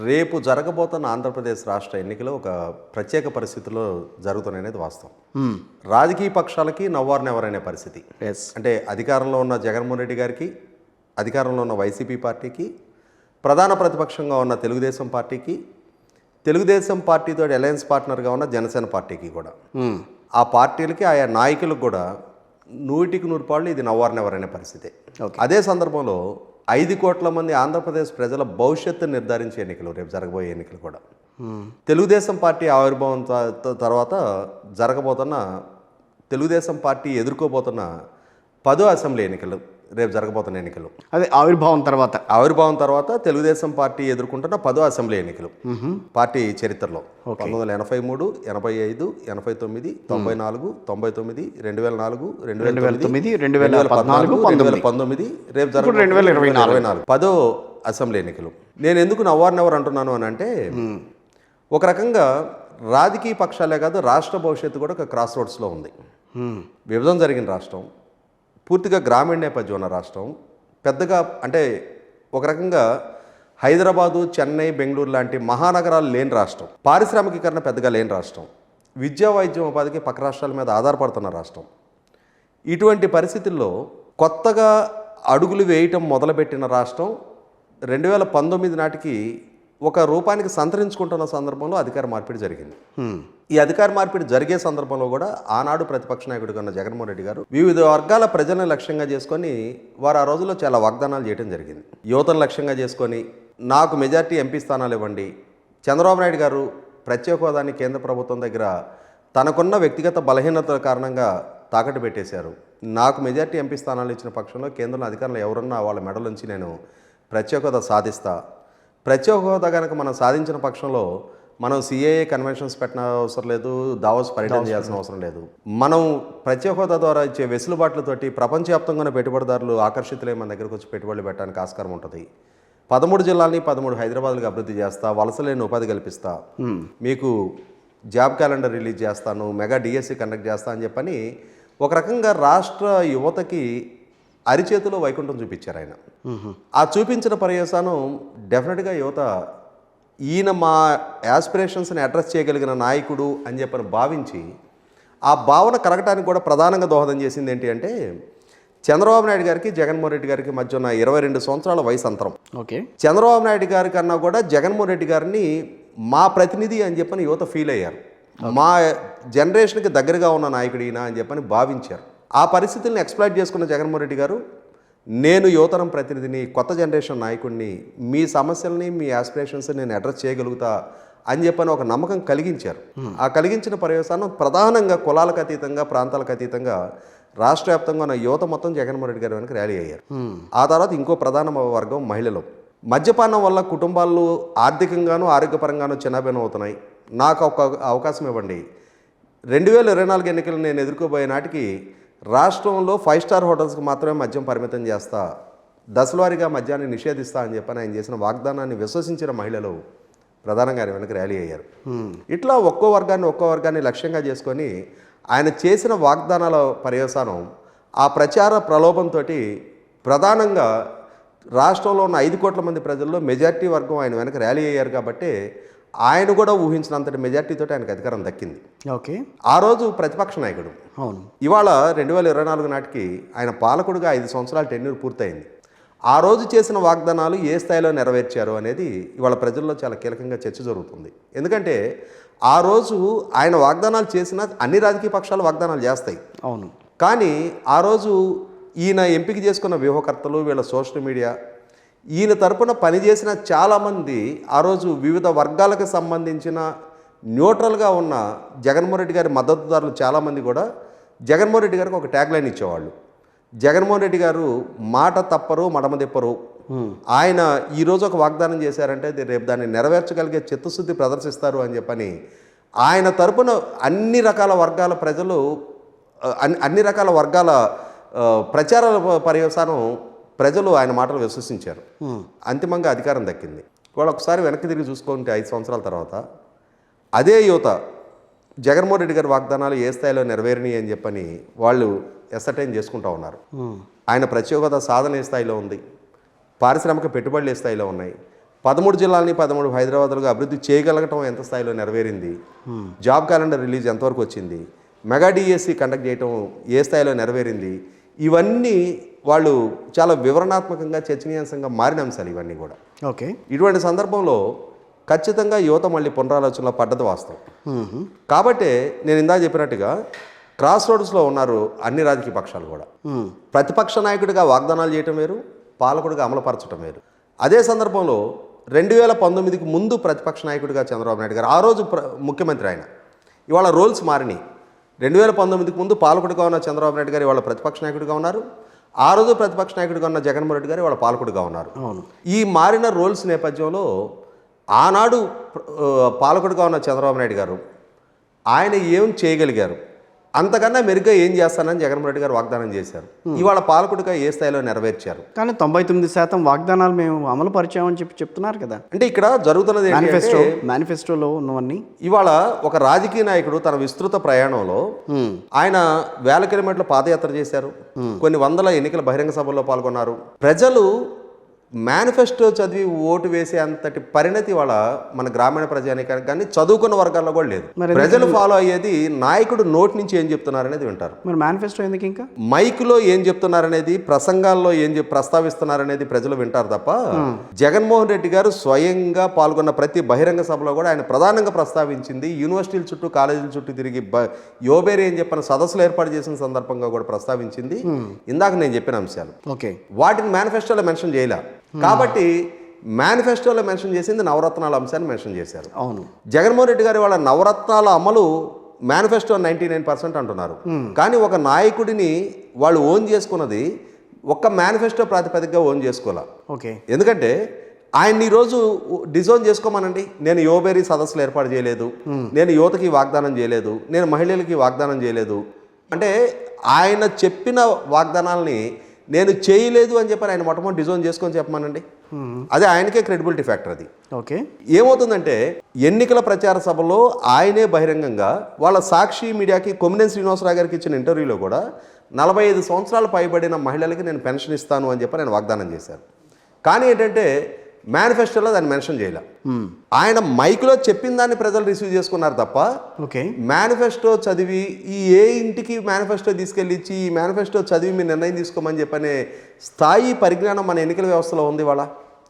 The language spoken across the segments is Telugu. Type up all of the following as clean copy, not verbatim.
రేపు జరగబోతున్న ఆంధ్రప్రదేశ్ రాష్ట్ర ఎన్నికలు ఒక ప్రత్యేక పరిస్థితిలో జరుగుతున్నాయనేది వాస్తవం. రాజకీయ పక్షాలకి నవ్వారు నెవరనే పరిస్థితి. అంటే అధికారంలో ఉన్న జగన్మోహన్ రెడ్డి గారికి, అధికారంలో ఉన్న వైసీపీ పార్టీకి, ప్రధాన ప్రతిపక్షంగా ఉన్న తెలుగుదేశం పార్టీకి, తెలుగుదేశం పార్టీతో అలయన్స్ పార్ట్నర్గా ఉన్న జనసేన పార్టీకి కూడా, ఆ పార్టీలకి ఆయా నాయకులకు కూడా 100% పాళ్ళు ఇది నవ్వారు నెవరనే పరిస్థితి. అదే సందర్భంలో 5 కోట్ల మంది ఆంధ్రప్రదేశ్ ప్రజల భవిష్యత్తు నిర్ధారించే ఎన్నికలు, రేపు జరగబోయే ఎన్నికలు కూడా. తెలుగుదేశం పార్టీ ఆవిర్భావం తర్వాత జరగబోతున్న, తెలుగుదేశం పార్టీ ఎదుర్కోబోతున్న 10 అసెంబ్లీ ఎన్నికలు, రేపు జరగబోతున్న ఎన్నికలు. అదే ఆవిర్భావం తర్వాత తెలుగుదేశం పార్టీ ఎదుర్కొంటున్న 10 అసెంబ్లీ ఎన్నికలు పార్టీ చరిత్రలో 1983, 85, 89, 94, 99, 2004, 2019, రేపు జరగబోయే 2024 10 అసెంబ్లీ ఎన్నికలు. నేను ఎందుకు నవ్వారు అంటున్నాను అని అంటే, ఒక రకంగా రాజకీయ పక్షాలే కాదు, రాష్ట్ర భవిష్యత్తు కూడా ఒక క్రాస్ రోడ్స్లో ఉంది. విభజన జరిగిన రాష్ట్రం, పూర్తిగా గ్రామీణ నేపథ్యం ఉన్న రాష్ట్రం, పెద్దగా అంటే ఒక రకంగా హైదరాబాదు, చెన్నై, బెంగళూరు లాంటి మహానగరాలు లేని రాష్ట్రం, పారిశ్రామికీకరణ పెద్దగా లేని రాష్ట్రం, విద్యా వైద్యం ఉపాధికి పక్క రాష్ట్రాల మీద ఆధారపడుతున్న రాష్ట్రం. ఇటువంటి పరిస్థితుల్లో కొత్తగా అడుగులు వేయటం మొదలుపెట్టిన రాష్ట్రం 2019 నాటికి ఒక రూపానికి సంతరించుకుంటున్న సందర్భంలో అధికార మార్పిడి జరిగింది. ఈ అధికార మార్పిడి జరిగే సందర్భంలో కూడా ఆనాడు ప్రతిపక్ష నాయకుడిగా ఉన్న జగన్మోహన్ రెడ్డి గారు వివిధ వర్గాల ప్రజలను లక్ష్యంగా చేసుకొని వారు ఆ రోజుల్లో చాలా వాగ్దానాలు చేయడం జరిగింది. యువతను లక్ష్యంగా చేసుకొని నాకు మెజార్టీ ఎంపీ స్థానాలు ఇవ్వండి, చంద్రబాబు నాయుడు గారు ప్రత్యేక హోదాని కేంద్ర ప్రభుత్వం దగ్గర తనకున్న వ్యక్తిగత బలహీనత కారణంగా తాకట్టు పెట్టేశారు, నాకు మెజార్టీ ఎంపీ స్థానాలు ఇచ్చిన పక్షంలో కేంద్రంలో అధికారంలో ఎవరున్నా వాళ్ళ మెడలోంచి నేను ప్రత్యేక హోదా సాధిస్తా, ప్రత్యేక హోదా కనుక మనం సాధించిన పక్షంలో మనం సిఏఏ కన్వెన్షన్స్ పెట్టిన అవసరం లేదు, దావోస్ పర్యటన చేయాల్సిన అవసరం లేదు, మనం ప్రత్యేక హోదా ద్వారా ఇచ్చే వెసులుబాట్లతోటి ప్రపంచవ్యాప్తంగా పెట్టుబడిదారులు ఆకర్షితులై మన దగ్గరకు వచ్చి పెట్టుబడులు పెట్టడానికి ఆస్కారం ఉంటుంది. 13 జిల్లాలని 13 హైదరాబాద్కి అభివృద్ధి చేస్తా, వలసలేని ఉపాధి కల్పిస్తా, మీకు జాబ్ క్యాలెండర్ రిలీజ్ చేస్తాను, మెగా డిఎస్సి కండక్ట్ చేస్తా అని చెప్పని ఒక రకంగా రాష్ట్ర యువతకి అరిచేతిలో వైకుంఠం చూపించారు ఆయన. ఆ చూపించిన పర్యవసానం డెఫినెట్గా యువత ఈయన మా యాస్పిరేషన్స్ని అడ్రస్ చేయగలిగిన నాయకుడు అని చెప్పని భావించి, ఆ భావన కలగటానికి కూడా ప్రధానంగా దోహదం చేసింది ఏంటి అంటే, చంద్రబాబు నాయుడు గారికి జగన్మోహన్ రెడ్డి గారికి మధ్య ఉన్న 22 సంవత్సరాల వయసు అంతరం. చంద్రబాబు నాయుడు గారి కన్నా కూడా జగన్మోహన్ రెడ్డి గారిని మా ప్రతినిధి అని చెప్పని యువత ఫీల్ అయ్యారు, మా జనరేషన్కి దగ్గరగా ఉన్న నాయకుడు ఈయన అని చెప్పని భావించారు. ఆ పరిస్థితుల్ని ఎక్స్ప్లాయిట్ చేసుకున్న జగన్మోహన్ రెడ్డి గారు, నేను యువతరం ప్రతినిధిని, కొత్త జనరేషన్ నాయకుడిని, మీ సమస్యల్ని, మీ ఆస్పిరేషన్స్ నేను అడ్రస్ చేయగలుగుతా అని చెప్పని ఒక నమ్మకం కలిగించారు. ఆ కలిగించిన పర్యవసానం ప్రధానంగా కులాలకు అతీతంగా, ప్రాంతాలకు అతీతంగా రాష్ట్ర వ్యాప్తంగా ఉన్న యువత మొత్తం జగన్మోహన్ రెడ్డి గారి వెనక ర్యాలీ అయ్యారు. ఆ తర్వాత ఇంకో ప్రధాన వర్గం మహిళలు. మద్యపానం వల్ల కుటుంబాలు ఆర్థికంగానూ ఆరోగ్యపరంగానూ చిన్నభిన్నం అవుతున్నాయి, నాకు ఒక అవకాశం ఇవ్వండి, 2024 ఎన్నికలు నేను ఎదుర్కోబోయే నాటికి రాష్ట్రంలో 5 స్టార్ హోటల్స్కి మాత్రమే మద్యం పరిమితం చేస్తా, దశలవారీగా మద్యాన్ని నిషేధిస్తా అని చెప్పని ఆయన చేసిన వాగ్దానాన్ని విశ్వసించిన మహిళలు ప్రధానంగా ఆయన వెనక ర్యాలీ అయ్యారు. ఇట్లా ఒక్కో వర్గాన్ని లక్ష్యంగా చేసుకొని ఆయన చేసిన వాగ్దానాల పర్యవసానం, ఆ ప్రచార ప్రలోభంతో ప్రధానంగా రాష్ట్రంలో ఉన్న 5 కోట్ల మంది ప్రజల్లో మెజార్టీ వర్గం ఆయన వెనక ర్యాలీ అయ్యారు. కాబట్టి ఆయన కూడా ఊహించినంతటి మెజార్టీతో ఆయనకు అధికారం దక్కింది. ఆ రోజు ప్రతిపక్ష నాయకుడు. ఇవాళ 2024 నాటికి ఆయన పాలకుడుగా 5 సంవత్సరాల టెన్యూర్ పూర్తయింది. ఆ రోజు చేసిన వాగ్దానాలు ఏ స్థాయిలో నెరవేర్చారు అనేది ఇవాళ ప్రజల్లో చాలా కీలకంగా చర్చ జరుగుతుంది. ఎందుకంటే ఆ రోజు ఆయన వాగ్దానాలు చేసిన అన్ని రాజకీయ పక్షాలు వాగ్దానాలు చేస్తాయి, కానీ ఆ రోజు ఈయన ఎంపిక చేసుకున్న వ్యూహకర్తలు, వీళ్ళ సోషల్ మీడియా, ఈయన తరపున పనిచేసిన చాలామంది ఆ రోజు వివిధ వర్గాలకు సంబంధించిన న్యూట్రల్గా ఉన్న జగన్మోహన్ రెడ్డి గారి మద్దతుదారులు చాలామంది కూడా జగన్మోహన్ రెడ్డి గారికి ఒక ట్యాగ్ లైన్ ఇచ్చేవాళ్ళు, జగన్మోహన్ రెడ్డి గారు మాట తప్పరు, మడమ తిప్పరు, ఆయన ఈరోజు ఒక వాగ్దానం చేశారంటే రేపు దాన్ని నెరవేర్చగలిగే చిత్తశుద్ధి ప్రదర్శిస్తారు అని చెప్పని ఆయన తరపున అన్ని రకాల వర్గాల ప్రజలు, అన్ని రకాల వర్గాల ప్రచారాల పర్యవసానం ప్రజలు ఆయన మాటలు విశ్వసించారు. అంతిమంగా అధికారం దక్కింది. వాళ్ళు ఒకసారి వెనక్కి తిరిగి చూసుకుంటే 5 సంవత్సరాల తర్వాత అదే యువత జగన్మోహన్ రెడ్డి గారి వాగ్దానాలు ఏ స్థాయిలో నెరవేరినాయి అని చెప్పని వాళ్ళు ఎసర్టైన్ చేసుకుంటూ ఉన్నారు. ఆయన ప్రత్యేక హోదా సాధన ఏ స్థాయిలో ఉంది, పారిశ్రామిక పెట్టుబడులు ఏ స్థాయిలో ఉన్నాయి, 13 జిల్లాలని 13 హైదరాబాద్లుగా అభివృద్ధి చేయగలగటం ఎంత స్థాయిలో నెరవేరింది, జాబ్ క్యాలెండర్ రిలీజ్ ఎంతవరకు వచ్చింది, మెగా డిఎస్సి కండక్ట్ చేయటం ఏ స్థాయిలో నెరవేరింది, ఇవన్నీ వాళ్ళు చాలా వివరణాత్మకంగా చర్చనీయాంశంగా మారిన అంశాలు ఇవన్నీ కూడా. ఓకే. ఇటువంటి సందర్భంలో ఖచ్చితంగా యువత మళ్ళీ పునరాలోచనలో పడ్డది వాస్తవం. కాబట్టే నేను ఇందా చెప్పినట్టుగా క్రాస్ రోడ్స్లో ఉన్నారు అన్ని రాజకీయ పక్షాలు కూడా. ప్రతిపక్ష నాయకుడిగా వాగ్దానాలు చేయటం వేరు, పాలకుడిగా అమలుపరచడం వేరు. అదే సందర్భంలో 2019కి ముందు ప్రతిపక్ష నాయకుడిగా చంద్రబాబు నాయుడు గారు, ఆ రోజు ముఖ్యమంత్రి ఆయన, ఇవాళ రోల్స్ మారినాయి. 2019కి ముందు పాలకుడిగా ఉన్న చంద్రబాబు నాయుడు గారు ఇవాళ ప్రతిపక్ష నాయకుడిగా ఉన్నారు. ఆ రోజు ప్రతిపక్ష నాయకుడిగా ఉన్న జగన్మోహన్ రెడ్డి గారు ఇవాళ పాలకుడిగా ఉన్నారు. ఈ మారిన రోల్స్ నేపథ్యంలో ఆనాడు పాలకుడిగా ఉన్న చంద్రబాబు నాయుడు గారు ఆయన ఏం చేయగలిగారు, అంతకన్నా మెరుగ్గా ఏం చేస్తానని జగన్మోహన్ రెడ్డి గారు వాగ్దానం చేశారు. ఇవాళ పాలకుడిగా ఏ స్థాయిలో నెరవేర్చారు? కానీ 99% వాగ్దానాలు మేము అమలు పరిచామని చెప్తున్నారు కదా. అంటే ఇక్కడ జరుగుతున్నది మేనిఫెస్టోలో ఉన్నవన్నీ. ఇవాళ ఒక రాజకీయ నాయకుడు తన విస్తృత ప్రయాణంలో ఆయన 1000 కిలోమీటర్ల పాదయాత్ర చేశారు, కొన్ని వందల ఎన్నికల బహిరంగ సభల్లో పాల్గొన్నారు. ప్రజలు మేనిఫెస్టో చదివి ఓటు వేసే అంతటి పరిణతి వాళ్ళ మన గ్రామీణ ప్రజానికానికి కానీ చదువుకున్న వర్గాల్లో కూడా లేదు. ప్రజలు ఫాలో అయ్యేది నాయకుడు నోటి నుంచి ఏం చెప్తున్నారనేది వింటారు. మరి మేనిఫెస్టో ఎందుకు ఇంకా మైకులో ఏం చెప్తున్నారనేది, ప్రసంగాల్లో ఏం ప్రస్తావిస్తున్నారనేది ప్రజలు వింటారు తప్ప జగన్మోహన్ రెడ్డి గారు స్వయంగా పాల్గొన్న ప్రతి బహిరంగ సభలో కూడా ఆయన ప్రధానంగా ప్రస్తావించింది యూనివర్సిటీల చుట్టూ కాలేజీల చుట్టూ తిరిగి యోబేరి అని చెప్పిన సదస్సులు ఏర్పాటు చేసిన సందర్భంగా కూడా ప్రస్తావించింది ఇందాక నేను చెప్పిన అంశాలు. ఓకే. వాటిని మేనిఫెస్టోలో మెన్షన్ చేయలే. కాబట్టి మేనిఫెస్టోలో మెన్షన్ చేసింది నవరత్నాల అంశాన్ని మెన్షన్ చేశారు. అవును. జగన్మోహన్ రెడ్డి గారి వాళ్ళ నవరత్నాల అమలు మేనిఫెస్టో 99% అంటున్నారు. కానీ ఒక నాయకుడిని వాళ్ళు ఓన్ చేసుకున్నది ఒక్క మేనిఫెస్టో ప్రాతిపదికగా ఓన్ చేసుకోవాలా. ఓకే. ఎందుకంటే ఆయన్ని ఈరోజు డిజోన్ చేసుకోమనండి, నేను యువబేరీ సదస్సులు ఏర్పాటు చేయలేదు, నేను యువతకి వాగ్దానం చేయలేదు, నేను మహిళలకి వాగ్దానం చేయలేదు అంటే ఆయన చెప్పిన వాగ్దానాలని నేను చేయలేదు అని చెప్పి ఆయన మొట్టమొదటి డిజైన్ చేసుకొని చెప్పమానండి. అదే ఆయనకే క్రెడిబిలిటీ ఫ్యాక్టర్. అది ఓకే. ఏమవుతుందంటే ఎన్నికల ప్రచార సభలో ఆయనే బహిరంగంగా వాళ్ళ సాక్షి మీడియాకి కొమ్మినేని శ్రీనివాసరావు గారికి ఇచ్చిన ఇంటర్వ్యూలో కూడా 45 సంవత్సరాలు పైబడిన మహిళలకి నేను పెన్షన్ ఇస్తాను అని చెప్పి నేను వాగ్దానం చేశాను. కానీ ఏంటంటే మేనిఫెస్టోలో దాన్ని మెన్షన్ చేయలే. ఆయన మైక్లో చెప్పిన దాన్ని ప్రజలు రిసీవ్ చేసుకున్నారు తప్ప మేనిఫెస్టో చదివి ఏ ఇంటికి మేనిఫెస్టో తీసుకెళ్ళి ఇచ్చి ఈ మేనిఫెస్టో చదివి మీరు నిర్ణయం తీసుకోమని చెప్పనే స్థాయి పరిజ్ఞానం మన ఎన్నికల వ్యవస్థలో ఉంది. వాళ్ళ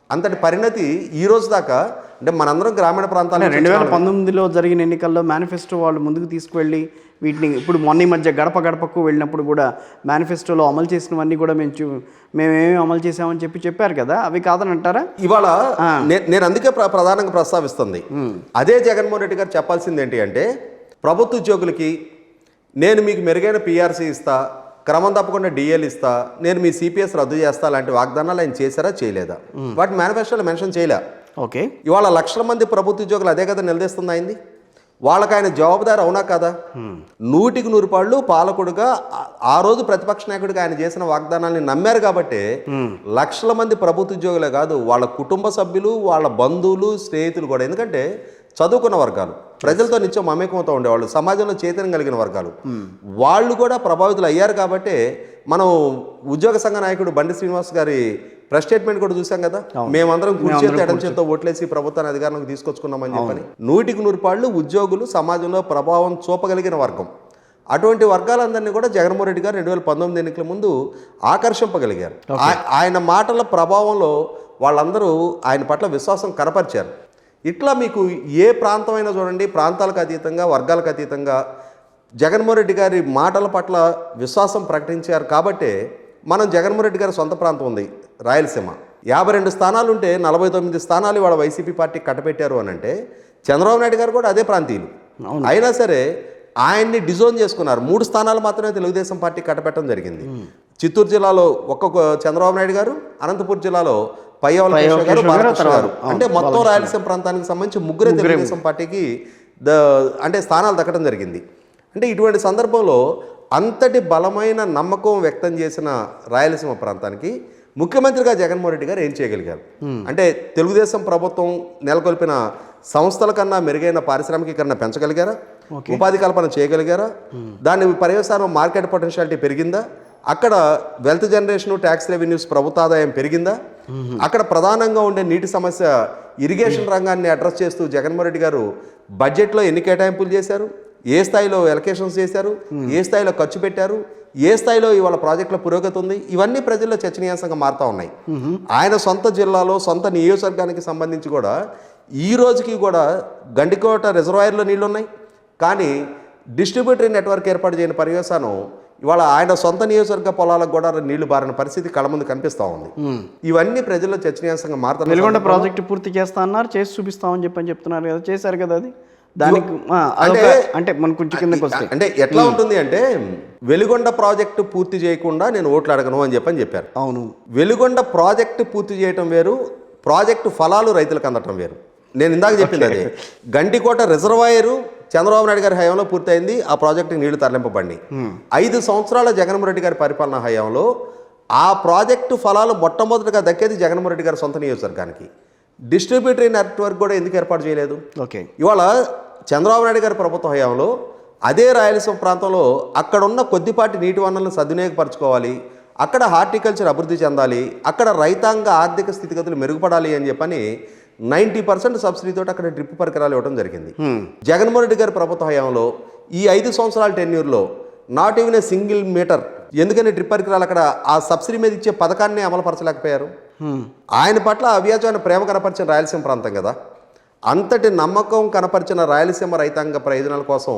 అంతటి పరిణతి ఈ రోజు దాకా అంటే మనందరం గ్రామీణ ప్రాంతాల్లో 2019లో జరిగిన ఎన్నికల్లో మేనిఫెస్టో వాళ్ళు ముందుకు తీసుకువెళ్ళి వీటిని ఇప్పుడు మొన్న మధ్య గడప గడపకు వెళ్ళినప్పుడు కూడా మేనిఫెస్టోలో అమలు చేసినవన్నీ కూడా మేమేమి అమలు చేసామని చెప్పారు కదా, అవి కాదని అంటారా? ఇవాళ నేను అందుకే ప్రధానంగా ప్రస్తావిస్తుంది అదే జగన్మోహన్ రెడ్డి గారు చెప్పాల్సింది ఏంటి అంటే ప్రభుత్వ ఉద్యోగులకి నేను మీకు మెరుగైన పిఆర్సీ ఇస్తా, క్రమం తప్పకుండా డిఎల్ ఇస్తా, నేను మీ సిపిఎస్ రద్దు చేస్తా లాంటి వాగ్దానాలు ఆయన చేశారా చేయలేదా? వాటి మేనిఫెస్టోలో మెన్షన్ చేయలే. ఓకే. ఇవాళ లక్షల మంది ప్రభుత్వ ఉద్యోగులు అదే కదా నిలదీస్తుంది అయింది. వాళ్ళకి ఆయన జవాబుదారు అవునా కదా? 100కి 100 పాళ్ళు పాలకుడుగా ఆ రోజు ప్రతిపక్ష నాయకుడిగా ఆయన చేసిన వాగ్దానాన్ని నమ్మారు కాబట్టి లక్షల మంది ప్రభుత్వ ఉద్యోగులే కాదు వాళ్ళ కుటుంబ సభ్యులు, వాళ్ళ బంధువులు, స్నేహితులు కూడా, ఎందుకంటే చదువుకున్న వర్గాలు, ప్రజలతో నిత్యం మమేకంతో ఉండేవాళ్ళు, సమాజంలో చైతన్యం కలిగిన వర్గాలు, వాళ్ళు కూడా ప్రభావితులు అయ్యారు. కాబట్టి మనం ఉద్యోగ సంఘ నాయకుడు బండి శ్రీనివాస్ గారి ప్రెస్ స్టేట్మెంట్ కూడా చూసాం కదా, మేమందరం కుడి చేతితో ఎడం చేతితో ఓట్లేసి ప్రభుత్వాన్ని అధికారంలోకి తీసుకొచ్చుకున్నామని చెప్పని 100కి 100 పాళ్ళు ఉద్యోగులు సమాజంలో ప్రభావం చూపగలిగిన వర్గం. అటువంటి వర్గాలందరినీ కూడా జగన్మోహన్ రెడ్డి గారు 2019 ఎన్నికల ముందు ఆకర్షింపగలిగారు. ఆయన మాటల ప్రభావంలో వాళ్ళందరూ ఆయన పట్ల విశ్వాసం కనపరిచారు. ఇట్లా మీకు ఏ ప్రాంతమైనా చూడండి, ప్రాంతాలకు అతీతంగా వర్గాలకు అతీతంగా జగన్మోహన్ రెడ్డి గారి మాటల పట్ల విశ్వాసం ప్రకటించారు. కాబట్టి మనం జగన్మోహన్ రెడ్డి గారి సొంత ప్రాంతం ఉంది రాయలసీమ, 52 స్థానాలు ఉంటే 49 స్థానాలు వాళ్ళ వైసీపీ పార్టీ కట్టపెట్టారు అని అంటే చంద్రబాబు నాయుడు గారు కూడా అదే ప్రాంతీయులు. అయినా సరే ఆయన్ని డిజోన్ చేసుకున్నారు. 3 స్థానాలు మాత్రమే తెలుగుదేశం పార్టీ కట్టపెట్టడం జరిగింది. చిత్తూరు జిల్లాలో ఒక్కొక్క చంద్రబాబు నాయుడు గారు, అనంతపురం జిల్లాలో పయ్యవల గారు, బాలకృష్ణ గారు, అంటే మొత్తం రాయలసీమ ప్రాంతానికి సంబంధించి 3 తెలుగుదేశం పార్టీకి అంటే స్థానాలు దక్కడం జరిగింది. అంటే ఇటువంటి సందర్భంలో అంతటి బలమైన నమ్మకం వ్యక్తం చేసిన రాయలసీమ ప్రాంతానికి ముఖ్యమంత్రిగా జగన్మోహన్ రెడ్డి గారు ఏం చేయగలిగారు అంటే తెలుగుదేశం ప్రభుత్వం నెలకొల్పిన సంస్థల కన్నా మెరుగైన పారిశ్రామికీకరణ పెంచగలిగారా? ఉపాధి కల్పన చేయగలిగారా? దాని పర్యవసానం మార్కెట్ పొటెన్షియాలిటీ పెరిగిందా? అక్కడ వెల్త్ జనరేషన్, ట్యాక్స్ రెవెన్యూస్, ప్రభుత్వ ఆదాయం పెరిగిందా? అక్కడ ప్రధానంగా ఉండే నీటి సమస్య ఇరిగేషన్ రంగాన్ని అడ్రస్ చేస్తూ జగన్మోహన్ రెడ్డి గారు బడ్జెట్లో ఎన్ని కేటాయింపులు చేశారు, ఏ స్థాయిలో ఎలకేషన్స్ చేశారు, ఏ స్థాయిలో ఖర్చు పెట్టారు, ఏ స్థాయిలో ఇవాళ ప్రాజెక్టుల పురోగతి ఉంది, ఇవన్నీ ప్రజల్లో చర్చనీయాంశంగా మారుతూ ఉన్నాయి. ఆయన సొంత జిల్లాలో సొంత నియోజకవర్గానికి సంబంధించి కూడా ఈ రోజుకి కూడా గండికోట రిజర్వాయర్లో నీళ్లు ఉన్నాయి, కానీ డిస్ట్రిబ్యూటరీ నెట్వర్క్ ఏర్పాటు చేయని పర్యవసానం ఇవాళ ఆయన సొంత నియోజకవర్గ పొలాలకు కూడా నీళ్లు బారిన పరిస్థితి కళ్ళ ముందు కనిపిస్తూ ఉంది. ఇవన్నీ ప్రజల్లో చర్చనీయాంశంగా మారుతారు. వెలుగొండ ప్రాజెక్టు పూర్తి చేస్తా అన్నారు, చేసి చూపిస్తామని చెప్తున్నారు కదా, చేశారు కదా అది. దానికి అంటే మన కొంచెం కిందకి వస్తే అంటే ఎట్లా ఉంటుంది అంటే వెలుగొండ ప్రాజెక్టు పూర్తి చేయకుండా నేను ఓట్లు అడగను అని చెప్పారు. అవును, వెలుగొండ ప్రాజెక్టు పూర్తి చేయటం వేరు, ప్రాజెక్టు ఫలాలు రైతులకు అందటం వేరు. నేను ఇందాక చెప్పింది అదే. గండికోట రిజర్వాయరు చంద్రబాబు నాయుడు గారి హయాంలో పూర్తయింది, ఆ ప్రాజెక్టుకి నీళ్లు తరలింపబడి 5 సంవత్సరాల జగన్మోహన్ రెడ్డి గారి పరిపాలన హయాంలో ఆ ప్రాజెక్టు ఫలాలు మొట్టమొదటిగా దక్కేది జగన్మోహన్ రెడ్డి గారి సొంత నియోజకవర్గానికి. డిస్ట్రిబ్యూటరీ నెట్వర్క్ కూడా ఎందుకు ఏర్పాటు చేయలేదు? ఓకే, ఇవాళ చంద్రబాబు నాయుడు గారి ప్రభుత్వ హయాంలో అదే రాయలసీమ ప్రాంతంలో అక్కడున్న కొద్దిపాటి నీటి వనరులను సద్వినియోగపరచుకోవాలి, అక్కడ హార్టికల్చర్ అభివృద్ధి చెందాలి, అక్కడ రైతాంగ ఆర్థిక స్థితిగతులు మెరుగుపడాలి అని చెప్పని 90% సబ్సిడీతో అక్కడ డ్రిప్ పరికరాలు ఇవ్వడం జరిగింది. జగన్మోహన్ రెడ్డి గారి ప్రభుత్వ హయాంలో ఈ 5 సంవత్సరాల టెన్యూర్లో not even a single meter, ఎందుకని డ్రిప్ పరికరాలు అక్కడ ఆ సబ్సిడీ మీద ఇచ్చే పథకాన్ని అమలుపరచలేకపోయారు. ఆయన పట్ల అవ్యాజమైన ప్రేమ కనపరిచిన రాయలసీమ ప్రాంతం కదా, అంతటి నమ్మకం కనపరిచిన రాయలసీమ రైతాంగ ప్రయోజనాల కోసం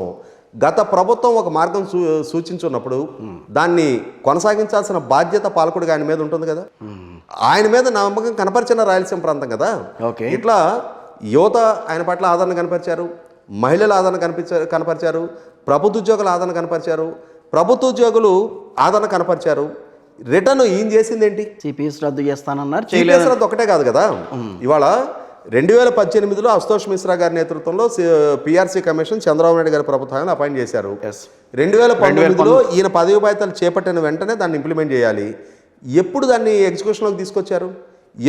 గత ప్రభుత్వం ఒక మార్గం సూచించున్నప్పుడు దాన్ని కొనసాగించాల్సిన బాధ్యత పాలకుడిగా ఆయన మీద ఉంటుంది కదా. ఆయన మీద నమ్మకం కనపరిచిన రాయలసీమ ప్రాంతం కదా. ఇట్లా యువత ఆయన పట్ల ఆదరణ కనపరిచారు, మహిళల ఆదరణ కనపరిచారు, ప్రభుత్వ ఉద్యోగుల ఆదరణ కనపరిచారు, ప్రభుత్వ ఉద్యోగులు ఆదరణ కనపరిచారు. రిటర్న్ ఈయన చేసింది ఏంటి? సిపిఎస్ రద్దు చేస్తానన్నారు. సిపిఎస్ రద్దు ఒకటే కాదు కదా, ఇవాళ 2018లో అశుతోష్ మిశ్రా గారి నేతృత్వంలో పిఆర్సీ కమిషన్ చంద్రబాబు నాయుడు గారి ప్రభుత్వాన్ని అపాయింట్ చేశారు. 2019లో ఈయన పదవి బాధ్యతలు చేపట్టిన వెంటనే దాన్ని ఇంప్లిమెంట్ చేయాలి. ఎప్పుడు దాన్ని ఎగ్జిక్యూషన్లోకి తీసుకొచ్చారు?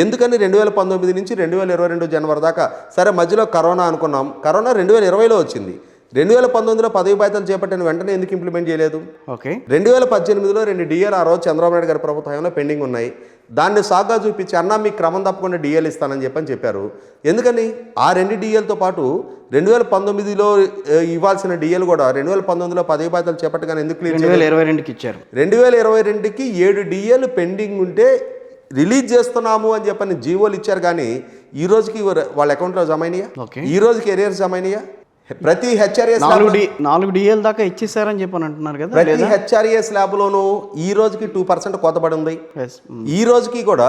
ఎందుకని 2019 నుంచి 2022 జనవరి దాకా, సరే మధ్యలో కరోనా అనుకున్నాం, కరోనా 2020లో వచ్చింది, 2019లో పదవి బాధ్యతలు చేపట్టిన వెంటనే ఎందుకు ఇంప్లిమెంట్ చేయలేదు? ఓకే, 2018లో 2 డిఎల్ ఆ రోజు చంద్రబాబు నాయుడు గారి ప్రభుత్వంలో పెండింగ్ ఉన్నాయి, దాన్ని సాగా చూపించి అన్నా మీకు క్రమం తప్పకుండా డిఎల్ ఇస్తానని చెప్పారు. ఎందుకని ఆ 2 డిఎల్తో పాటు 2019లో ఇవ్వాల్సిన డిఎల్ కూడా 2019లో పదవి బాధ్యతలు చేపట్టగానే ఎందుకు క్లియర్ 2022కి ఇచ్చారు? 2022కి 7 డిఎల్ పెండింగ్ ఉంటే రిలీజ్ చేస్తున్నాము అని చెప్పని జీవోలు ఇచ్చారు, కానీ ఈ రోజుకి వాళ్ళ అకౌంట్లో జమ అయినాయా? ఈ రోజుకి ఎరియర్స్ జమ అయినాయా? ప్రతి హెచ్ఆర్ఏ 4 డిఎల్ దాకా ఇచ్చేసారని చెప్పని అంటున్నారు కదా. ప్రతి హెచ్ఆర్ఏ స్లాబ్లోనూ ఈ రోజుకి 2% కోతపడి ఉంది. ఈ రోజుకి కూడా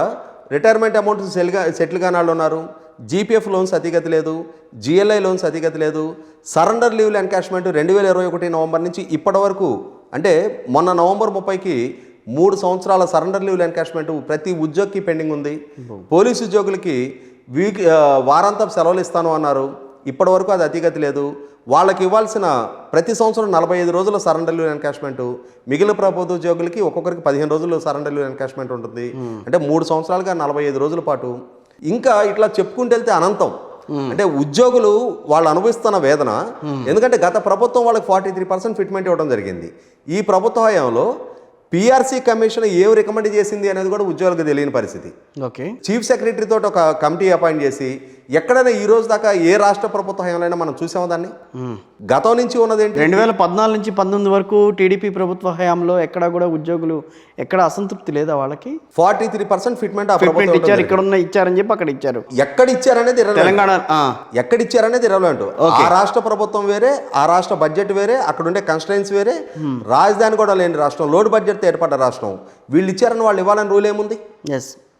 రిటైర్మెంట్ అమౌంట్ సెటిల్ కాని వాళ్ళు ఉన్నారు, జీపీఎఫ్ లోన్స్ అతిగతి లేదు, జిఎల్ఐ లోన్స్ అతిగతి లేదు, సరెండర్ లీవ్ ఎన్కాష్మెంట్ 2021 నవంబర్ నుంచి ఇప్పటి వరకు, అంటే మొన్న నవంబర్ 30కి 3 సంవత్సరాల సరెండర్ లీవ్ ఎన్కాష్మెంట్ ప్రతి ఉద్యోగికి పెండింగ్ ఉంది. పోలీసు ఉద్యోగులకి వారాంతపు సెలవులు ఇస్తాను అన్నారు, ఇప్పటి వరకు అది అతిగతి లేదు. వాళ్ళకి ఇవ్వాల్సిన ప్రతి సంవత్సరం 45 రోజుల సరెండర్ లీవ్ ఎన్కాష్మెంట్, మిగిలిన ప్రభుత్వ ఉద్యోగులకి ఒక్కొక్కరికి 15 రోజులు సరెండర్ లీవ్ ఎన్కాష్మెంట్ ఉంటుంది. అంటే 3 సంవత్సరాలుగా 45 రోజుల పాటు. ఇంకా ఇట్లా చెప్పుకుంటూ వెళ్తే అనంతం. అంటే ఉద్యోగులు వాళ్ళు అనుభవిస్తున్న వేదన, ఎందుకంటే గత ప్రభుత్వం వాళ్ళకి 43% ఫిట్మెంట్ ఇవ్వడం జరిగింది. ఈ ప్రభుత్వ హయాంలో పిఆర్సీ కమిషన్ ఏం రికమెండ్ చేసింది అనేది కూడా ఉద్యోగులకు తెలియని పరిస్థితి. ఓకే, చీఫ్ సెక్రటరీ తోటి ఒక కమిటీ అపాయింట్ చేసి ఎక్కడైనా ఈ రోజు దాకా ఏ రాష్ట్ర ప్రభుత్వ హయాంలో మనం చూసాము దాన్ని? గతం నుంచి ఉన్నదేంటి? 2014 నుంచి 19 వరకు టీడీపీ ప్రభుత్వ హయాంలో ఎక్కడ కూడా ఉద్యోగులు ఎక్కడ అసంతృప్తి లేదా? వాళ్ళకి 43% ఫిట్మెంట్ ఇచ్చారు, ఇక్కడ ఉన్న ఇచ్చారని చెప్పి అక్కడ ఇచ్చారు. ఎక్కడ ఇచ్చారనేది తెలంగాణ ఎక్కడ ఇచ్చారనేది ఇర్రెలెవెంట్. ఆ రాష్ట్ర ప్రభుత్వం వేరే, ఆ రాష్ట్ర బడ్జెట్ వేరే, అక్కడ ఉండే కన్స్ట్రైన్స్ వేరే, రాజధాని కూడా లేని రాష్ట్రం, లోడ్ బడ్జెట్ ఏర్పడ్డ రాష్ట్రం. వీళ్ళు ఇచ్చారని వాళ్ళు ఇవ్వాలని రూల్ ఏముంది?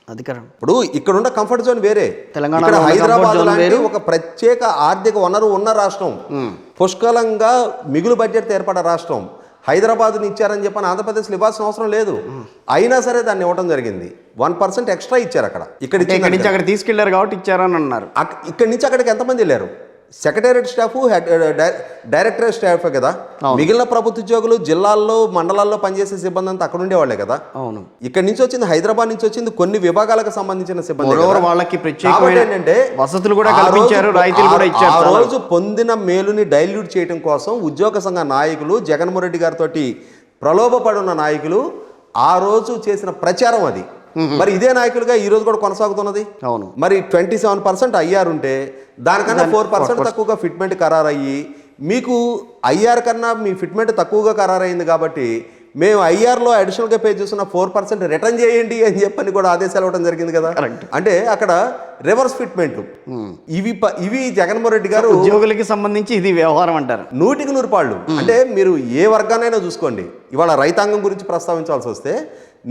అధికారం ఇప్పుడు ఇక్కడ ఉన్న కంఫర్ట్ జోన్ వేరే, తెలంగాణ హైదరాబాద్ లాంటి ఒక ప్రత్యేక ఆర్థిక వనరు ఉన్న రాష్ట్రం, పుష్కలంగా మిగులు బడ్జెట్ ఏర్పడ్డ రాష్ట్రం. హైదరాబాద్ని ఇచ్చారని చెప్పని ఆంధ్రప్రదేశ్లో ఇవ్వాల్సిన అవసరం లేదు, అయినా సరే దాన్ని ఇవ్వడం జరిగింది. 1% ఎక్స్ట్రా ఇచ్చారు అక్కడ. ఇక్కడ నుంచి అక్కడ తీసుకెళ్లారు కాబట్టి ఇచ్చారని అన్నారు. ఇక్కడి నుంచి అక్కడికి ఎంతమంది వెళ్ళారు? సెక్రటేరియట్ స్టాఫ్, డైరెక్టరేట్ స్టాఫ్ కదా. మిగిలిన ప్రభుత్వ ఉద్యోగులు జిల్లాల్లో మండలాల్లో పనిచేసే సిబ్బంది అంతా అక్కడ ఉండేవాళ్లే కదా. అవును, ఇక్కడ నుంచి వచ్చింది, హైదరాబాద్ నుంచి వచ్చింది కొన్ని విభాగాలకు సంబంధించిన సిబ్బంది. వాళ్ళకి ఏంటంటే వసతులు కూడా కల్పించారు, రాయితీలు కూడా ఇచ్చారు. ఆ రోజు పొందిన మేలుని డైల్యూట్ చేయడం కోసం ఉద్యోగ సంఘ నాయకులు, జగన్మోహన్ రెడ్డి గారితో ప్రలోభపడున్న నాయకులు ఆ రోజు చేసిన ప్రచారం అది. మరి ఇదే నాయకులుగా ఈ రోజు కూడా కొనసాగుతున్నది. అవును. మరి 27% ఐఆర్ ఉంటే దానికన్నా 4% తక్కువగా ఫిట్మెంట్ ఖరారయ్యి మీకు ఐఆర్ కన్నా మీ ఫిట్మెంట్ తక్కువగా ఖరారైంది కాబట్టి మేము ఐఆర్లో అడిషనల్గా పే చేస్తున్న 4% రిటర్న్ చేయండి అని చెప్పని కూడా ఆదేశాలు ఇవ్వడం జరిగింది కదా. అంటే అక్కడ రివర్స్ ఫిట్మెంట్లు ఇవి జగన్మోహన్ రెడ్డి గారు ఉద్యోగులకి సంబంధించి ఇది వ్యవహారం అంటారు. 100% అంటే మీరు ఏ వర్గానైనా చూసుకోండి. ఇవాళ రైతాంగం గురించి ప్రస్తావించాల్సి వస్తే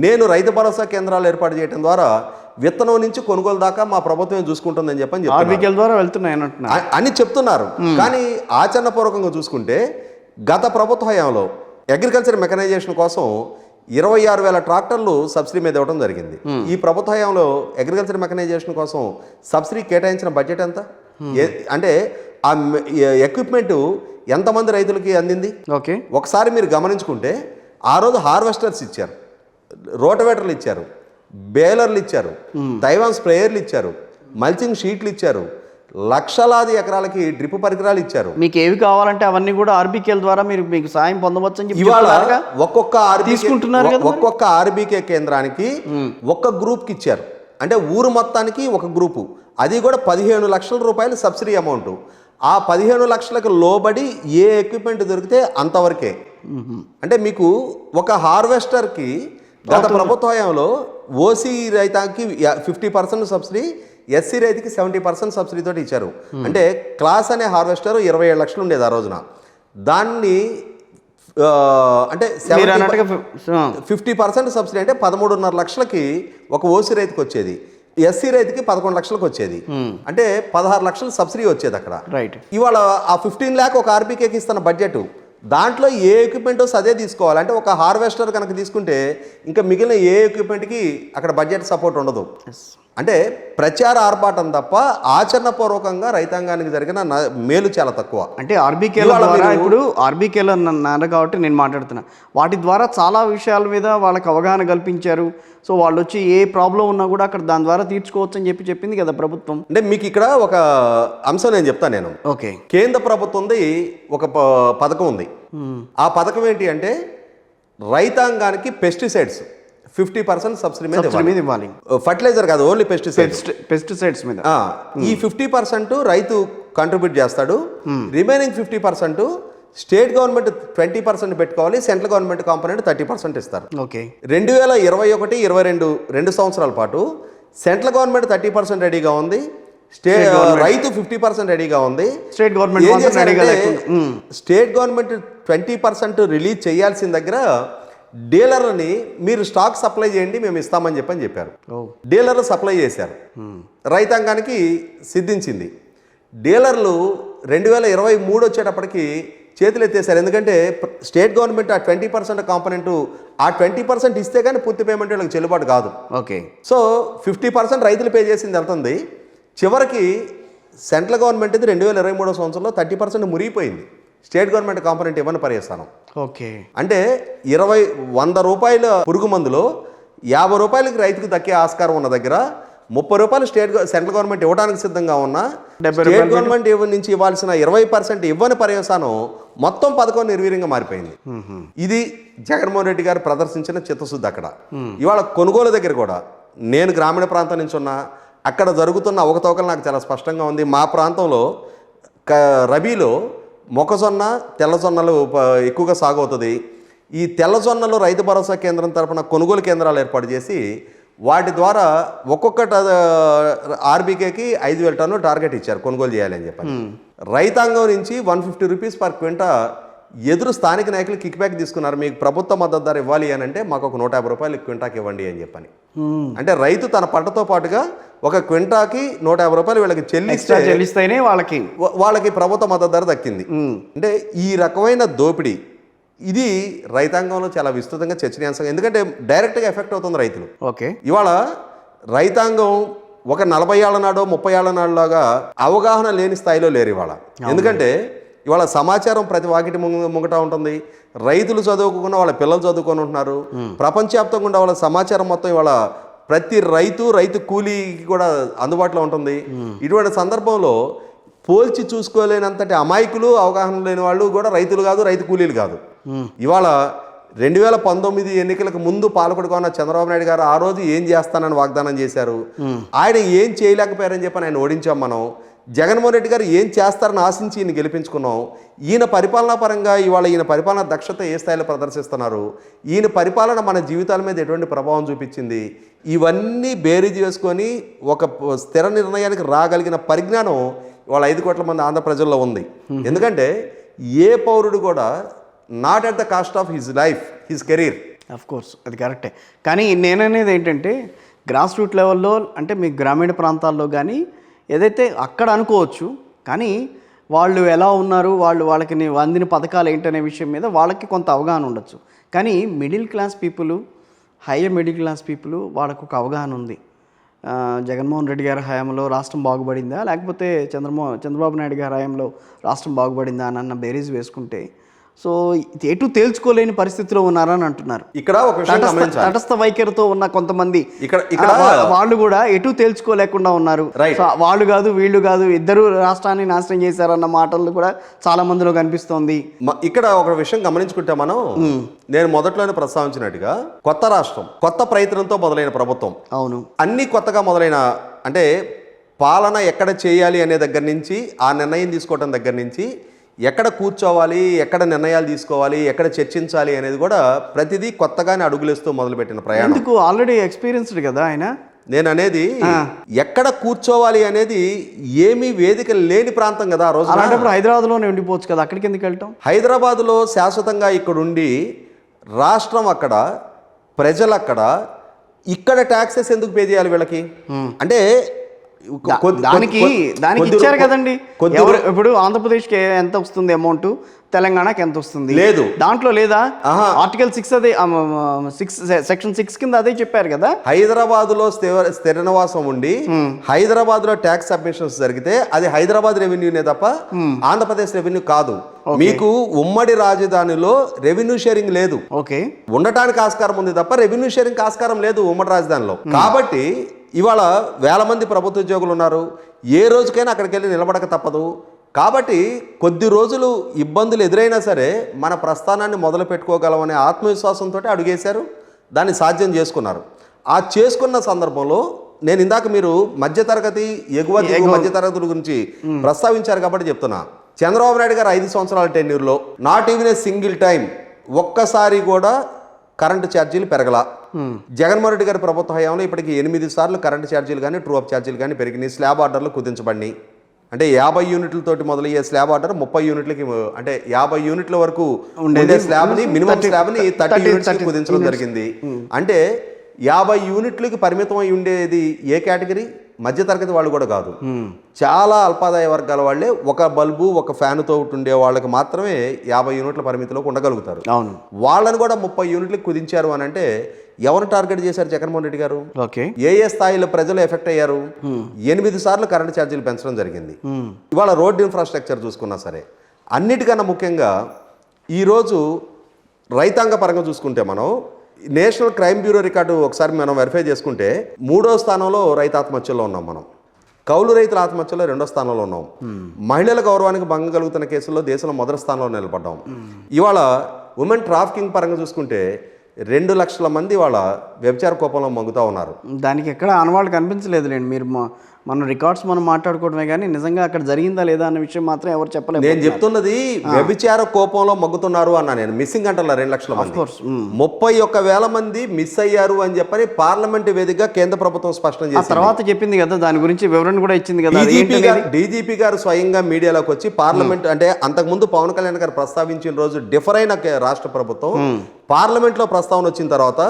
నేను రైతు భరోసా కేంద్రాలు ఏర్పాటు చేయడం ద్వారా విత్తనం నుంచి కొనుగోలు దాకా మా ప్రభుత్వం చూసుకుంటుందని చెప్పని ఆర్బీకేల ద్వారా వెళ్తున్నాయి అని చెప్తున్నారు. కానీ ఆచరణపూర్వకంగా చూసుకుంటే గత ప్రభుత్వ హయాంలో అగ్రికల్చర్ మెకనైజేషన్ కోసం 26,000 ట్రాక్టర్లు సబ్సిడీ మీద ఇవ్వడం జరిగింది. ఈ ప్రభుత్వ హయాంలో అగ్రికల్చర్ మెకనైజేషన్ కోసం సబ్సిడీ కేటాయించిన బడ్జెట్ ఎంత? అంటే ఆ ఎక్విప్మెంట్ ఎంతమంది రైతులకి అందింది? ఓకే, ఒకసారి మీరు గమనించుకుంటే ఆ రోజు హార్వెస్టర్స్ ఇచ్చారు, రోటవేటర్లు ఇచ్చారు, బేలర్లు ఇచ్చారు, తైవాన్ స్ప్రేయర్లు ఇచ్చారు, మల్చింగ్ షీట్లు ఇచ్చారు, లక్షలాది ఎకరాలకి డ్రిప్ పరికరాలు ఇచ్చారు. మీకు ఏవి కావాలంటే అవన్నీ కూడా ఆర్బీకేల ద్వారా మీకు సాయం పొందవచ్చు అని చెప్పి ఇవాళ ఒక్కొక్క తీసుకుంటున్నారు కదా. ఒక్కొక్క ఆర్బీకే కేంద్రానికి ఒక్క గ్రూప్కి ఇచ్చారు. అంటే ఊరు మొత్తానికి ఒక గ్రూపు, అది కూడా 15 లక్షల రూపాయలు సబ్సిడీ అమౌంట్. ఆ 15 లక్షలకు లోబడి ఏ ఎక్విప్మెంట్ దొరికితే అంతవరకే. అంటే మీకు ఒక హార్వెస్టర్కి గత ప్రభుత్వ హయాంలో ఓసీ రైతాంకి 50% సబ్సిడీ, ఎస్సీ రైతుకి 70% సబ్సిడీతో ఇచ్చారు. అంటే క్లాస్ అనే హార్వెస్టర్ 27 లక్షలు ఉండేది ఆ రోజున. దాన్ని అంటే 50% సబ్సిడీ అంటే 13.5 లక్షలకి ఒక ఓసీ రైతుకి వచ్చేది, ఎస్సీ రైతుకి 11 లక్షలకు వచ్చేది. అంటే 16 లక్షలు సబ్సిడీ వచ్చేది అక్కడ. రైట్. ఇవాళ ఆ 15 లాక్ ఒక ఆర్బీకేకి ఇస్తున్న బడ్జెట్, దాంట్లో ఏ ఎక్విప్మెంట్ వస్తే అదే తీసుకోవాలి. అంటే ఒక హార్వెస్టర్ కనుక తీసుకుంటే ఇంకా మిగిలిన ఏ ఎక్విప్మెంట్కి అక్కడ బడ్జెట్ సపోర్ట్ ఉండదు. అంటే ప్రచార ఆర్భాటం తప్ప ఆచరణపూర్వకంగా రైతాంగానికి జరిగిన మేలు చాలా తక్కువ. అంటే ఆర్బీకేల ద్వారా ఇప్పుడు ఆర్బీకేలు అన్నారు కాబట్టి నేను మాట్లాడుతున్నా, వాటి ద్వారా చాలా విషయాల మీద వాళ్ళకి అవగాహన కల్పించారు. సో వాళ్ళు వచ్చి ఏ ప్రాబ్లం ఉన్నా కూడా అక్కడ దాని ద్వారా తీర్చుకోవచ్చు అని చెప్పింది కదా ప్రభుత్వం. అంటే మీకు ఇక్కడ ఒక అంశం నేను చెప్తాను నేను. ఓకే, కేంద్ర ప్రభుత్వంది ఒక పథకం ఉంది. ఆ పథకం ఏంటి అంటే రైతాంగానికి పెస్టిసైడ్స్ 50% సబ్సిడీ మీద ఇవ్వాలి. ఫర్టిలైజర్ కాదు, ఓన్లీ పెస్టిసైడ్స్ మీద. ఈ 50% రైతు కంట్రిబ్యూట్ చేస్తాడు. రిమైనింగ్ 50% స్టేట్ గవర్నమెంట్ 20% పెట్టుకోవాలి, సెంట్రల్ గవర్నమెంట్ కాంపోనెంట్ 30% ఇస్తారు. ఓకే, 2021-22 2 సంవత్సరాల పాటు సెంట్రల్ గవర్నమెంట్ 30% రెడీగా ఉంది, రైతు 50% రెడీగా ఉంది. State government state government 20% release చేయాల్సిన దగ్గర డీలర్ని మీరు స్టాక్ సప్లై చేయండి మేము ఇస్తామని చెప్పారు. డీలర్లు సప్లై చేశారు, రైతాంగానికి సిద్ధించింది. డీలర్లు 2023 వచ్చేటప్పటికి చేతులు ఎత్తేసారు. ఎందుకంటే స్టేట్ గవర్నమెంట్ ఆ 20% కాంపోనెంట్ ఆ 20% ఇస్తే కానీ పూర్తి పేమెంట్ వాళ్ళకి చెల్లుబాటు కాదు. ఓకే, సో 50% రైతులు పే చేసింది వెళ్తుంది. చివరికి సెంట్రల్ గవర్నమెంట్ 2023 సంవత్సరంలో 30% మురిగిపోయింది. స్టేట్ గవర్నమెంట్ కాంపోనెంట్ ఇవ్వని పర్యస్తాను. ఓకే, అంటే 100 రూపాయల పురుగు మందులో 50 రూపాయలకి రైతుకు దక్కే ఆస్కారం ఉన్న దగ్గర 30 రూపాయలు సెంట్రల్ గవర్నమెంట్ ఇవ్వడానికి సిద్ధంగా ఉన్నా స్టేట్ గవర్నమెంట్ నుంచి ఇవ్వాల్సిన 20% ఇవ్వని పర్యవసానం మొత్తం పథకం నిర్వీర్యంగా మారిపోయింది. ఇది జగన్మోహన్ రెడ్డి గారు ప్రదర్శించిన చిత్తశుద్ధి. అక్కడ ఇవాళ కొనుగోలు దగ్గర కూడా నేను గ్రామీణ ప్రాంతం నుంచి ఉన్నా, అక్కడ జరుగుతున్న అవకతవకలు నాకు చాలా స్పష్టంగా ఉంది. మా ప్రాంతంలో రబీలో మొక్కజొన్న, తెల్లజొన్నలు ఎక్కువగా సాగు అవుతుంది. ఈ తెల్లజొన్నలు రైతు భరోసా కేంద్రం తరపున కొనుగోలు కేంద్రాలు ఏర్పాటు చేసి వాటి ద్వారా ఒక్కొక్క ఆర్బీకేకి 5,000 టన్ను టార్గెట్ ఇచ్చారు కొనుగోలు చేయాలని చెప్పని. రైతాంగం నుంచి 150 రూపీస్ పర్ క్వింటా ఎదురు స్థానిక నాయకులు కిక్ బ్యాక్ తీసుకున్నారు. మీకు ప్రభుత్వ మద్దతు ధర ఇవ్వాలి అని అంటే మాకు ఒక 150 రూపాయలు క్వింటాకి ఇవ్వండి అని చెప్పని. అంటే రైతు తన పంటతో పాటుగా ఒక క్వింటాకి 150 రూపాయలు వీళ్ళకి చెల్లిస్తేనే వాళ్ళకి ప్రభుత్వ మద్దతు ధర దక్కింది. అంటే ఈ రకమైన దోపిడీ ఇది రైతాంగంలో చాలా విస్తృతంగా చర్చనీయాంశం. ఎందుకంటే డైరెక్ట్గా ఎఫెక్ట్ అవుతుంది రైతులు. ఓకే, ఇవాళ రైతాంగం ఒక 40 ఏళ్ల నాడో 30 ఏళ్ల నాడులాగా అవగాహన లేని స్థాయిలో లేరు ఇవాళ. ఎందుకంటే ఇవాళ సమాచారం ప్రతి వాకిటి ముంగట ఉంటుంది. రైతులు చదువుకున్న వాళ్ళ పిల్లలు చదువుకొని ఉంటున్నారు. ప్రపంచవ్యాప్తంగా ఉండే వాళ్ళ సమాచారం మొత్తం ఇవాళ ప్రతి రైతు కూలీకి కూడా అందుబాటులో ఉంటుంది. ఇటువంటి సందర్భంలో పోల్చి చూసుకోలేనంతటి అమాయకులు, అవగాహన లేని వాళ్ళు కూడా రైతులు కాదు, రైతు కూలీలు కాదు. ఇవాళ 2019 ఎన్నికలకు ముందు పాలకుడుగా ఉన్న చంద్రబాబు నాయుడు గారు ఆ రోజు ఏం చేస్తానని వాగ్దానం చేశారు, ఆయన ఏం చేయలేకపోయారని చెప్పి ఆయన ఓడించాం మనం. జగన్మోహన్ రెడ్డి గారు ఏం చేస్తారని ఆశించి ఈయన గెలిపించుకున్నాం. ఈయన పరిపాలనా పరంగా ఇవాళ ఈయన పరిపాలన దక్షత ఏ స్థాయిలో ప్రదర్శిస్తున్నారు, ఈయన పరిపాలన మన జీవితాల మీద ఎటువంటి ప్రభావం చూపించింది, ఇవన్నీ బేరీజ్ వేసుకొని ఒక స్థిర నిర్ణయానికి రాగలిగిన పరిజ్ఞానం ఇవాళ 5 కోట్ల మంది ఆంధ్ర ప్రజల్లో ఉంది. ఎందుకంటే ఏ పౌరుడు కూడా not at the cost of his life, his career. Of course అది కరెక్టే. కానీ నేననేది ఏంటంటే గ్రాస్ రూట్ లెవెల్లో అంటే మీ గ్రామీణ ప్రాంతాల్లో కానీ ఏదైతే అక్కడ అనుకోవచ్చు, కానీ వాళ్ళు ఎలా ఉన్నారు, వాళ్ళకి అందిన పథకాలు ఏంటనే విషయం మీద వాళ్ళకి కొంత అవగాహన ఉండొచ్చు. కానీ middle class people, higher middle class people వాళ్ళకు ఒక అవగాహన ఉంది. జగన్మోహన్ రెడ్డి గారి హయాంలో రాష్ట్రం బాగుపడిందా, లేకపోతే చంద్రబాబు నాయుడు గారి హయాంలో రాష్ట్రం బాగుపడిందా అన్న బేరీజ్ వేసుకుంటే సో ఎటు తేల్చుకోలేని పరిస్థితిలో ఉన్నారని అంటున్నారు. ఇక్కడ ఒక విషయం గమనించాలి. తటస్థ వైఖరితో ఉన్న కొంతమంది ఇక్కడ వాళ్ళు కూడా ఎటు తేల్చుకోలేకుండా ఉన్నారు. వాళ్ళు కాదు వీళ్ళు కాదు, ఇద్దరు రాష్ట్రాన్ని నాశనం చేశారన్న మాటలు కూడా చాలా మందిలో కనిపిస్తోంది. ఇక్కడ ఒక విషయం గమనించుకుంటే మనం, నేను మొదట్లోనే ప్రస్తావించినట్టుగా కొత్త రాష్ట్రం, కొత్త ప్రయత్నంతో మొదలైన ప్రభుత్వం. అవును, అన్ని కొత్తగా మొదలైన అంటే పాలన ఎక్కడ చేయాలి అనే దగ్గర నుంచి, ఆ నిర్ణయం తీసుకోవడం దగ్గర నుంచి, ఎక్కడ కూర్చోవాలి, ఎక్కడ నిర్ణయాలు తీసుకోవాలి, ఎక్కడ చర్చించాలి అనేది కూడా ప్రతిదీ కొత్తగానే అడుగులేస్తూ మొదలుపెట్టిన ప్రయాణం. ఎందుకు ఆల్రెడీ ఎక్స్పీరియన్స్డ్ కదా ఆయన. నేను అనేది ఎక్కడ కూర్చోవాలి అనేది ఏమీ వేదిక లేని ప్రాంతం కదా ఆ రోజు. అలాంటప్పుడు హైదరాబాద్లోనే ఉండిపోవచ్చు కదా, అక్కడికి ఎందుకు వెళ్తాం? హైదరాబాద్లో శాశ్వతంగా ఇక్కడ ఉండి రాష్ట్రం అక్కడ, ప్రజలు అక్కడ, ఇక్కడ ట్యాక్సెస్ ఎందుకు పే చేయాలి వీళ్ళకి? అంటే దానికి ఇచ్చారు కదండి. ఇప్పుడు ఆంధ్రప్రదేశ్కి ఎంత వస్తుంది అమౌంట్, తెలంగాణకి ఎంత వస్తుంది లేదు, దాంట్లో లేదా? ఆర్టికల్ 6 అదే, సెక్షన్ 6 కింద అదే చెప్పారు కదా. హైదరాబాద్ లో స్థిర నివాసం ఉండి హైదరాబాద్ లో ట్యాక్స్ సబ్మిషన్స్ జరిగితే అది హైదరాబాద్ రెవెన్యూనే తప్ప ఆంధ్రప్రదేశ్ రెవెన్యూ కాదు. మీకు ఉమ్మడి రాజధానిలో రెవెన్యూ షేరింగ్ లేదు. ఓకే, ఉండటానికి ఆస్కారం ఉంది తప్ప రెవెన్యూ షేరింగ్ ఆస్కారం లేదు ఉమ్మడి రాజధానిలో. కాబట్టి ఇవాళ వేల మంది ప్రభుత్వ ఉద్యోగులు ఉన్నారు, ఏ రోజుకైనా అక్కడికి వెళ్ళి నిలబడక తప్పదు. కాబట్టి కొద్ది రోజులు ఇబ్బందులు ఎదురైనా సరే మన ప్రస్థానాన్ని మొదలు పెట్టుకోగలమనే ఆత్మవిశ్వాసంతో అడుగేశారు, దాన్ని సాధ్యం చేసుకున్నారు. ఆ చేసుకున్న సందర్భంలో నేను ఇందాక మీరు మధ్యతరగతి, ఎగువ మధ్యతరగతుల గురించి ప్రస్తావించారు కాబట్టి చెప్తున్నా. చంద్రబాబు నాయుడు గారు 5 సంవత్సరాల టెన్యూర్లో not even a single time ఒక్కసారి కూడా కరెంటు ఛార్జీలు పెరగల. జగన్మోహన్ రెడ్డి గారి ప్రభుత్వ హయాంలో ఇప్పటికి 8 సార్లు కరెంటు ఛార్జీలు కానీ ట్రూ అప్ ఛార్జీలు కానీ పెరిగినాయి. స్లాబ్ ఆర్డర్లు కుదించబడినాయి. అంటే 50 యూనిట్లతోటి మొదలయ్యే స్లాబ్ ఆర్డర్ 30 యూనిట్లకి, అంటే 50 యూనిట్ల వరకు ఉండే స్లాబ్ని, మినిమం స్లాబ్ని 30 యూనిట్స్కి కుదించడం జరిగింది. అంటే 50 యూనిట్లకి పరిమితం అయి ఉండేది ఏ కేటగిరీ? మధ్యతరగతి వాళ్ళు కూడా కాదు, చాలా అల్పాదాయ వర్గాల వాళ్ళే. ఒక బల్బు, ఒక ఫ్యాన్తో ఉండే వాళ్ళకి మాత్రమే 50 యూనిట్ల పరిమితిలోకి ఉండగలుగుతారు. అవును, వాళ్ళని కూడా 30 యూనిట్లకు కుదించారు అని అంటే ఎవరు టార్గెట్ చేశారు జగన్మోహన్ రెడ్డి గారు? ఓకే, ఏ స్థాయిలో ప్రజలు ఎఫెక్ట్ అయ్యారు? 8 సార్లు కరెంటు ఛార్జీలు పెంచడం జరిగింది. ఇవాళ రోడ్ ఇన్ఫ్రాస్ట్రక్చర్ చూసుకున్నా సరే, అన్నిటికన్నా ముఖ్యంగా ఈరోజు రైతాంగ పరంగా చూసుకుంటే మనం నేషనల్ క్రైమ్ బ్యూరో రికార్డు ఒకసారి మనం వెరిఫై చేసుకుంటే 3వ స్థానంలో రైతు ఆత్మహత్యల్లో ఉన్నాం మనం. కౌలు రైతుల ఆత్మహత్యలో 2వ స్థానంలో ఉన్నాం. మహిళల గౌరవానికి భంగం కలుగుతున్న కేసుల్లో దేశంలో మొదటి స్థానంలో నిలబడ్డాం. ఇవాళ ఉమెన్ ట్రాఫికింగ్ పరంగా చూసుకుంటే 2 లక్షల మంది వాళ్ళ వ్యభిచార కోపంలో మగ్గుతూ ఉన్నారు. దానికి ఎక్కడ ఆనవాళ్ళు కనిపించలేదులేండి. మీరు మన రికార్డ్స్ మనం మాట్లాడుకోవడమే కానీ నిజంగా అక్కడ జరిగిందా లేదా అన్న విషయం మాత్రం ఎవరు చెప్పలేదు. నేను చెప్తున్నది వ్యభిచార కోపంలో మగ్గుతున్నారు అన్నా. నేను మిస్సింగ్ అంటున్నా 2 లక్షల మంది, 31,000 మంది మిస్ అయ్యారు అని చెప్పని పార్లమెంట్ వేదికగా కేంద్ర ప్రభుత్వం స్పష్టం చేసింది. తర్వాత చెప్పింది కదా, దాని గురించి వివరణ కూడా ఇచ్చింది కదా. డీజీపీ గారు స్వయంగా మీడియాలోకి వచ్చి పార్లమెంట్, అంటే అంతకుముందు పవన్ కళ్యాణ్ గారు ప్రస్తావించిన రోజు డిఫర్ అయిన రాష్ట్ర ప్రభుత్వం పార్లమెంట్లో ప్రస్తావన వచ్చిన తర్వాత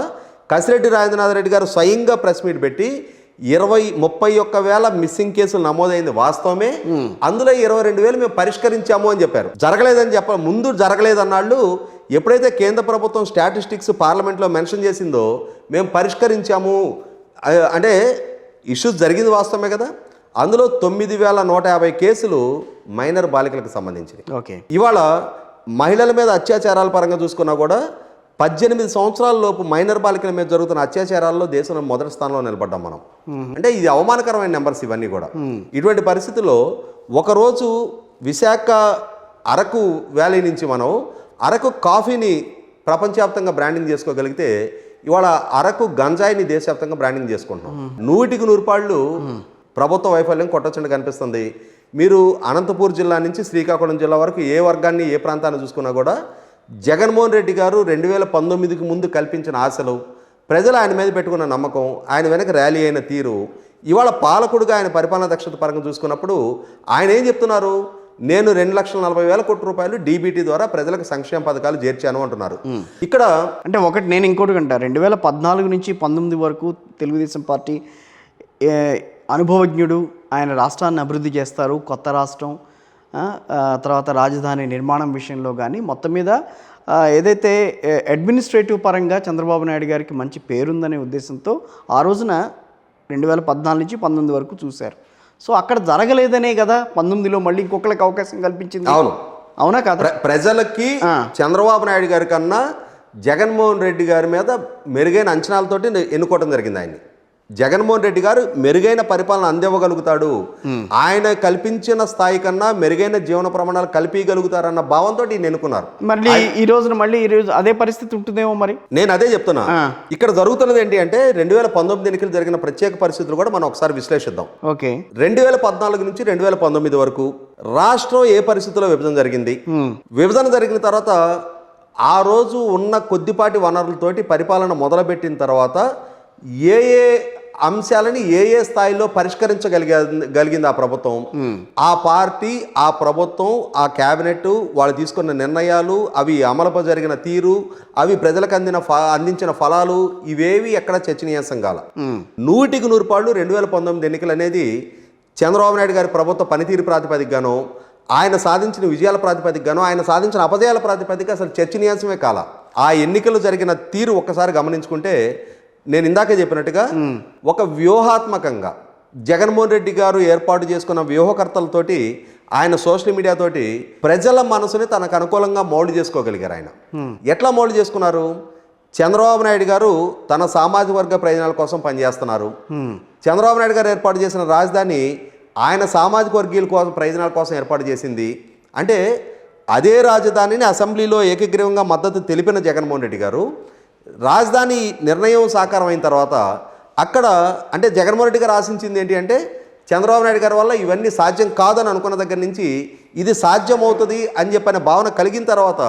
కసిరెడ్డి రాజేంద్రనాథ్ రెడ్డి గారు స్వయంగా ప్రెస్ మీట్ పెట్టి 31,000 మిస్సింగ్ కేసులు నమోదైంది వాస్తవమే, అందులో 22,000 మేము పరిష్కరించాము అని చెప్పారు. జరగలేదని ముందు జరగలేదన్నాళ్ళు ఎప్పుడైతే కేంద్ర ప్రభుత్వం స్టాటిస్టిక్స్ పార్లమెంట్లో మెన్షన్ చేసిందో మేము పరిష్కరించాము అంటే ఇష్యూస్ జరిగింది వాస్తవమే కదా. అందులో 9,150 కేసులు మైనర్ బాలికలకు సంబంధించినవి. ఓకే, ఇవాళ మహిళల మీద అత్యాచారాల పరంగా చూసుకున్నా కూడా 18 సంవత్సరాల లోపు మైనర్ బాలికల మీద జరుగుతున్న అత్యాచారాల్లో దేశంలో మొదటి స్థానంలో నిలబడ్డాం మనం. అంటే ఇది అవమానకరమైన నెంబర్స్ ఇవన్నీ కూడా. ఇటువంటి పరిస్థితుల్లో ఒకరోజు విశాఖ అరకు వ్యాలీ నుంచి మనం అరకు కాఫీని ప్రపంచవ్యాప్తంగా బ్రాండింగ్ చేసుకోగలిగితే ఇవాళ అరకు గంజాయిని దేశవ్యాప్తంగా బ్రాండింగ్ చేసుకుంటున్నాం. 100% ప్రభుత్వ వైఫల్యం కొట్టొచ్చండి కనిపిస్తుంది. మీరు అనంతపూర్ జిల్లా నుంచి శ్రీకాకుళం జిల్లా వరకు ఏ వర్గాన్ని ఏ ప్రాంతాన్ని చూసుకున్నా కూడా జగన్మోహన్ రెడ్డి గారు 2019కి ముందు కల్పించిన ఆశలు, ప్రజలు ఆయన మీద పెట్టుకున్న నమ్మకం, ఆయన వెనక ర్యాలీ అయిన తీరు, ఇవాళ పాలకుడుగా ఆయన పరిపాలనా దక్షత పరంగా చూసుకున్నప్పుడు ఆయన ఏం చెప్తున్నారు? నేను 2,40,000 కోట్ల రూపాయలు డీబీటీ ద్వారా ప్రజలకు సంక్షేమ పథకాలు చేర్చాను అంటున్నారు. ఇక్కడ అంటే ఒకటి నేను ఇంకోటి అంటా, 2014 నుంచి 19 వరకు తెలుగుదేశం పార్టీ అనుభవజ్ఞుడు, ఆయన రాష్ట్రాన్ని అభివృద్ధి చేస్తారు, కొత్త రాష్ట్రం, తర్వాత రాజధాని నిర్మాణం విషయంలో కానీ మొత్తం మీద ఏదైతే అడ్మినిస్ట్రేటివ్ పరంగా చంద్రబాబు నాయుడు గారికి మంచి పేరుందనే ఉద్దేశంతో ఆ రోజున 2014 నుంచి 19 వరకు చూశారు. సో అక్కడ జరగలేదనే కదా 19లో మళ్ళీ ఇంకొకరికి అవకాశం కల్పించింది. అవునా కాదా? ప్రజలకి చంద్రబాబు నాయుడు గారి కన్నా జగన్మోహన్ రెడ్డి గారి మీద మెరుగైన అంచనాలతోటి ఎన్నుకోవడం జరిగింది ఆయన్ని. జగన్మోహన్ రెడ్డి గారు మెరుగైన పరిపాలన అందివ్వగలుగుతాడు, ఆయన కల్పించిన స్థాయి కన్నా మెరుగైన జీవన ప్రమాణాలు కల్పించగలుగుతారన్న భావంతో ఈయన ఎన్నుకున్నారు. మళ్ళీ ఈ రోజు అదే పరిస్థితి ఉంటుందేమో. మరి నేను అదే చెప్తున్నా. ఇక్కడ జరుగుతున్నది ఏంటి అంటే 2019 ఎన్నికలు జరిగిన ప్రత్యేక పరిస్థితులు కూడా మనం ఒకసారి విశ్లేషిద్దాం. ఓకే, 2014 నుంచి 2019 వరకు రాష్ట్రం ఏ పరిస్థితిలో విభజన జరిగింది, విభజన జరిగిన తర్వాత ఆ రోజు ఉన్న కొద్దిపాటి వనరులతోటి పరిపాలన మొదలుపెట్టిన తర్వాత ఏ ఏ అంశాలని ఏ ఏ స్థాయిలో పరిష్కరించగలిగింది ఆ ప్రభుత్వం, ఆ పార్టీ, ఆ ప్రభుత్వం, ఆ క్యాబినెట్ వాళ్ళు తీసుకున్న నిర్ణయాలు, అవి అమలుపై జరిగిన తీరు, అవి ప్రజలకు అందించిన ఫలాలు, ఇవేవి ఎక్కడ చర్చనీయాంశం కాల. 100% 2019 ఎన్నికలు అనేది చంద్రబాబు నాయుడు గారి ప్రభుత్వ పనితీరు ప్రాతిపదికగానో, ఆయన సాధించిన విజయాల ప్రాతిపదికగానో, ఆయన సాధించిన అపజయాల ప్రాతిపదిక అసలు చర్చనీయాంశమే కాల. ఆ ఎన్నికలు జరిగిన తీరు ఒక్కసారి గమనించుకుంటే నేను ఇందాకే చెప్పినట్టుగా ఒక వ్యూహాత్మకంగా జగన్మోహన్ రెడ్డి గారు ఏర్పాటు చేసుకున్న వ్యూహకర్తలతోటి, ఆయన సోషల్ మీడియాతోటి ప్రజల మనసుని తనకు అనుకూలంగా మౌల్డ్ చేసుకోగలిగారు. ఆయన ఎట్లా మౌల్డ్ చేసుకున్నారు? చంద్రబాబు నాయుడు గారు తన సామాజిక వర్గ ప్రయోజనాల కోసం పనిచేస్తున్నారు. చంద్రబాబు నాయుడు గారు ఏర్పాటు చేసిన రాజధాని ఆయన సామాజిక వర్గీయుల కోసం ప్రయోజనాల కోసం ఏర్పాటు చేసింది. అంటే అదే రాజధానిని అసెంబ్లీలో ఏకగ్రీవంగా మద్దతు తెలిపిన జగన్మోహన్ రెడ్డి గారు రాజధాని నిర్ణయం సాకారం అయిన తర్వాత అక్కడ అంటే జగన్మోహన్ రెడ్డి గారు ఆశించింది ఏంటి అంటే చంద్రబాబు నాయుడు గారి వల్ల ఇవన్నీ సాధ్యం కాదని అనుకున్న దగ్గర నుంచి ఇది సాధ్యమవుతుంది అని చెప్పిన భావన కలిగిన తర్వాత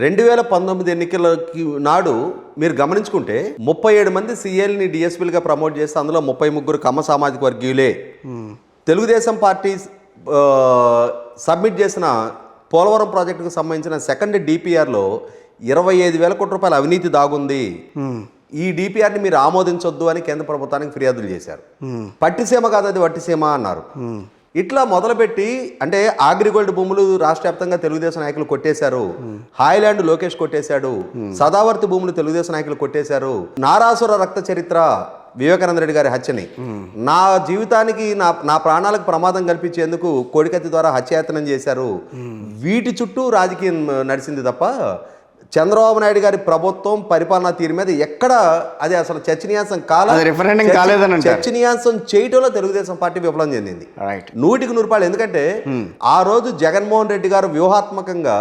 2019 ఎన్నికలకి నాడు మీరు గమనించుకుంటే 37 మంది సీఎల్ని డిఎస్పీలుగా ప్రమోట్ చేస్తే అందులో 33 కమ్మ సామాజిక వర్గీయులే. తెలుగుదేశం పార్టీ సబ్మిట్ చేసిన పోలవరం ప్రాజెక్టుకు సంబంధించిన సెకండ్ డిపిఆర్లో 25,000 కోట్ల రూపాయల అవినీతి దాగుంది, ఈ డిపిఆర్ని మీరు ఆమోదించొద్దు అని కేంద్ర ప్రభుత్వానికి ఫిర్యాదులు చేశారు. పట్టిసీమ కాదు అది వట్టిసీమ అన్నారు. ఇట్లా మొదలుపెట్టి అంటే అగ్రిగోల్డ్ భూములు రాష్ట్ర వ్యాప్తంగా తెలుగుదేశం నాయకులు కొట్టేశారు, హాయ్లాండ్ లోకేష్ కొట్టేశాడు, సదావర్తి భూములు తెలుగుదేశం నాయకులు కొట్టేశారు, నారాసుర రక్త చరిత్ర వివేకానంద రెడ్డి గారి హత్యని, నా జీవితానికి నా ప్రాణాలకు ప్రమాదం కల్పించేందుకు కోడికత్తి ద్వారా హత్యాయత్నం చేశారు. వీటి చుట్టూ రాజకీయం నడిచింది తప్ప చంద్రబాబు నాయుడు గారి ప్రభుత్వం పరిపాలనా తీరు మీద ఎక్కడ అది అసలు చర్చనీయాంశం కాలేదని చర్చనీయాంశం చేయటంలో తెలుగుదేశం పార్టీ విఫలం చెందింది 100%. ఎందుకంటే ఆ రోజు జగన్మోహన్ రెడ్డి గారు వ్యూహాత్మకంగా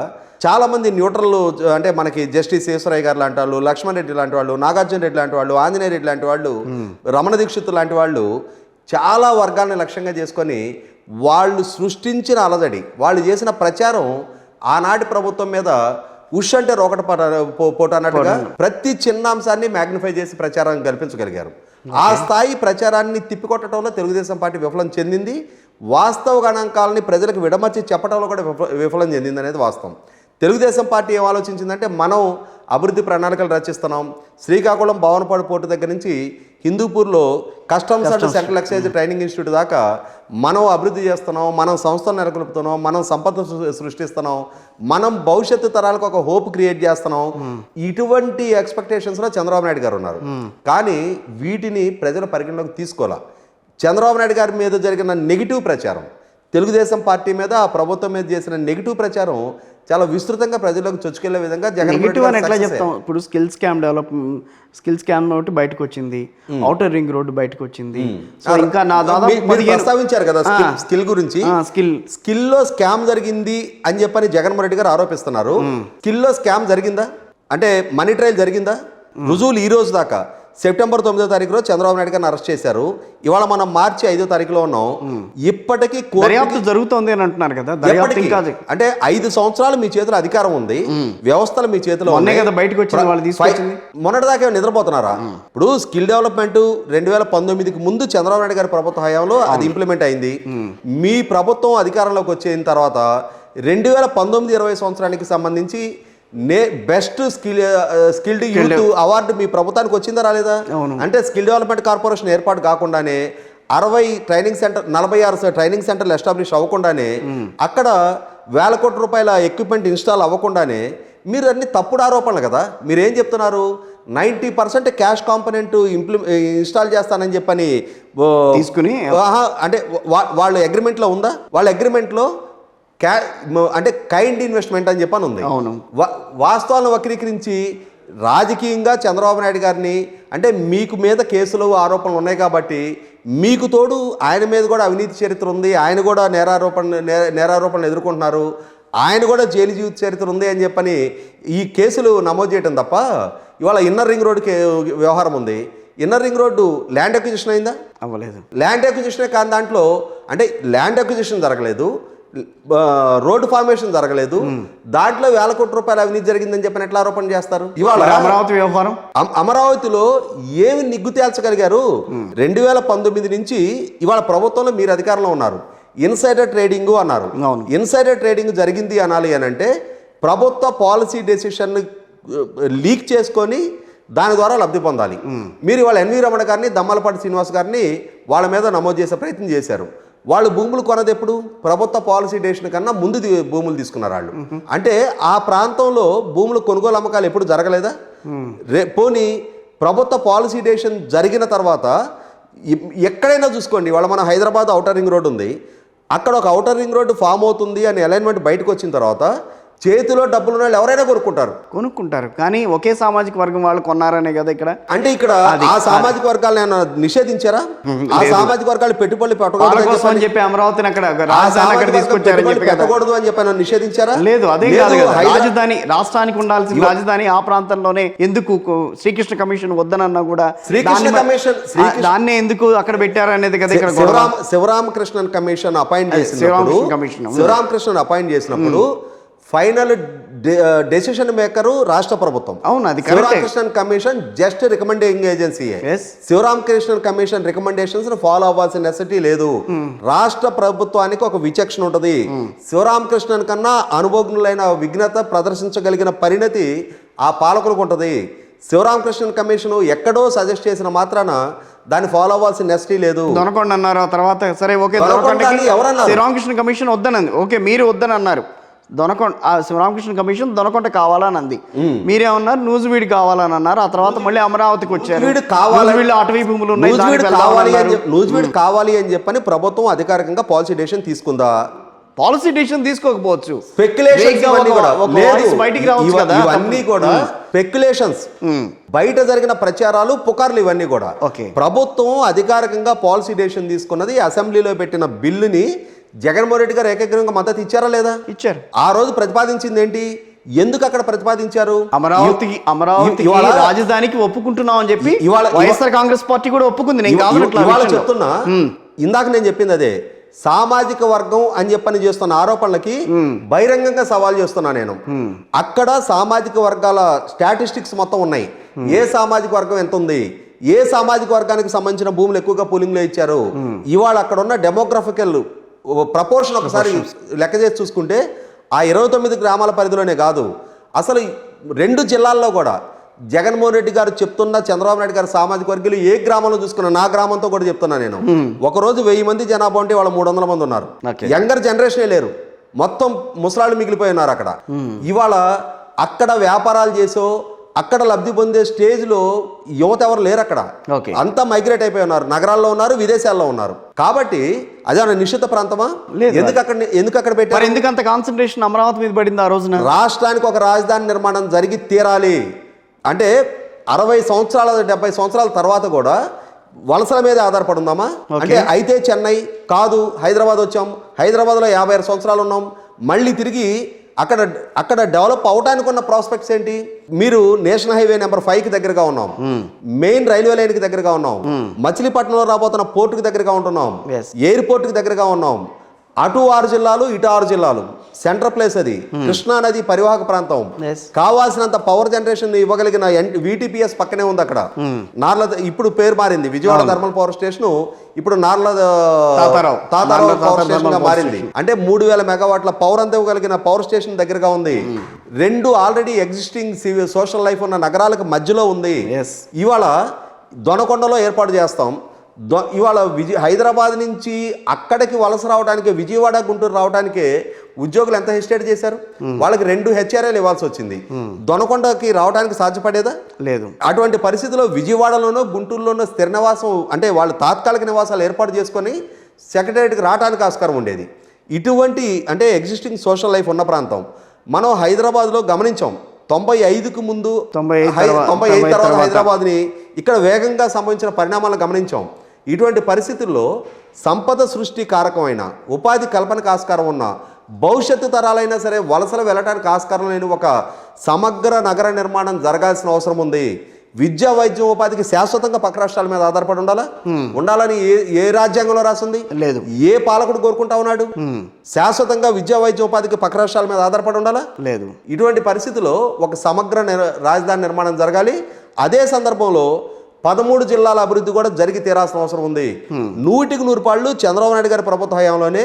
చాలా మంది న్యూట్రల్ అంటే మనకి జస్టిస్ ఈశ్వరయ్య గారు లాంటి వాళ్ళు, లక్ష్మణ్ రెడ్డి లాంటి వాళ్ళు, నాగార్జున రెడ్డి లాంటి వాళ్ళు, ఆంజనేయ రెడ్డి లాంటి వాళ్ళు, రమణ దీక్షిత్ లాంటి వాళ్ళు చాలా వర్గాన్ని లక్ష్యంగా చేసుకొని వాళ్ళు సృష్టించిన అలజడి, వాళ్ళు చేసిన ప్రచారం ఆనాటి ప్రభుత్వం మీద ఉష్ అంటే రోకట పోట అన్నట్టుగా ప్రతి చిన్న అంశాన్ని మ్యాగ్నిఫై చేసి ప్రచారం కల్పించగలిగారు. ఆ స్థాయి ప్రచారాన్ని తిప్పికొట్టడంలో తెలుగుదేశం పార్టీ విఫలం చెందింది. వాస్తవ గణాంకాలని ప్రజలకు విడమర్చి చెప్పడంలో కూడా విఫలం చెందింది అనేది వాస్తవం. తెలుగుదేశం పార్టీ ఏం ఆలోచించిందంటే మనం అభివృద్ధి ప్రణాళికలు రచిస్తున్నాం, శ్రీకాకుళం భవనపాడు పోర్టు దగ్గర నుంచి హిందూపూర్లో customs and central excise training institute దాకా మనం అభివృద్ధి చేస్తున్నాం, మనం సంస్థను నెలకొల్పుతున్నాం, మనం సంపద సృష్టిస్తున్నాం, మనం భవిష్యత్తు తరాలకు ఒక హోప్ క్రియేట్ చేస్తున్నాం. ఇటువంటి ఎక్స్పెక్టేషన్స్లో చంద్రబాబు నాయుడు గారు ఉన్నారు. కానీ వీటిని ప్రజల పరిగణలోకి తీసుకోవాలా. చంద్రబాబు నాయుడు గారి మీద జరిగిన నెగిటివ్ ప్రచారం, తెలుగుదేశం పార్టీ మీద ఆ ప్రభుత్వం మీద చేసిన నెగిటివ్ ప్రచారం చాలా విస్తృతంగా ప్రజలకు చొచ్చుకెళ్లే విధంగా జగన్ ఎట్లా చెప్తాం. ఇప్పుడు స్కిల్ స్కామ్ ఒకటి బయటకు వచ్చింది, ఔటర్ రింగ్ రోడ్డు బయటకు వచ్చింది. సో ఇంకా నా దాదాపు ప్రస్తావించారు కదా స్కిల్ గురించి. స్కిల్లో స్కామ్ జరిగింది అని చెప్పని జగన్మోహన్ రెడ్డి గారు ఆరోపిస్తున్నారు. స్కిల్లో స్కామ్ జరిగిందా అంటే మనీ ట్రయల్ జరిగిందా? రుజువులు ఈ రోజు దాకా సెప్టెంబర్ 9వ తారీఖులో చంద్రబాబు నాయుడు గారిని అరెస్ట్ చేశారు. ఇవాళ మనం మార్చి 5వ తారీఖులో ఉన్నాం. ఇప్పటికీ దర్యాప్తు జరుగుతోంది అని అంటున్నారు కదా, దర్యాప్తు ఇంకా అంటే 5 సంవత్సరాలు మీ చేతిలో అధికారం ఉంది, వ్యవస్థలు మీ చేతిలో ఉన్నాయి కదా, బయటకు వచ్చింది వాళ్ళు తీసుకొచ్చింది. మొన్నటిదాకా నిద్రపోతున్నారా? ఇప్పుడు స్కిల్ డెవలప్మెంట్ 2019కి ముందు చంద్రబాబు నాయుడు గారి ప్రభుత్వ హయాంలో అది ఇంప్లిమెంట్ అయింది. మీ ప్రభుత్వం అధికారంలోకి వచ్చిన తర్వాత 2019-20 సంవత్సరానికి సంబంధించి బెస్ట్ స్కిల్డ్ యూత్ అవార్డు మీ ప్రభుత్వానికి వచ్చిందా రాలేదా? అంటే స్కిల్ డెవలప్మెంట్ కార్పొరేషన్ ఏర్పాటు కాకుండానే 60 ట్రైనింగ్ సెంటర్ 46 ట్రైనింగ్ సెంటర్లు ఎస్టాబ్లిష్ అవ్వకుండానే అక్కడ వేల కోట్ల రూపాయల ఎక్విప్మెంట్ ఇన్స్టాల్ అవ్వకుండానే మీరు అన్ని తప్పుడు ఆరోపణలు కదా. మీరు ఏం చెప్తున్నారు? 90% క్యాష్ కాంపోనెంట్ ఇన్స్టాల్ చేస్తానని చెప్పని తీసుకుని అంటే వాళ్ళ అగ్రిమెంట్లో ఉందా? వాళ్ళ అగ్రిమెంట్లో అంటే కైండ్ ఇన్వెస్ట్మెంట్ అని చెప్పని ఉంది. వాస్తవాలను వక్రీకరించి రాజకీయంగా చంద్రబాబు నాయుడు గారిని అంటే మీకు మీద కేసులు ఆరోపణలు ఉన్నాయి కాబట్టి మీకు తోడు ఆయన మీద కూడా అవినీతి చరిత్ర ఉంది, ఆయన కూడా నేరారోపణలు ఎదుర్కొంటున్నారు, ఆయన కూడా జైలు జీవిత చరిత్ర ఉంది అని చెప్పని ఈ కేసులు నమోదు చేయడం తప్ప ఇవాళ ఇన్నర్ రింగ్ రోడ్డుకి వ్యవహారం ఉంది. Inner ring road land acquisition అయిందా? అవ్వలేదు. ల్యాండ్ అక్విజిషనే కాని దాంట్లో అంటే ల్యాండ్ అక్విజిషన్ జరగలేదు, రోడ్డు ఫార్మేషన్ జరగలేదు, దాంట్లో వేల కోట్ల రూపాయల అవినీతి జరిగిందని చెప్పిన ఎట్లా ఆరోపణ చేస్తారు? ఇవాళ అమరావతి వ్యవహారం అమరావతిలో ఏమి నిగ్గు తేల్చగలిగారు? 2019 నుంచి ఇవాళ ప్రభుత్వంలో మీరు అధికారంలో ఉన్నారు. ఇన్సైడర్ ట్రేడింగ్ అన్నారు. ఇన్సైడర్ ట్రేడింగ్ జరిగింది అనాలి అని అంటే ప్రభుత్వ పాలసీ డెసిషన్ లీక్ చేసుకొని దాని ద్వారా లబ్ధి పొందాలి. మీరు ఇవాళ ఎన్వి రమణ గారిని, దమ్మలపాటి శ్రీనివాస్ గారిని వాళ్ళ మీద నమోదు చేసే ప్రయత్నం చేశారు. వాళ్ళు భూములు కొనది ఎప్పుడు? ప్రభుత్వ పాలసీ డెసిషన్ కన్నా ముందు భూములు తీసుకున్నారు వాళ్ళు. అంటే ఆ ప్రాంతంలో భూములు కొనుగోలు అమ్మకాలు ఎప్పుడు జరగలేదా? పోనీ ప్రభుత్వ పాలసీ డెసిషన్ జరిగిన తర్వాత ఎక్కడైనా చూసుకోండి, వాళ్ళ మన హైదరాబాద్ ఔటర్ రింగ్ రోడ్ ఉంది, అక్కడ ఒక ఔటర్ రింగ్ రోడ్డు ఫామ్ అవుతుంది అని అలైన్మెంట్ బయటకు వచ్చిన తర్వాత చేతిలో డబ్బులు ఉన్న వాళ్ళు ఎవరైనా కొనుక్కుంటారు. కానీ ఒకే సామాజిక వర్గం వాళ్ళు కొన్నారనే కదా ఇక్కడ. అంటే ఇక్కడ ఆ సామాజిక వర్గాలను నిషేధించారా? ఆ సామాజిక వర్గాలు పెట్టుబడులు పెట్టకూడదు చెప్పి అమరావతిని పెట్టకూడదు అని చెప్పి నిషేధించారా? లేదు, అదే కాదు. రాజధాని రాష్ట్రానికి ఉండాల్సిన రాజధాని ఆ ప్రాంతంలోనే ఎందుకు శ్రీకృష్ణ కమిషన్ వద్దనన్నా కూడా దాన్నే ఎందుకు అక్కడ పెట్టారు అనేది కదా ఇక్కడ. శివరామకృష్ణన్ కమిషన్ అపాయింట్ చేసినప్పుడు ఫైనల్ డెసిషన్ మేకరు రాష్ట్ర ప్రభుత్వం. అవును, అది Sivaramakrishnan commission just recommending agency. Sivaramakrishnan commission recommendations follow అవ్వాల్సిన నెసెసిటీ లేదు. రాష్ట్ర ప్రభుత్వానికి ఒక విచక్షణ ఉంటుంది. శివరామకృష్ణన్ కన్నా అనుభవజ్ఞులైన విఘ్నత ప్రదర్శించగలిగిన పరిణతి ఆ పాలకులకు ఉంటుంది. శివరామకృష్ణన్ కమిషన్ ఎక్కడో సజెస్ట్ చేసిన మాత్రాన దాన్ని ఫాలో అవ్వాల్సిన నెసెసిటీ లేదు. దొనకొండ అన్నారు, ఆ తర్వాత సరే ఓకే ఎవరన్నారు? శివరామకృష్ణ కమిషన్ వద్దనంది, ఓకే మీరు వద్దని అన్నారు. శివరామకృష్ణ కమిషన్ దొనకొండ కావాలని అంది, మీరేమన్నారు నూజివీడు కావాలని అన్నారు. ఆ తర్వాత మళ్ళీ అమరావతికి వచ్చారు. అటవీ భూములు ఉన్నాయి, నూజివీడు కావాలి అని చెప్పని ప్రభుత్వం అధికారికంగా పాలసీ డెసిషన్ తీసుకుందా? పాలసీ డెసిషన్ తీసుకోకపోవచ్చు, ఇవన్నీ కూడా స్పెక్యులేషన్స్, బయట జరిగిన ప్రచారాలు, పుకార్లు, ఇవన్నీ కూడా. ప్రభుత్వం అధికారికంగా పాలసీ డెసిషన్ తీసుకున్నది అసెంబ్లీలో పెట్టిన బిల్లుని జగన్మోహన్ రెడ్డి గారు ఏకగ్రీవంగా మద్దతు ఇచ్చారా లేదా? ఇచ్చారు. ఆ రోజు ప్రతిపాదించింది ఏంటి? ఎందుకు అక్కడ ప్రతిపాదించారు? అమరావతి రాజధానికి ఒప్పుకుంటున్నాం అని చెప్పి వైఎస్ఆర్ కాంగ్రెస్ పార్టీ కూడా ఒప్పుకుంది. ఇవాళ చెప్తున్నా, ఇందాక నేను చెప్పింది అదే. సామాజిక వర్గం అని చెప్పని చేస్తున్న ఆరోపణలకి బహిరంగంగా సవాల్ చేస్తున్నా నేను. అక్కడ సామాజిక వర్గాల స్టాటిస్టిక్స్ మొత్తం ఉన్నాయి. ఏ సామాజిక వర్గం ఎంత ఉంది, ఏ సామాజిక వర్గానికి సంబంధించిన భూములు ఎక్కువగా పోలింగ్ లో ఇచ్చారు. ఇవాళ అక్కడ ఉన్న డెమోగ్రఫికల్ ప్రపోర్షన్ ఒకసారి లెక్క చేసి చూసుకుంటే ఆ 29 గ్రామాల పరిధిలోనే కాదు, అసలు 2 జిల్లాల్లో కూడా జగన్మోహన్ రెడ్డి గారు చెప్తున్న చంద్రబాబు నాయుడు గారు సామాజిక వర్గాలు ఏ గ్రామంలో చూసుకున్నా, నా గ్రామంతో కూడా చెప్తున్నా నేను, ఒకరోజు 1000 మంది జనాభా ఉంటే వాళ్ళు 300 మంది ఉన్నారు. యంగర్ జనరేషనే లేరు, మొత్తం ముసలాళ్ళు మిగిలిపోయి ఉన్నారు అక్కడ. ఇవాళ అక్కడ వ్యాపారాలు చేసో అక్కడ లబ్ధి పొందే స్టేజ్లో యువత ఎవరు లేరు అక్కడ. అంతా మైగ్రేట్ అయిపోయి ఉన్నారు, నగరాల్లో ఉన్నారు, విదేశాల్లో ఉన్నారు. కాబట్టి అదే నిశ్చిత ప్రాంతమా? ఎందుకు అక్కడ పెట్టారు? ఎందుకంత కాన్సన్ట్రేషన్ అమరావతి మీద పడింది ఆ రోజున? రాష్ట్రానికి ఒక రాజధాని నిర్మాణం జరిగి తీరాలి అంటే 60 సంవత్సరాల 70 సంవత్సరాల తర్వాత కూడా వలసల మీద ఆధారపడి ఉందామా? అంటే అయితే చెన్నై కాదు, హైదరాబాద్ వచ్చాం, హైదరాబాద్లో 56 సంవత్సరాలు ఉన్నాం, మళ్ళీ తిరిగి అక్కడ అక్కడ డెవలప్ అవడానికి ఉన్న ప్రాస్పెక్ట్స్ ఏంటి? మీరు నేషనల్ హైవే నెంబర్ 5కి దగ్గరగా ఉన్నాం, మెయిన్ రైల్వే లైన్కి దగ్గరగా ఉన్నాం, మచిలీపట్నంలో రాబోతున్న పోర్టుకి దగ్గరగా ఉంటున్నాం, Yes. ఎయిర్పోర్ట్కి దగ్గరగా ఉన్నాం. అటు 6 జిల్లాలు, ఇటు 6 జిల్లాలు, సెంట్రల్ ప్లేస్ అది, కృష్ణా నది పరివాహక ప్రాంతం. Yes. కావాల్సినంత పవర్ జనరేషన్ ఇవ్వగలిగిన VTPS పక్కనే ఉంది అక్కడ. నార్ల ఇప్పుడు పేరు మారింది, విజయవాడ థర్మల్ పవర్ స్టేషన్ ఇప్పుడు నార్ల తాతారావు పవర్ స్టేషన్ గా మారింది. అంటే 3000 మెగావాట్ల పవర్ అంతా ఇవ్వగలిగిన పవర్ స్టేషన్ దగ్గరగా ఉంది. 2 ఆల్రెడీ ఎగ్జిస్టింగ్ సోషల్ లైఫ్ ఉన్న నగరాలకు మధ్యలో ఉంది. ఇవాళ దొనకొండలో ఏర్పాటు చేస్తాం. ఇవాళ హైదరాబాద్ నుంచి అక్కడికి వలస రావడానికి, విజయవాడ గుంటూరు రావడానికి ఉద్యోగులు ఎంత హెసిటేట్ చేశారు? వాళ్ళకి 2 HRL ఇవ్వాల్సి వచ్చింది. దొనకొండకి రావడానికి సాధ్యపడేదా? లేదు. అటువంటి పరిస్థితిలో విజయవాడలోనో గుంటూరులోనో స్థిర నివాసం అంటే వాళ్ళు తాత్కాలిక నివాసాలు ఏర్పాటు చేసుకొని సెక్రటేరియట్కి రావడానికి ఆస్కారం ఉండేది. ఇటువంటి అంటే ఎగ్జిస్టింగ్ సోషల్ లైఫ్ ఉన్న ప్రాంతం. మనం హైదరాబాద్లో గమనించాం 95కు ముందు 98 తర్వాత హైదరాబాద్ని ఇక్కడ వేగంగా సంభవించిన పరిణామాలను గమనించాం. ఇటువంటి పరిస్థితుల్లో సంపద సృష్టి కారకమైన, ఉపాధి కల్పనకు ఆస్కారం ఉన్న, భవిష్యత్తు తరాలైనా సరే వలసలు వెళ్ళడానికి ఆస్కారం లేని ఒక సమగ్ర నగర నిర్మాణం జరగాల్సిన అవసరం ఉంది. విద్యా వైద్యం ఉపాధికి శాశ్వతంగా పక్క రాష్ట్రాల మీద ఆధారపడి ఉండాలని ఏ రాజ్యాంగంలో రాసింది? లేదు. ఏ పాలకుడు కోరుకుంటా ఉన్నాడు? శాశ్వతంగా విద్యా వైద్య ఉపాధికి పక్క రాష్ట్రాల మీద ఆధారపడి ఉండాలా? లేదు. ఇటువంటి పరిస్థితిలో ఒక సమగ్ర రాజధాని నిర్మాణం జరగాలి. అదే సందర్భంలో 13 జిల్లాల అభివృద్ధి కూడా జరిగి తీరాల్సిన అవసరం ఉంది. 100కి 100 పాళ్ళు చంద్రబాబు నాయుడు గారి ప్రభుత్వ హయాంలోనే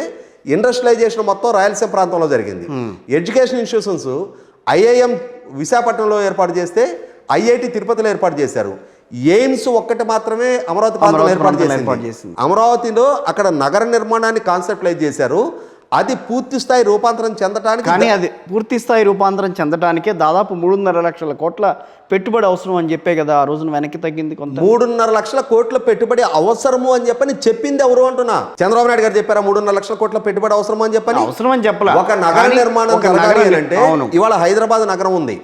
ఇండస్ట్రియలైజేషన్ మొత్తం రాయలసీమ ప్రాంతంలో జరిగింది. ఎడ్యుకేషన్ ఇన్స్టిట్యూషన్స్ IIM విశాఖపట్నంలో ఏర్పాటు చేస్తే IIT తిరుపతిలో ఏర్పాటు చేశారు. ఎయిమ్స్ ఒక్కటి మాత్రమే అమరావతి ప్రాంతంలో ఏర్పాటు చేసింది. అమరావతిలో అక్కడ నగర నిర్మాణాన్ని కాన్సెప్ట్లైజ్ చేశారు. అది పూర్తి స్థాయి రూపాంతరం చెందడానికి, కానీ అది పూర్తి స్థాయి రూపాంతరం చెందడానికే దాదాపు 3.5 లక్షల కోట్ల పెట్టుబడి అవసరం అని చెప్పే కదా ఆ రోజున వెనక్కి తగ్గింది. కొంత 3.5 లక్షల కోట్ల పెట్టుబడి అవసరము అని చెప్పని చెప్పింది ఎవరు అంటున్నా? చంద్రబాబు నాయుడు గారు చెప్పారా 3.5 లక్షల కోట్ల పెట్టుబడి అవసరం అని చెప్పని? అవసరం అని చెప్పలే. ఒక నగర నిర్మాణం జరగాలి అంటే ఇవాళ హైదరాబాద్ నగరం ఉంది,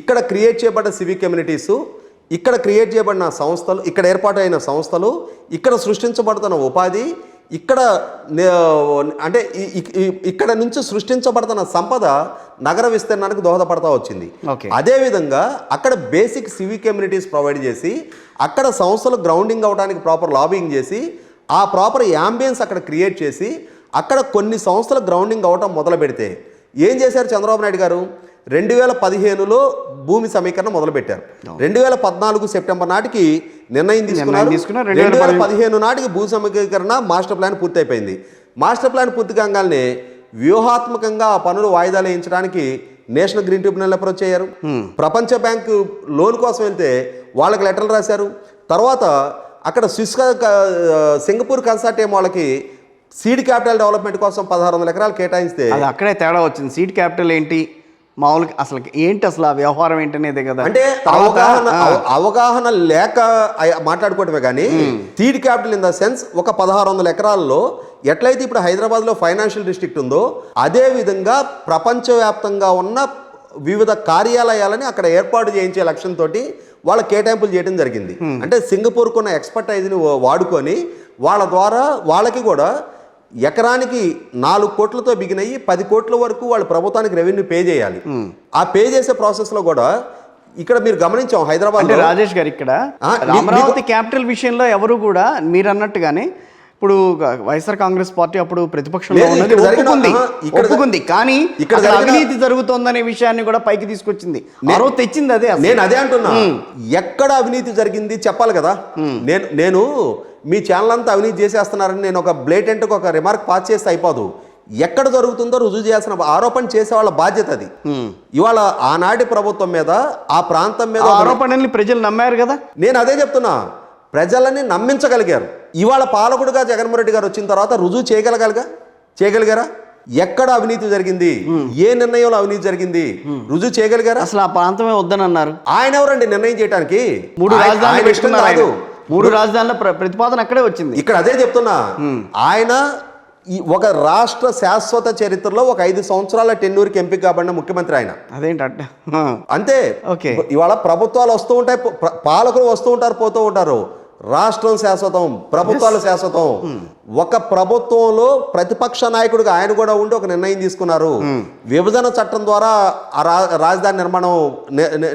ఇక్కడ క్రియేట్ చేయబడ్డ సివిక్ కమ్యూనిటీస్, ఇక్కడ క్రియేట్ చేయబడిన సంస్థలు, ఇక్కడ ఏర్పాటైన సంస్థలు, ఇక్కడ సృష్టించబడుతున్న ఉపాధి, ఇక్కడ అంటే ఇక్కడ నుంచి సృష్టించబడుతున్న సంపద నగర విస్తరణకు దోహదపడతా వచ్చింది. అదేవిధంగా అక్కడ బేసిక్ సివిక్ కమ్యూనిటీస్ ప్రొవైడ్ చేసి, అక్కడ సంస్థలు గ్రౌండింగ్ అవడానికి ప్రాపర్ లాబింగ్ చేసి, ఆ ప్రాపర్ యాంబియన్స్ అక్కడ క్రియేట్ చేసి, అక్కడ కొన్ని సంస్థలు గ్రౌండింగ్ అవటం మొదలు పెడితే ఏం చేశారు చంద్రబాబు నాయుడు గారు? 2015లో భూమి సమీకరణ మొదలుపెట్టారు. 2014 సెప్టెంబర్ నాటికి నిర్ణయం తీసుకున్నారు. 2015 నాటికి భూ సమీకరణ మాస్టర్ ప్లాన్ పూర్తయిపోయింది. మాస్టర్ ప్లాన్ పూర్తి కాగానే వ్యూహాత్మకంగా ఆ పనులు వాయిదాలు వేయించడానికి నేషనల్ గ్రీన్ ట్రిబ్యునల్ అప్రోచ్ అయ్యారు. ప్రపంచ బ్యాంకు లోన్ కోసం వెళ్తే వాళ్ళకి లెటర్లు రాశారు. తర్వాత అక్కడ సింగపూర్ కన్సార్టియం వాళ్ళకి సీడ్ క్యాపిటల్ డెవలప్మెంట్ కోసం 1600 ఎకరాలు కేటాయిస్తే అక్కడే తేడా వచ్చింది. సీడ్ క్యాపిటల్ ఏంటి, మామూలుగా అసలు ఏంటి, అసలు ఆ వ్యవహారం ఏంటనేదే కదా. అంటే అవగాహన లేక మాట్లాడుకోవటమే కానీ seed capital in the sense ఒక 1600 ఎకరాల్లో ఎట్లయితే ఇప్పుడు హైదరాబాద్లో ఫైనాన్షియల్ డిస్ట్రిక్ట్ ఉందో అదే విధంగా ప్రపంచవ్యాప్తంగా ఉన్న వివిధ కార్యాలయాలని అక్కడ ఏర్పాటు చేయించే లక్ష్యంతో వాళ్ళ కేటాయింపులు చేయడం జరిగింది. అంటే సింగపూర్కు ఉన్న ఎక్స్పర్టైజ్ని వాడుకొని వాళ్ళ ద్వారా వాళ్ళకి కూడా ఎకరానికి 4 కోట్లతో బిగినయ్యి 10 కోట్ల వరకు వాళ్ళు ప్రభుత్వానికి రెవెన్యూ పే చేయాలి. ఆ పే చేసే ప్రాసెస్లో కూడా ఇక్కడ మీరు గమనించాం హైదరాబాద్ రాజేష్ గారు, ఇక్కడ అమరావతి క్యాపిటల్ విషయంలో ఎవరు కూడా మీరు అన్నట్టుగానే ఇప్పుడు వైఎస్ఆర్ కాంగ్రెస్ పార్టీ అప్పుడు ప్రతిపక్షంలో ఉన్నది ఒప్పుకుంది, కానీ ఇక్కడ అవినీతి జరుగుతోందనే విషయాన్ని కూడా పైకి తీసుకొచ్చింది. తెచ్చింది అదే. నేను అదే అంటున్నా, ఎక్కడ అవినీతి జరిగింది చెప్పాలి కదా. నేను మీ ఛానల్ అంతా అవినీతి చేసేస్తున్నారని నేను ఒక బ్లేటెంట్గా ఒక రిమార్క్ పాస్ చేస్తే అయిపోదు. ఎక్కడ జరుగుతుందో రుజువు చేయాల్సిన ఆరోపణ చేసే వాళ్ళ బాధ్యత అది. ఇవాళ ఆనాటి ప్రభుత్వం మీద ఆ ప్రాంతం మీద ఆరోపణల్ని ప్రజలు నమ్మారు కదా. నేను అదే చెప్తున్నా, ప్రజలని నమ్మించగలిగారు. ఇవాళ పాలకుడుగా జగన్మోహన్ రెడ్డి గారు వచ్చిన తర్వాత రుజువు చేయగలిగారా? ఎక్కడ అవినీతి జరిగింది, ఏ నిర్ణయంలో అవినీతి జరిగింది రుజువు చేయగలిగారా? అసలు ఆ ప్రాంతమే వద్దని అన్నారు. ఆయన ఎవరండి నిర్ణయం చేయడానికి? 3 రాజధానులు పెట్టుకున్నారు. 3 రాజధానుల ప్రతిపాదన అక్కడే వచ్చింది. ఇక్కడ అదే చెప్తున్నా, ఆయన ఒక రాష్ట్ర శాశ్వత చరిత్రలో ఒక 5 సంవత్సరాల టెన్యూర్కి ఎంపిక కాబడిన ముఖ్యమంత్రి ఆయన. అదేంటే అంతే. ఇవాళ ప్రభుత్వాలు వస్తూ ఉంటాయి, పాలకులు వస్తూ ఉంటారు, పోతూ ఉంటారు. రాష్ట్రం శాశ్వతం, ప్రభుత్వాలు శాశ్వతం. ఒక ప్రభుత్వంలో ప్రతిపక్ష నాయకుడిగా ఆయన కూడా ఉండి ఒక నిర్ణయం తీసుకున్నారు. విభజన చట్టం ద్వారా రాజధాని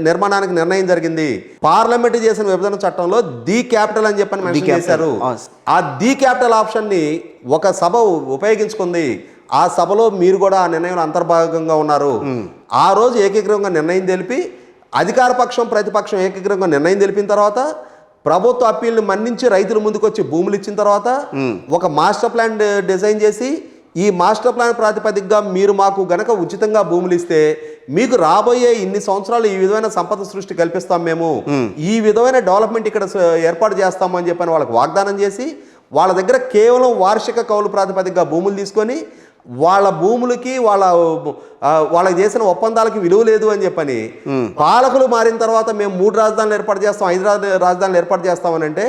నిర్మాణానికి నిర్ణయం జరిగింది. పార్లమెంట్ చేసిన విభజన చట్టంలో ది క్యాపిటల్ అని చెప్పని మెన్షన్ చేశారు. ఆ ది క్యాపిటల్ ఆప్షన్ ని ఒక సభ ఉపయోగించుకుంది. ఆ సభలో మీరు కూడా ఆ నిర్ణయంలో అంతర్భాగంగా ఉన్నారు. ఆ రోజు ఏకీకృతంగా నిర్ణయం తెలిపి అధికార పక్షం ప్రతిపక్షం ఏకీకృతంగా నిర్ణయం తెలిపిన తర్వాత ప్రభుత్వ అప్పీల్ని మన్నించి రైతుల ముందుకు వచ్చి భూములు ఇచ్చిన తర్వాత ఒక మాస్టర్ ప్లాన్ డిజైన్ చేసి ఈ మాస్టర్ ప్లాన్ ప్రాతిపదికగా మీరు మాకు గనక ఉచితంగా భూములు ఇస్తే మీకు రాబోయే ఇన్ని సంవత్సరాలు ఈ విధమైన సంపద సృష్టి కల్పిస్తాం, మేము ఈ విధమైన డెవలప్మెంట్ ఇక్కడ ఏర్పాటు చేస్తాము అని చెప్పని వాళ్ళకి వాగ్దానం చేసి వాళ్ళ దగ్గర కేవలం వార్షిక కౌలు ప్రాతిపదికగా భూములు తీసుకొని వాళ్ళ భూములకి వాళ్ళకి చేసిన ఒప్పందాలకి విలువ లేదు అని చెప్పని పాలకులు మారిన తర్వాత మేము 3 రాజధానులు ఏర్పాటు చేస్తాం, 5 రాజధానులు ఏర్పాటు చేస్తామని అంటే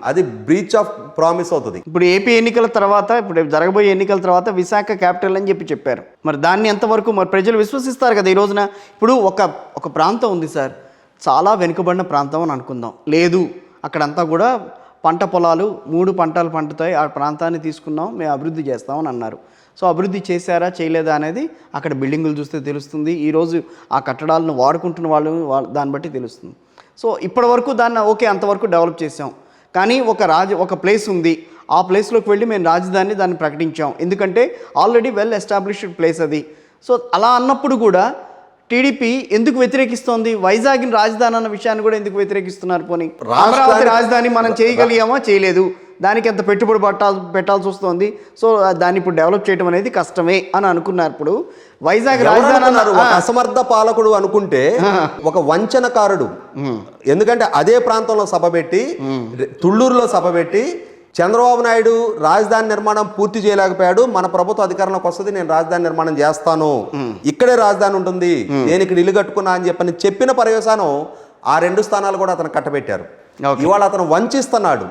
అది బ్రీచ్ ఆఫ్ ప్రామిస్ అవుతుంది. ఇప్పుడు ఏపీ ఎన్నికల తర్వాత, ఇప్పుడు జరగబోయే ఎన్నికల తర్వాత విశాఖ క్యాపిటల్ అని చెప్పారు. మరి దాన్ని ఎంతవరకు మరి ప్రజలు విశ్వసిస్తారు కదా ఈ రోజున? ఇప్పుడు ఒక ప్రాంతం ఉంది సార్, చాలా వెనుకబడిన ప్రాంతం అని అనుకుందాం. లేదు, అక్కడంతా కూడా పంట పొలాలు 3 పంటలు పండుతాయి, ఆ ప్రాంతాన్ని తీసుకున్నాం, మేము అభివృద్ధి చేస్తామని అన్నారు. సో అభివృద్ధి చేశారా చేయలేదా అనేది అక్కడ బిల్డింగులు చూస్తే తెలుస్తుంది. ఈరోజు ఆ కట్టడాలను వాడుకుంటున్న వాళ్ళు దాన్ని బట్టి తెలుస్తుంది. సో ఇప్పటి వరకు దాన్ని ఓకే అంతవరకు డెవలప్ చేసాం, కానీ ఒక ప్లేస్ ఉంది, ఆ ప్లేస్లోకి వెళ్ళి మేము దాన్ని ప్రకటించాం, ఎందుకంటే ఆల్రెడీ వెల్ ఎస్టాబ్లిష్డ్ ప్లేస్ అది. సో అలా అన్నప్పుడు కూడా టీడీపీ ఎందుకు వ్యతిరేకిస్తోంది? వైజాగ్ని రాజధాని అన్న విషయాన్ని కూడా ఎందుకు వ్యతిరేకిస్తున్నారు? పోనీ అమరావతి రాజధాని మనం చేయగలిగామా? చేయలేదు, దానికి ఎంత పెట్టుబడి పెట్టాల్సి వస్తుంది. సో దాన్ని ఇప్పుడు డెవలప్ చేయడం అనేది కష్టమే అని అనుకున్నప్పుడు వైజాగ్ రాజధాని అన్నారు. ఒక అసమర్థ పాలకుడు అనుకుంటే ఒక వంచనకారుడు. ఎందుకంటే అదే ప్రాంతంలో సభ పెట్టి, తుళ్ళూరులో సభ పెట్టి చంద్రబాబు నాయుడు రాజధాని నిర్మాణం పూర్తి చేయలేకపోయాడు, మన ప్రభుత్వ అధికారంలోకి వస్తుంది, నేను రాజధాని నిర్మాణం చేస్తాను, ఇక్కడే రాజధాని ఉంటుంది, నేను ఇక్కడ ఇల్లు కట్టుకున్నా అని చెప్పిన పర్యవసానం ఆ 2 స్థానాలు కూడా అతను కట్టబెట్టారు. ఇవాళ అతను వంచిస్తున్నాడు.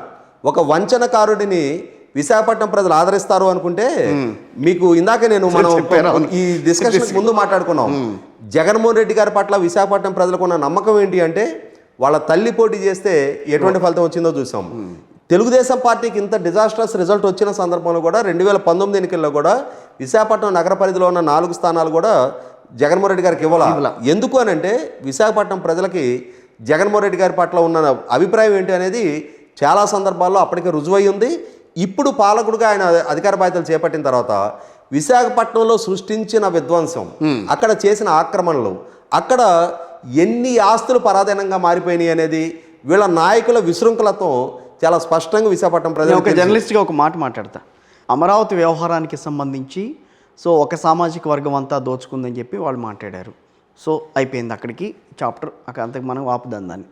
ఒక వంచనకారుడిని విశాఖపట్నం ప్రజలు ఆదరిస్తారు అనుకుంటే మీకు ఇందాక మనం ఈ డిస్కషన్ ముందు మాట్లాడుకున్నాం. జగన్మోహన్ రెడ్డి గారి పట్ల విశాఖపట్నం ప్రజలకు ఉన్న నమ్మకం ఏంటి అంటే వాళ్ళ తల్లి పోటీ చేస్తే ఎటువంటి ఫలితం వచ్చిందో చూసాం. తెలుగుదేశం పార్టీకి ఇంత డిజాస్టర్స్ రిజల్ట్ వచ్చిన సందర్భంలో కూడా 2019 ఎన్నికల్లో కూడా విశాఖపట్నం నగర పరిధిలో ఉన్న 4 స్థానాలు కూడా జగన్మోహన్ రెడ్డి గారికి ఇవ్వాలి. ఎందుకు అని అంటే విశాఖపట్నం ప్రజలకి జగన్మోహన్ రెడ్డి గారి పట్ల ఉన్న అభిప్రాయం ఏంటి అనేది చాలా సందర్భాల్లో అప్పటికే రుజువై ఉంది. ఇప్పుడు పాలకుడుగా ఆయన అధికార బాధ్యతలు చేపట్టిన తర్వాత విశాఖపట్నంలో సృష్టించిన విధ్వంసం, అక్కడ చేసిన ఆక్రమణలు, అక్కడ ఎన్ని ఆస్తులు పరాధీనంగా మారిపోయినాయి అనేది వీళ్ళ నాయకుల విశృంఖలతో చాలా స్పష్టంగా విశాఖపట్నం ప్రజలు. ఒక జర్నలిస్ట్గా ఒక మాట మాట్లాడతా. అమరావతి వ్యవహారానికి సంబంధించి సో ఒక సామాజిక వర్గం అంతా దోచుకుందని చెప్పి వాళ్ళు మాట్లాడారు. సో అయిపోయింది అక్కడికి చాప్టర్, అంతకు మనం ఆపుదాం దాన్ని.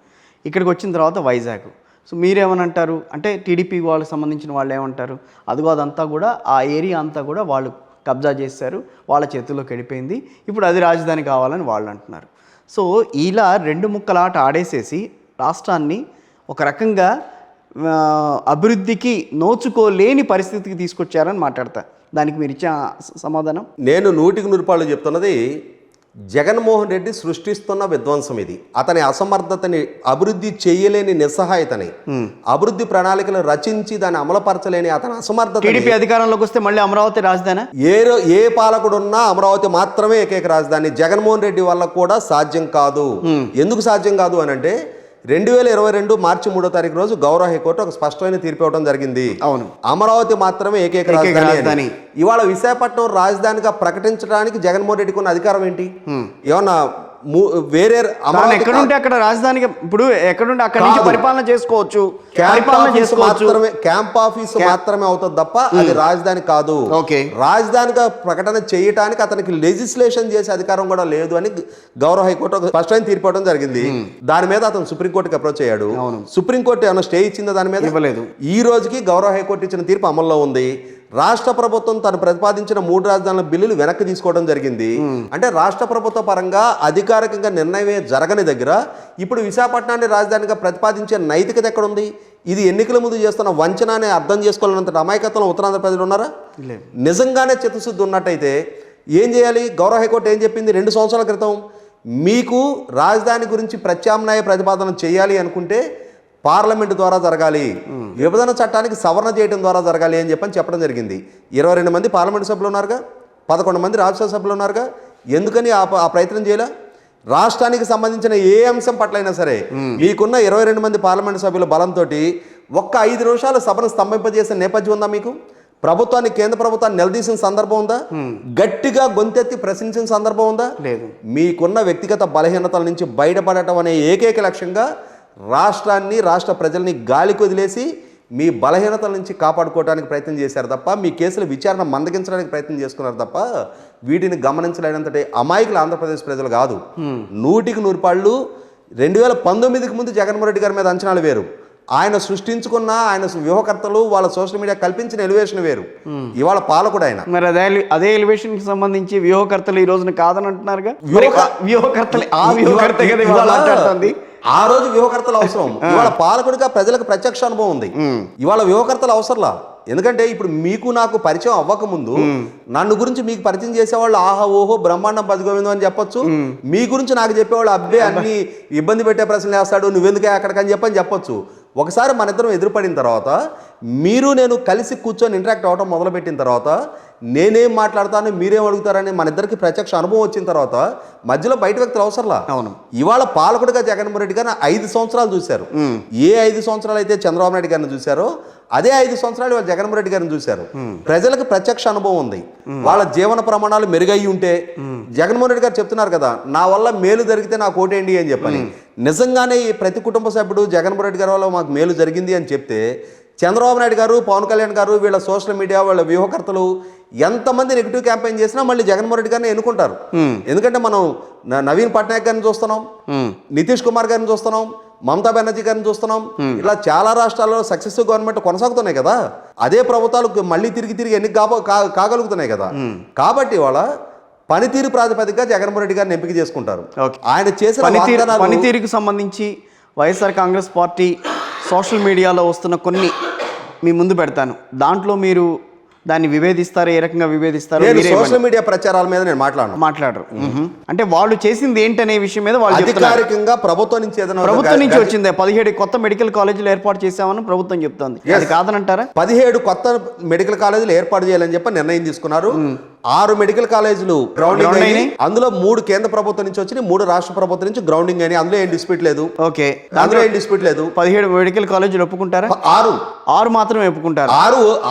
ఇక్కడికి వచ్చిన తర్వాత వైజాగ్. సో మీరేమనంటారు అంటే టీడీపీ వాళ్ళకి సంబంధించిన వాళ్ళు ఏమంటారు? అదిగో అదంతా కూడా ఆ ఏరియా అంతా కూడా వాళ్ళు కబ్జా చేశారు, వాళ్ళ చేతుల్లోకి వెళ్ళిపోయింది, ఇప్పుడు అది రాజధాని కావాలని వాళ్ళు అంటున్నారు. సో ఇలా 2 ముక్కలాట ఆడేసేసి రాష్ట్రాన్ని ఒక రకంగా అభివృద్ధికి నోచుకోలేని పరిస్థితికి తీసుకొచ్చారని మాట్లాడతా. దానికి మీరు ఇచ్చే సమాధానం? నేను 100% చెప్తున్నది, జగన్మోహన్ రెడ్డి సృష్టిస్తున్న విధ్వంసం ఇది. అతని అసమర్థతని, అభివృద్ధి చేయలేని నిస్సహాయతని, అభివృద్ధి ప్రణాళికలు రచించి దాన్ని అమలుపరచలేని అతని అసమర్థత. టీడీపీ అధికారంలోకి వస్తే మళ్ళీ అమరావతి రాజధాని? ఏ పాలకుడున్నా అమరావతి మాత్రమే ఏకైక రాజధాని. జగన్మోహన్ రెడ్డి వల్ల కూడా సాధ్యం కాదు. ఎందుకు సాధ్యం కాదు అని అంటే 2022 మార్చి 3వ తారీఖు రోజు గౌరవ హైకోర్టు ఒక స్పష్టమైన తీర్పు ఇవ్వడం జరిగింది. అవును, అమరావతి మాత్రమే ఏకైక రాజధాని. ఇవాళ విశాఖపట్నం రాజధానిగా ప్రకటించడానికి జగన్మోహన్ రెడ్డికి ఉన్న అధికారం ఏంటి? ఏమన్నా వేరే ఎక్కడుంటే అక్కడ రాజధానికి ఇప్పుడు ఎక్కడుంటే అక్కడ నుంచి పరిపాలన చేసుకోవచ్చు. క్యాంప్ ఆఫీస్ మాత్రమే అవుతుంది తప్ప అది రాజధాని కాదు. రాజధానిగా ప్రకటన చేయడానికి అతనికి లెజిస్లేషన్ చేసే అధికారం కూడా లేదు అని గౌరవ హైకోర్టు స్పష్టమైన తీర్పు ఇవ్వడం జరిగింది. దాని మీద అతను సుప్రీంకోర్టుకి అప్రోచ్ అయ్యాడు. సుప్రీంకోర్టు ఏమైనా స్టే ఇచ్చిందా దాని మీద? ఇవ్వలేదు. ఈ రోజుకి గౌరవ హైకోర్టు ఇచ్చిన తీర్పు అమల్లో ఉంది. రాష్ట్ర ప్రభుత్వం తను ప్రతిపాదించిన 3 రాజధానుల బిల్లులు వెనక్కి తీసుకోవడం జరిగింది. అంటే రాష్ట్ర ప్రభుత్వ పరంగా అధికారికంగా నిర్ణయమే జరగని దగ్గర ఇప్పుడు విశాఖపట్నాన్ని రాజధానిగా ప్రతిపాదించే నైతికత ఎక్కడుంది? ఇది ఎన్నికల ముందు చేస్తున్న వంచనాన్ని అర్థం చేసుకోవాలన్నంత అమాయకత్వం ఉత్తరాంధ్ర ప్రజలు ఉన్నారా? నిజంగానే చిత్తశుద్ధి ఉన్నట్టయితే ఏం చేయాలి? గౌరవ హైకోర్టు ఏం చెప్పింది 2 సంవత్సరాల క్రితం? మీకు రాజధాని గురించి ప్రత్యామ్నాయ ప్రతిపాదన చేయాలి అనుకుంటే పార్లమెంటు ద్వారా జరగాలి, విభజన చట్టానికి సవరణ చేయడం ద్వారా జరగాలి అని చెప్పడం జరిగింది. 22 మంది పార్లమెంటు సభ్యులు ఉన్నారుగా, 11 మంది రాజ్యసభ సభ్యులు ఉన్నారుగా. ఎందుకని ఆ ప్రయత్నం చేయలే? రాష్ట్రానికి సంబంధించిన ఏ అంశం పట్లైనా సరే మీకున్న 22 మంది పార్లమెంటు సభ్యుల బలంతో ఒక్క 5 నిమిషాలు సభను స్తంభింపజేసిన నేపథ్యం ఉందా మీకు? ప్రభుత్వాన్ని, కేంద్ర ప్రభుత్వాన్ని నిలదీసిన సందర్భం ఉందా? గట్టిగా గొంతెత్తి ప్రశ్నించిన సందర్భం ఉందా? లేదు. మీకున్న వ్యక్తిగత బలహీనతల నుంచి బయటపడటం అనే ఏకైక లక్ష్యంగా రాష్ట్రాన్ని, రాష్ట్ర ప్రజల్ని గాలికి వదిలేసి మీ బలహీనతల నుంచి కాపాడుకోవడానికి ప్రయత్నం చేశారు తప్ప, మీ కేసుల విచారణ మందగించడానికి ప్రయత్నం చేసుకున్నారు తప్ప, వీటిని గమనించలేనంతటి అమాయకులు ఆంధ్రప్రదేశ్ ప్రజలు కాదు. 100కి 100 పాళ్ళు 2019కి ముందు జగన్మోహన్ రెడ్డి గారి మీద అంచనాలు వేరు, ఆయన సృష్టించుకున్న ఆయన వ్యూహకర్తలు వాళ్ళ సోషల్ మీడియా కల్పించిన ఎలివేషన్ వేరు. ఇవాళ పాలకుడు ఆయన. మరి అదే ఎలివేషన్ కి సంబంధించి వ్యూహకర్తలు ఈ రోజున కాదని అంటున్నారుగా. వ్యూహకర్తలు ఆ రోజు వ్యూహకర్తలు అవసరం, ఇవాళ పాలకుడిగా ప్రజలకు ప్రత్యక్ష అనుభవం ఉంది. ఇవాళ వ్యూహకర్తలు అవసరంలా. ఎందుకంటే ఇప్పుడు మీకు నాకు పరిచయం అవ్వకముందు నన్ను గురించి మీకు పరిచయం చేసేవాళ్ళు ఆహా ఓహో బ్రహ్మాండం పదిగోవిందం అని చెప్పొచ్చు. మీ గురించి నాకు చెప్పేవాళ్ళు అబ్బే అన్ని ఇబ్బంది పెట్టే ప్రశ్నలు వేస్తాడు, నువ్వెందుకే అక్కడికని చెప్పొచ్చు. ఒకసారి మన ఇద్దరం ఎదురుపడిన తర్వాత, మీరు నేను కలిసి కూర్చొని ఇంటరాక్ట్ అవ్వడం మొదలుపెట్టిన తర్వాత, నేనేం మాట్లాడతాను మీరేం అడుగుతారని మన ఇద్దరికి ప్రత్యక్ష అనుభవం వచ్చిన తర్వాత మధ్యలో బయట వ్యక్తులు అవసరంలా. అవును. ఇవాళ పాలకుడిగా జగన్మోహన్ రెడ్డి గారిని 5 సంవత్సరాలు చూశారు. ఏ 5 సంవత్సరాలు అయితే చంద్రబాబు నాయుడు గారిని చూశారో అదే 5 సంవత్సరాలు వాళ్ళు జగన్మోహన్ రెడ్డి గారిని చూశారు. ప్రజలకు ప్రత్యక్ష అనుభవం ఉంది. వాళ్ళ జీవన ప్రమాణాలు మెరుగై ఉంటే, జగన్మోహన్ రెడ్డి గారు చెప్తున్నారు కదా, నా వల్ల మేలు జరిగితే నాకు ఓటేయండి అని చెప్పని. నిజంగానే ఈ ప్రతి కుటుంబ సభ్యుడు జగన్మోహన్ రెడ్డి గారి వల్ల మాకు మేలు జరిగింది అని చెప్తే, చంద్రబాబు నాయుడు గారు, పవన్ కళ్యాణ్ గారు, వీళ్ళ సోషల్ మీడియా, వాళ్ళ వ్యూహకర్తలు ఎంతమంది నెగిటివ్ క్యాంపెయిన్ చేసినా మళ్ళీ జగన్మోహన్ రెడ్డి గారిని ఎన్నుకుంటారు. ఎందుకంటే మనం నవీన్ పట్నాయక్ గారిని చూస్తున్నాం, నితీష్ కుమార్ గారిని చూస్తున్నాం, మమతా బెనర్జీ గారిని చూస్తున్నాం. ఇలా చాలా రాష్ట్రాల్లో సక్సెసివ్ గవర్నమెంట్ కొనసాగుతున్నాయి కదా. అదే ప్రభుత్వాలు మళ్ళీ తిరిగి ఎన్ని కాగలుగుతున్నాయి కదా. కాబట్టి వాళ్ళ పనితీరు ప్రాతిపదికగా జగన్మోహన్ రెడ్డి గారిని ఎంపిక చేసుకుంటారు. ఆయన చేసిన పనితీరుకు సంబంధించి వైఎస్ఆర్ కాంగ్రెస్ పార్టీ సోషల్ మీడియాలో వస్తున్న కొన్ని మీ ముందు పెడతాను. దాంట్లో మీరు దాన్ని విభేదిస్తారు, ఏ రకంగా విభేదిస్తారు? సోషల్ మీడియా ప్రచారాల మీద నేను మాట్లాడరు. అంటే వాళ్ళు చేసింది ఏంటనే విషయం మీద వాళ్ళు అధికారికంగా ప్రభుత్వం నుంచి వచ్చిందే 17 కొత్త మెడికల్ కాలేజీలు ఏర్పాటు చేశామని ప్రభుత్వం చెప్తోంది. అది కాదనంటారా? 17 కొత్త మెడికల్ కాలేజీలు ఏర్పాటు చేయాలని చెప్పి నిర్ణయం తీసుకున్నారు. 6 మెడికల్ కాలేజీలు గ్రౌండింగ్ అయినాయి. అందులో 3 కేంద్ర ప్రభుత్వం నుంచి వచ్చి 3 రాష్ట్ర ప్రభుత్వం నుంచి గ్రౌండింగ్ అయినాయి. అందులో ఏం డిస్ప్యూట్ లేదు. ఓకే, అందులో ఏం డిస్ప్యూట్ లేదు. 17 మెడికల్ కాలేజీలు ఒప్పుకుంటారా? 6 మాత్రమే ఒప్పుకుంటారు.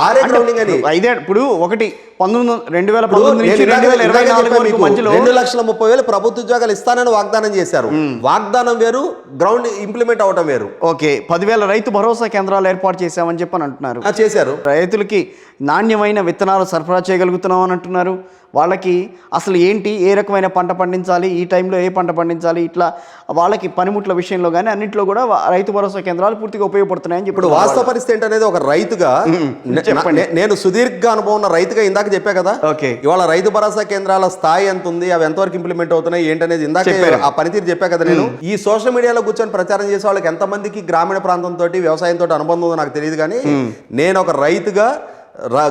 6 గ్రౌండింగ్ అని. ఇప్పుడు ఒకటి 2019 నుంచి 2024 మధ్యలో 2,30,000 ప్రభుత్వ ఉద్యోగాలు ఇస్తానని వాగ్దానం చేశారు. వాగ్దానం వేరు, గ్రౌండ్ ఇంప్లిమెంట్ అవడం వేరు. ఓకే, 10,000 రైతు భరోసా కేంద్రాలు ఏర్పాటు చేశామని చెప్పని అంటున్నారు. చేశారు. రైతులకి నాణ్యమైన విత్తనాలు సరఫరా చేయగలుగుతున్నాం అని అంటున్నారు. వాళ్ళకి అసలు ఏంటి, ఏ రకమైన పంట పండించాలి, ఈ టైంలో ఏ పంట పండించాలి, ఇట్లా వాళ్ళకి పనిముట్ల విషయంలో కానీ అన్నింటిలో కూడా రైతు భరోసా కేంద్రాలు పూర్తిగా ఉపయోగపడుతున్నాయని చెప్పి. ఇప్పుడు వాస్తవ పరిస్థితి ఏంటనేది ఒక రైతుగా నేను సుదీర్ఘ అనుభవం ఉన్న రైతుగా ఇందాక చెప్పా కదా. ఓకే, ఇవాళ రైతు భరోసా కేంద్రాల స్థాయి ఎంత ఉంది, అవి ఎంతవరకు ఇంప్లిమెంట్ అవుతున్నాయి ఏంటనేది ఇందాక ఆ పనితీరు చెప్పా కదా. నేను ఈ సోషల్ మీడియాలో కూర్చొని ప్రచారం చేసే వాళ్ళకి ఎంతమందికి గ్రామీణ ప్రాంతంతో వ్యవసాయంతో అనుబంధం ఉందో నాకు తెలియదు. కానీ నేను ఒక రైతుగా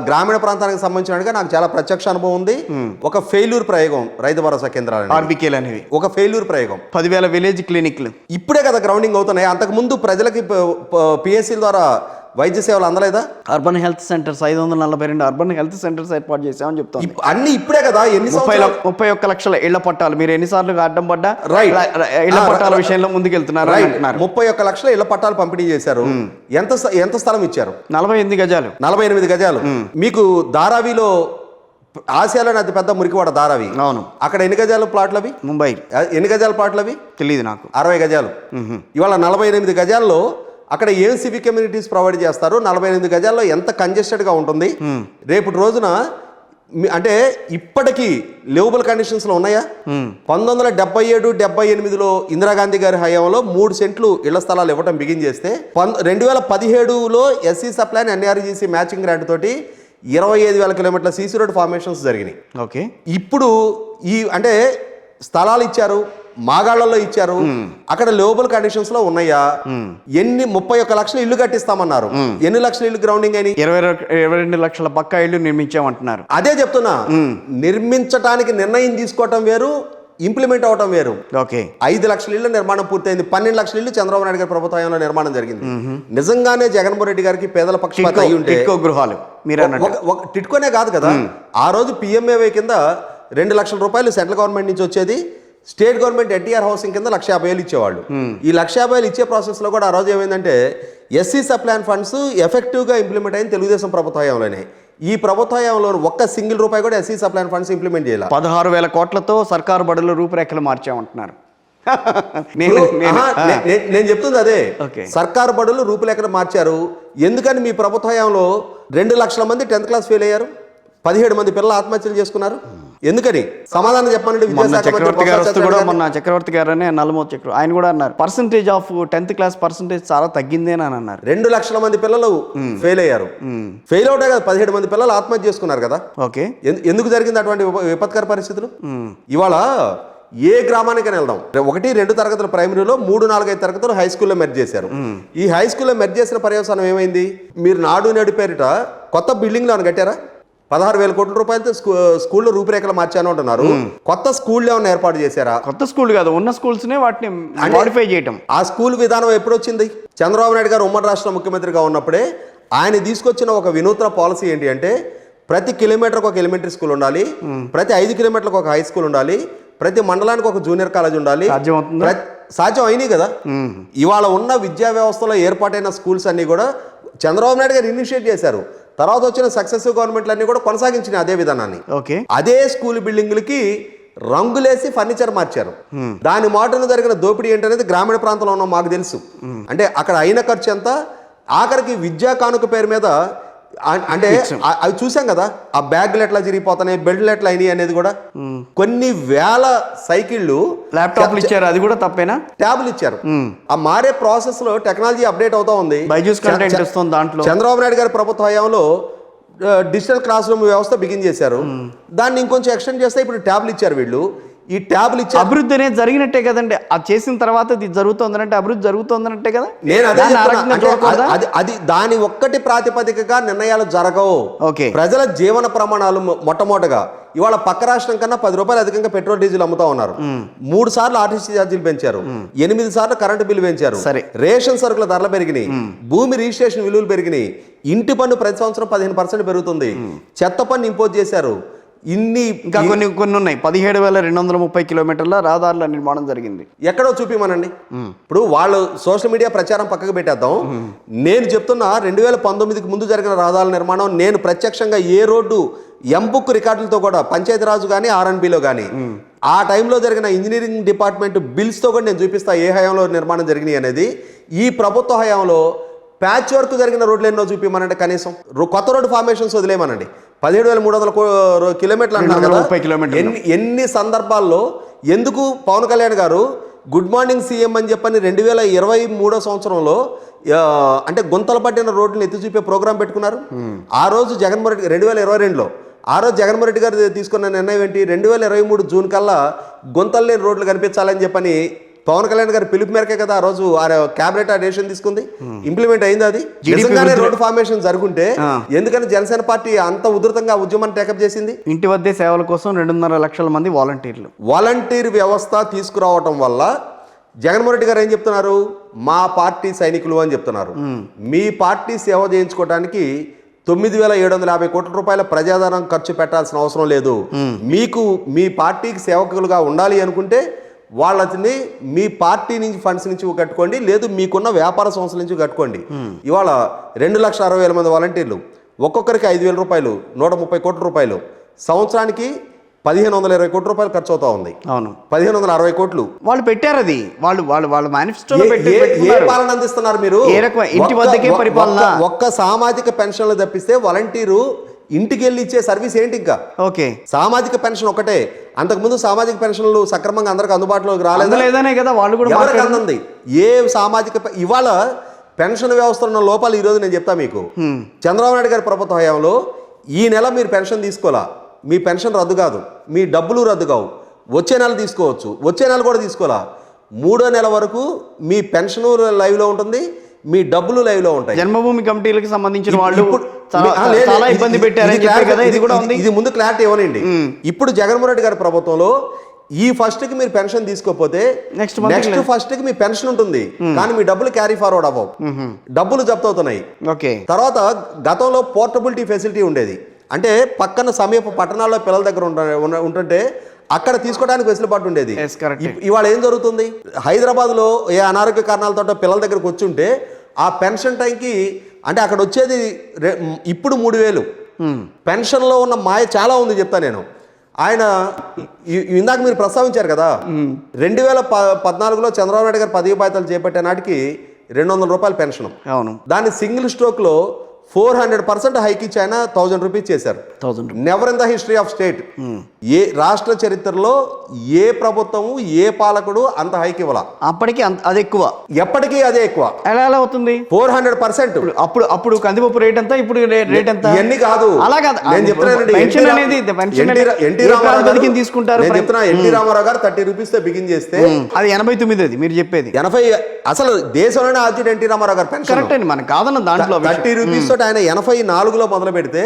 గ్రామీణ ప్రాంతానికి సంబంధించినట్టుగా నాకు చాలా ప్రత్యక్ష అనుభవం ఉంది. ఒక ఫెయిల్యూర్ ప్రయోగం రైతు భరోసా కేంద్రాలు, ఆర్బీకేలు అనేవి ఒక ఫెయిల్యూర్ ప్రయోగం. 10,000 విలేజ్ క్లినిక్లు ఇప్పుడే కదా గ్రౌండింగ్ అవుతున్నాయి. అంతకు ముందు ప్రజలకి పిఎస్సీ ద్వారా వైద్య సేవలు అందలేదా? Urban health centers 542 urban health centers ఏర్పాటు చేసామని చెప్తాను. అన్ని ఇప్పుడే కదా. 31 లక్షల ఇళ్ల పట్టాలు మీరు ఎన్నిసార్లు అడ్డం పడ్డా ఇళ్ల పట్టాల విషయంలో ముందుకెళ్తున్నారు. 31 లక్షల ఇళ్ల పట్టాలు పంపిణీ చేశారు. ఎంత స్థలం ఇచ్చారు? 48 గజాలు. 48 గజాలు. మీకు ధారావిలో ఆసియాలోని అతి పెద్ద మురికివాడ ధారావి. అవును. అక్కడ ఎన్ని గజాలు ప్లాట్లు అవి? ముంబై. ఎన్ని గజాల ప్లాట్లు అవి? తెలియదు నాకు. 60 గజాలు. ఇవాళ 48 గజాల్లో అక్కడ ఏం సివిక్ కమ్యూనిటీస్ ప్రొవైడ్ చేస్తారు? 48 గజాల్లో ఎంత కంజెస్టెడ్గా ఉంటుంది? రేపటి రోజున అంటే ఇప్పటికీ లివబుల్ కండిషన్స్లో ఉన్నాయా? 1977-78లో ఇందిరాగాంధీ గారి హయాంలో 3 సెంట్లు ఇళ్ల స్థలాలు ఇవ్వటం బిగిన్ చేస్తే 2017లో ఎస్సీ సప్లైన్ ఎన్ఆర్జీసీ మ్యాచింగ్ గ్రాంట్ తోటి 25,000 కిలోమీటర్ల సీసీ రోడ్ ఫార్మేషన్స్ జరిగినాయి. ఓకే, ఇప్పుడు అంటే స్థలాలు ఇచ్చారు, మాగాళ్లలో ఇచ్చారు, అక్కడ లివబుల్ కండిషన్స్ లో ఉన్నాయా? 31 లక్షల ఇల్లు కట్టిస్తామన్నారు. ఎన్ని లక్షల ఇల్లు గ్రౌండింగ్ అని? 22 లక్షల పక్కా ఇల్లు నిర్మించామంటున్నారు. అదే చెప్తున్నా, నిర్మించటానికి నిర్ణయం తీసుకోవటం వేరు, ఇంప్లిమెంట్ అవటం వేరు. ఓకే 5 లక్షల ఇళ్ల నిర్మాణం పూర్తయింది. 12 లక్షల ఇళ్లు చంద్రబాబు నాయుడు గారి ప్రభుత్వ హయాంలో నిర్మాణం జరిగింది. నిజంగానే జగన్మోహన్ రెడ్డి గారికి పేదల పక్షపాత అయి ఉంటే టిట్కో గృహాలు మీరు అన్నట్టు ఒక టిట్కోనే కాదు కదా, ఆ రోజు పిఎంఏవై కింద 2 లక్షల రూపాయలు సెంట్రల్ గవర్నమెంట్ నుంచి వచ్చేది, స్టేట్ గవర్నమెంట్ ఎన్టీఆర్ హౌసింగ్ కింద 1,50,000 ఇచ్చేవాళ్ళు. ఈ 1,50,000 ఇచ్చే ప్రాసెస్లో కూడా ఆ రోజు ఏమైందంటే ఎస్సీ సప్లాన్ ఫండ్స్ ఎఫెక్టివ్గా ఇంప్లిమెంట్ అయింది తెలుగుదేశం ప్రభుత్వ హయాంలోనే. ఈ ప్రభుత్వ హయాంలో ఒక్క సింగిల్ రూపాయి కూడా ఎస్సీ సప్లాన్ ఫండ్స్ ఇంప్లిమెంట్ చేయాలి. 16,000 కోట్లతో సర్కారు బడుల రూపురేఖలు మార్చామంటున్నారు. నేను చెప్తుంది అదే, సర్కారు బడులు రూపురేఖలు మార్చారు. ఎందుకని మీ ప్రభుత్వ హయాంలో 2 లక్షల మంది 10th క్లాస్ ఫెయిల్ అయ్యారు, 17 మంది పిల్లలు ఆత్మహత్యలు చేసుకున్నారు? ఎందుకని? సమాధానం చెప్పండి. చక్రవర్తి గారు అనే నల్లమోతు చక్ర ఆయన కూడా అన్నారు percentage of 10th class percentage చాలా తగ్గిందేని అని అన్నారు. 2 లక్షల మంది పిల్లలు ఫెయిల్ అయ్యారు. ఫెయిల్ అవుటే కదా 17 మంది పిల్లలు ఆత్మహత్య చేసుకున్నారు కదా. ఓకే, ఎందుకు జరిగింది అటువంటి విపత్కర పరిస్థితులు? ఇవాళ ఏ గ్రామానికైనా వెళ్దాం, 1, 2 తరగతుల ప్రైమరీలో 3, 4, 5 తరగతులు హై స్కూల్లో మెర్జ్ చేశారు. ఈ హై స్కూల్లో మెర్జ్ చేసిన పర్యవసానం ఏమైంది? మీరు నాడు నేడు పేరిట కొత్త బిల్డింగ్లు ఏమైనా కట్టారా? 16,000 కోట్ల రూపాయలతో స్కూల్లో రూపురేఖలు మార్చాను అంటున్నారు. కొత్త స్కూళ్ళు ఏమైనా ఏర్పాటు చేశారా? కొత్త స్కూల్ కాదు, ఉన్న స్కూల్స్ నే వాటిని మోడిఫై చేయటం. ఆ స్కూల్ విధానం ఎప్పుడు వచ్చింది? చంద్రబాబు నాయుడు గారు ఉమ్మడి రాష్ట్ర ముఖ్యమంత్రిగా ఉన్నప్పుడే ఆయన తీసుకొచ్చిన ఒక వినూత్న పాలసీ ఏంటి అంటే, ప్రతి కిలోమీటర్కి ఒక ఎలిమెంటరీ స్కూల్ ఉండాలి, ప్రతి 5 కిలోమీటర్లకు ఒక హై స్కూల్ ఉండాలి, ప్రతి మండలానికి ఒక జూనియర్ కాలేజ్ ఉండాలి. సాధ్యం అయినాయి కదా. ఇవాళ ఉన్న విద్యా వ్యవస్థలో ఏర్పాటైన స్కూల్స్ అన్ని కూడా చంద్రబాబు నాయుడు గారు ఇనిషియేట్ చేశారు. తర్వాత వచ్చిన సక్సెసివ్ గవర్నమెంట్లు అన్ని కూడా కొనసాగించినాయి అదే విధానాన్ని. అదే స్కూల్ బిల్డింగ్లకి రంగులేసి ఫర్నిచర్ మార్చారు. దాని మాటను జరిగిన దోపిడీ ఏంటనేది గ్రామీణ ప్రాంతంలో ఉన్న మాకు తెలుసు. అంటే అక్కడ అయిన ఖర్చు ఎంత, ఆఖరికి విద్యా కానుక పేరు మీద అంటే అవి చూసాం కదా, ఆ బ్యాగులు ఎట్లా చిరిగిపోతున్నాయి, బెల్ట్లు ఎట్లా అయినాయి అనేది కూడా. కొన్ని వేల సైకిళ్ళు, ల్యాప్టాప్లు ఇచ్చారు, అది కూడా తప్పేనా? ట్యాబ్లు ఇచ్చారు. ఆ మారే ప్రాసెస్ లో టెక్నాలజీ అప్డేట్ అవుతా ఉంది. చంద్రబాబు నాయుడు గారి ప్రభుత్వ హయాంలో డిజిటల్ క్లాస్ రూమ్ వ్యవస్థ బిగిన్ చేశారు. దాన్ని ఇంకొంచెం ఎక్స్టెండ్ చేస్తే ఇప్పుడు ట్యాబ్లు ఇచ్చారు వీళ్ళు. ఈ ట్యాబ్లు ఇచ్చే అభివృద్ధి అనేది జరిగినట్టే కదండి. అది చేసిన తర్వాత ఇది జరుగుతుందనంటే అభివృద్ధి జరుగుతుందనంటే కదా. నేను అది దాని ఒక్కటి ప్రాతిపదికగా నిర్ణయాలు జరగవు. ప్రజల జీవన ప్రమాణాలు మొట్టమొదటిగా ఇవాళ పక్క రాష్ట్రం కన్నా 10 రూపాయలు అధికంగా పెట్రోల్ డీజిల్ అమ్ముతా ఉన్నారు. 3 సార్లు ఆర్టీసీ ఛార్జీలు పెంచారు, 8 సార్లు కరెంటు బిల్లు పెంచారు, రేషన్ సరుకుల ధరలు పెరిగినాయి, భూమి రిజిస్ట్రేషన్ విలువలు పెరిగినాయి, ఇంటి పన్ను ప్రతి సంవత్సరం 15% పెరుగుతుంది, చెత్త పన్ను ఇంపోజ్ చేశారు. ఇంకా కొన్ని ఉన్నాయి. 17,230 కిలోమీటర్ల రహదారుల నిర్మాణం జరిగింది. ఎక్కడో చూపిమనండి. ఇప్పుడు వాళ్ళు సోషల్ మీడియా ప్రచారం పక్కకు పెట్టేద్దాం. నేను చెప్తున్నా 2019కి ముందు జరిగిన రహదారుల నిర్మాణం నేను ప్రత్యక్షంగా ఏ రోడ్డు ఎంబుక్ రికార్డులతో కూడా పంచాయతీరాజు కానీ ఆర్ఎన్బిలో కానీ ఆ టైంలో జరిగిన ఇంజనీరింగ్ డిపార్ట్మెంట్ బిల్స్తో కూడా నేను చూపిస్తా ఏ హయాంలో నిర్మాణం జరిగినాయి అనేది. ఈ ప్రభుత్వ హయాంలో ప్యాచ్ వర్క్ జరిగిన రోడ్లు ఎన్నో చూపిమనంటే, కనీసం కొత్త రోడ్డు ఫార్మేషన్స్ వదిలేమనండి. 17,300 కిలోమీటర్లు అంటారు కదా. ఎన్ని సందర్భాల్లో ఎందుకు పవన్ కళ్యాణ్ గారు గుడ్ మార్నింగ్ సీఎం అని చెప్పని 2023 సంవత్సరంలో అంటే గుంతలు పట్టిన రోడ్లను ఎత్తి చూపే ప్రోగ్రాం పెట్టుకున్నారు. ఆ రోజు జగన్మోహన్ రెడ్డి 2022లో ఆ రోజు జగన్మోహన్ రెడ్డి గారు తీసుకున్న నిర్ణయం ఏంటి? 2023 జూన్ కల్లా గుంతలు లేని రోడ్లు కనిపించాలని చెప్పని పవన్ కళ్యాణ్ గారి పిలుపు మేరకే కదా ఆ రోజు క్యాబినెట్ ఆ డెసిషన్ తీసుకుంది. ఇంప్లిమెంట్ అయింది. అది నిజంగానే రోడ్డు ఫార్మేషన్ జరుగుంటే ఎందుకని జనసేన పార్టీ అంత ఉధృతంగా ఉద్యమాన్ని టేకప్ చేసింది? ఇంటి వద్దే సేవల కోసం 2.5 లక్షల మంది వాలంటీర్ వ్యవస్థ తీసుకురావటం వల్ల జగన్మోహన్ రెడ్డి గారు ఏం చెప్తున్నారు? మా పార్టీ సైనికులు అని చెప్తున్నారు. మీ పార్టీ సేవ చేయించుకోవడానికి 9,750 కోట్ల రూపాయల ప్రజాధనం ఖర్చు పెట్టాల్సిన అవసరం లేదు. మీకు మీ పార్టీకి సేవకులుగా ఉండాలి అనుకుంటే వాళ్ళని మీ పార్టీ నుంచి ఫండ్స్ నుంచి కట్టుకోండి, లేదు మీకున్న వ్యాపార సంస్థల నుంచి కట్టుకోండి. ఇవాళ 2,60,000 మంది వాలంటీర్లు, ఒక్కొక్కరికి 5,000 రూపాయలు, 130 కోట్ల రూపాయలు, సంవత్సరానికి 1,520 కోట్ల రూపాయలు ఖర్చు అవుతా ఉంది. అవును, 1,560 కోట్లు వాళ్ళు పెట్టారు. అది వాళ్ళ మేనిఫెస్టోలో ఏ పాలన అందిస్తున్నారు మీరు? ఇంటి వద్దకే పరిపాలన. ఒక్క సామాజిక పెన్షన్లు తప్పిస్తే వాలంటీరు ఇంటికి వెళ్ళి ఇచ్చే సర్వీస్ ఏంటి? ఇంకా సామాజిక పెన్షన్ ఒకటే. అంతకుముందు సామాజిక పెన్షన్లు సక్రమంగా అందరికి అందుబాటులోకి రాలేదనే కదా వాళ్ళు కూడా ఎవరికి అందంది. ఏ సామాజిక ఇవాళ పెన్షన్ వ్యవస్థలో ఉన్న లోపాలు ఈరోజు నేను చెప్తా మీకు. చంద్రబాబు నాయుడు గారి ప్రభుత్వ హయాంలో ఈ నెల మీరు పెన్షన్ తీసుకోవాలా, మీ పెన్షన్ రద్దు కాదు, మీ డబ్బులు రద్దు కావు. వచ్చే నెల తీసుకోవచ్చు, వచ్చే నెల కూడా తీసుకోవాలా. 3వ నెల వరకు మీ పెన్షన్ లైవ్లో ఉంటుంది, మీ డబ్బులు లైవ్లో ఉంటాయి. జన్మభూమి కమిటీలకు సంబంధించిన వాళ్ళు చాలా ఇబ్బంది పెట్టారు. ఇది ముందు క్లారిటీ ఇవ్వనండి. ఇప్పుడు జగన్మోహన్ రెడ్డి గారి ప్రభుత్వంలో ఈ ఫస్ట్ కి మీరు పెన్షన్ తీసుకోకపోతే నెక్స్ట్ నెక్స్ట్ ఫస్ట్ కి మీ పెన్షన్ ఉంటుంది, కానీ మీ డబ్బులు క్యారీ ఫార్వర్డ్ అవ్వవు, డబ్బులు జప్తు అవుతున్నాయి. ఓకే. తర్వాత గతంలో పోర్టబిలిటీ ఫెసిలిటీ ఉండేది, అంటే పక్కన సమీప పట్టణాల్లో పిల్లల దగ్గర ఉంటుంటే అక్కడ తీసుకోవడానికి వెసులుబాటు ఉండేది. ఇవాళ ఏం జరుగుతుంది, హైదరాబాద్లో ఏ అనారోగ్య కారణాలతో పిల్లల దగ్గరకు వచ్చి ఉంటే ఆ పెన్షన్ టైంకి అంటే అక్కడ వచ్చేది ఇప్పుడు 3,000 పెన్షన్లో ఉన్న మాయ చాలా ఉంది చెప్తా నేను. ఆయన ఇందాక మీరు ప్రస్తావించారు కదా, 2014లో చంద్రబాబు నాయుడు గారు పదవి బాధ్యతలు చేపట్టే నాటికి 200 రూపాయల పెన్షన్. అవును. దాన్ని సింగిల్ స్ట్రోక్లో 400% హైక్ ఇచ్చి ఆయన 1000 రూపీస్ చేశారు. Never in the history of state, ఏ రాష్ట్ర చరిత్రలో ఏ ప్రభుత్వము ఏ పాలకుడు అంత హైక్ ఇవ్వాల. అప్పటికి అది ఎక్కువ, ఎప్పటికీ అదే ఎక్కువ. ఎలా అవుతుంది? 400%. అప్పుడు కందిపప్పు రేట్ ఎంత, ఇప్పుడు రేట్ ఎంత? ఇవన్నీ కాదు, అలా కాదు. నేను చెప్తున్నానండి. తీసుకుంటారు. నేను చెప్తున్నా, ఎన్టీ రామారావు గారు 30 రూపీస్ తో బిగిన్ చేస్తే అది 89. అది మీరు చెప్పేది 80. అసలు దేశంలోనే ఆద్యుడు ఎన్టీ రామారావు గారు పెన్షన్. కరెక్ట్ అండి, మనకు కాదన్న దాంట్లో 30 రూపీస్ తోటి ఆయన 84లో మొదలు పెడితే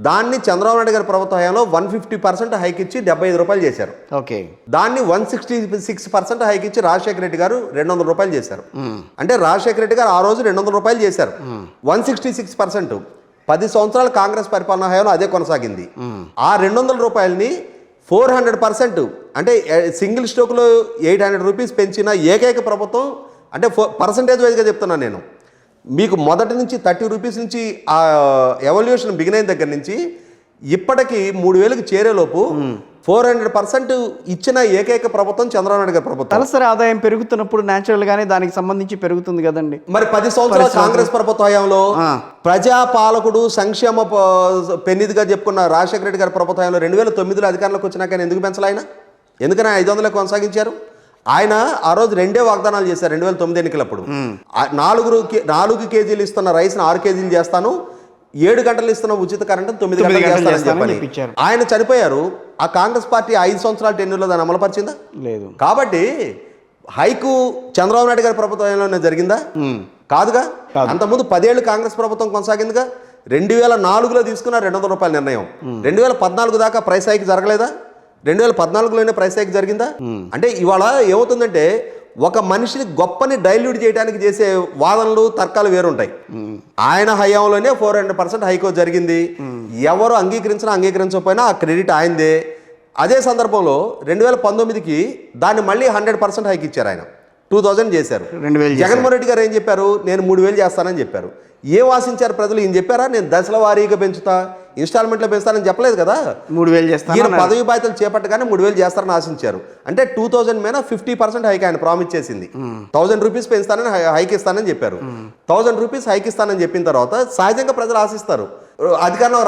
దాన్ని చంద్రబాబు నాయుడు గారి ప్రభుత్వ హయాంలో 150% హైక్ ఇచ్చి 75 రూపాయలు చేశారు. ఓకే. దాన్ని 166% హైక్ ఇచ్చి రాజశేఖర రెడ్డి గారు 200 రూపాయలు చేశారు. అంటే రాజశేఖర రెడ్డి గారు ఆ రోజు 200 రూపాయలు చేశారు. 166%. 10 సంవత్సరాలు కాంగ్రెస్ పరిపాలన హయాంలో అదే కొనసాగింది. ఆ 200 రూపాయలని 400% అంటే సింగిల్ స్టోక్లో 800 రూపీస్ పెంచిన ఏకైక ప్రభుత్వం. అంటే పర్సంటేజ్ వైజ్గా చెప్తున్నాను నేను మీకు, మొదటి నుంచి 30 రూపీస్ నుంచి ఆ ఎవల్యూషన్ బిగిన్ అయిన దగ్గర నుంచి ఇప్పటికి 3,000కి చేరేలోపు 400% ఇచ్చిన ఏకైక ప్రభుత్వం చంద్రబాబు నాయుడు గారి ప్రభుత్వం. తలసరి ఆదాయం పెరుగుతున్నప్పుడు న్యాచురల్ గానే దానికి సంబంధించి పెరుగుతుంది కదండి. మరి 10 సంవత్సరాల కాంగ్రెస్ ప్రభుత్వ హయాంలో ప్రజాపాలకుడు సంక్షేమ పెన్నిదిగా చెప్పుకున్న రాజశేఖర రెడ్డి గారి ప్రభుత్వ హయాంలో 2009లో అధికారంలోకి వచ్చినాక ఎందుకు పెంచాలి ఆయన? ఎందుకని 500 కొనసాగించారు? ఆయన ఆ రోజు 2 వాగ్దానాలు చేశారు 2009 ఎన్నికలప్పుడు. 4 కేజీలు ఇస్తున్న రైస్ని 6 కేజీలు చేస్తాను, 7 గంటలు ఇస్తున్న ఉచిత కరెంట్ 9 గంటలు చేస్తానని చెప్పని ఆయన చనిపోయారు. ఆ కాంగ్రెస్ పార్టీ 5 సంవత్సరాల టెన్యూర్లో దాన్ని అమలుపరిచిందా? లేదు. కాబట్టి హైకు చంద్రబాబు నాయుడు గారి ప్రభుత్వంలోనే జరిగిందా? కాదుగా. అంతకుముందు 10 ఏళ్ళు కాంగ్రెస్ ప్రభుత్వం కొనసాగిందిగా. 2004లో తీసుకున్న 200 రూపాయల నిర్ణయం 2014 దాకా ప్రైస్ హైక్ జరగలేదా? 2014లోనే ప్రైస్ హైక్ జరిగిందా? అంటే ఇవాళ ఏమవుతుందంటే ఒక మనిషిని గొప్పని డైల్యూట్ చేయడానికి చేసే వాదనలు తర్కాలు వేరుంటాయి. ఆయన హయాంలోనే 400% హైకో జరిగింది. ఎవరు అంగీకరించకపోయినా ఆ క్రెడిట్ ఆయనదే. అదే సందర్భంలో 2019కి దాన్ని మళ్ళీ 100% హైక్ ఇచ్చారు ఆయన. 2000 చేశారు. జగన్మోహన్ రెడ్డి గారు ఏం చెప్పారు? నేను 3,000 చేస్తానని చెప్పారు. ఏం ఆశించారు ప్రజలు? ఈయన చెప్పారా నేను దశల వారీగా పెంచుతా, ఇన్స్టాల్మెంట్లో పెంచుతానని చెప్పలేదు కదా. 3,000 చేస్తాను. ఈయన పదవి బాధ్యతలు చేపట్టగానే 3,000 చేస్తారని ఆశించారు. అంటే 2000 మీద 50% హైక్ ఆయన ప్రామిస్ చేసింది. 1000 రూపీస్ పెంచుతానని హైక్ ఇస్తానని చెప్పారు. 1000 రూపీస్ హైక్ ఇస్తానని చెప్పిన తర్వాత సహజంగా ప్రజలు ఆశిస్తారు, అధికారంలో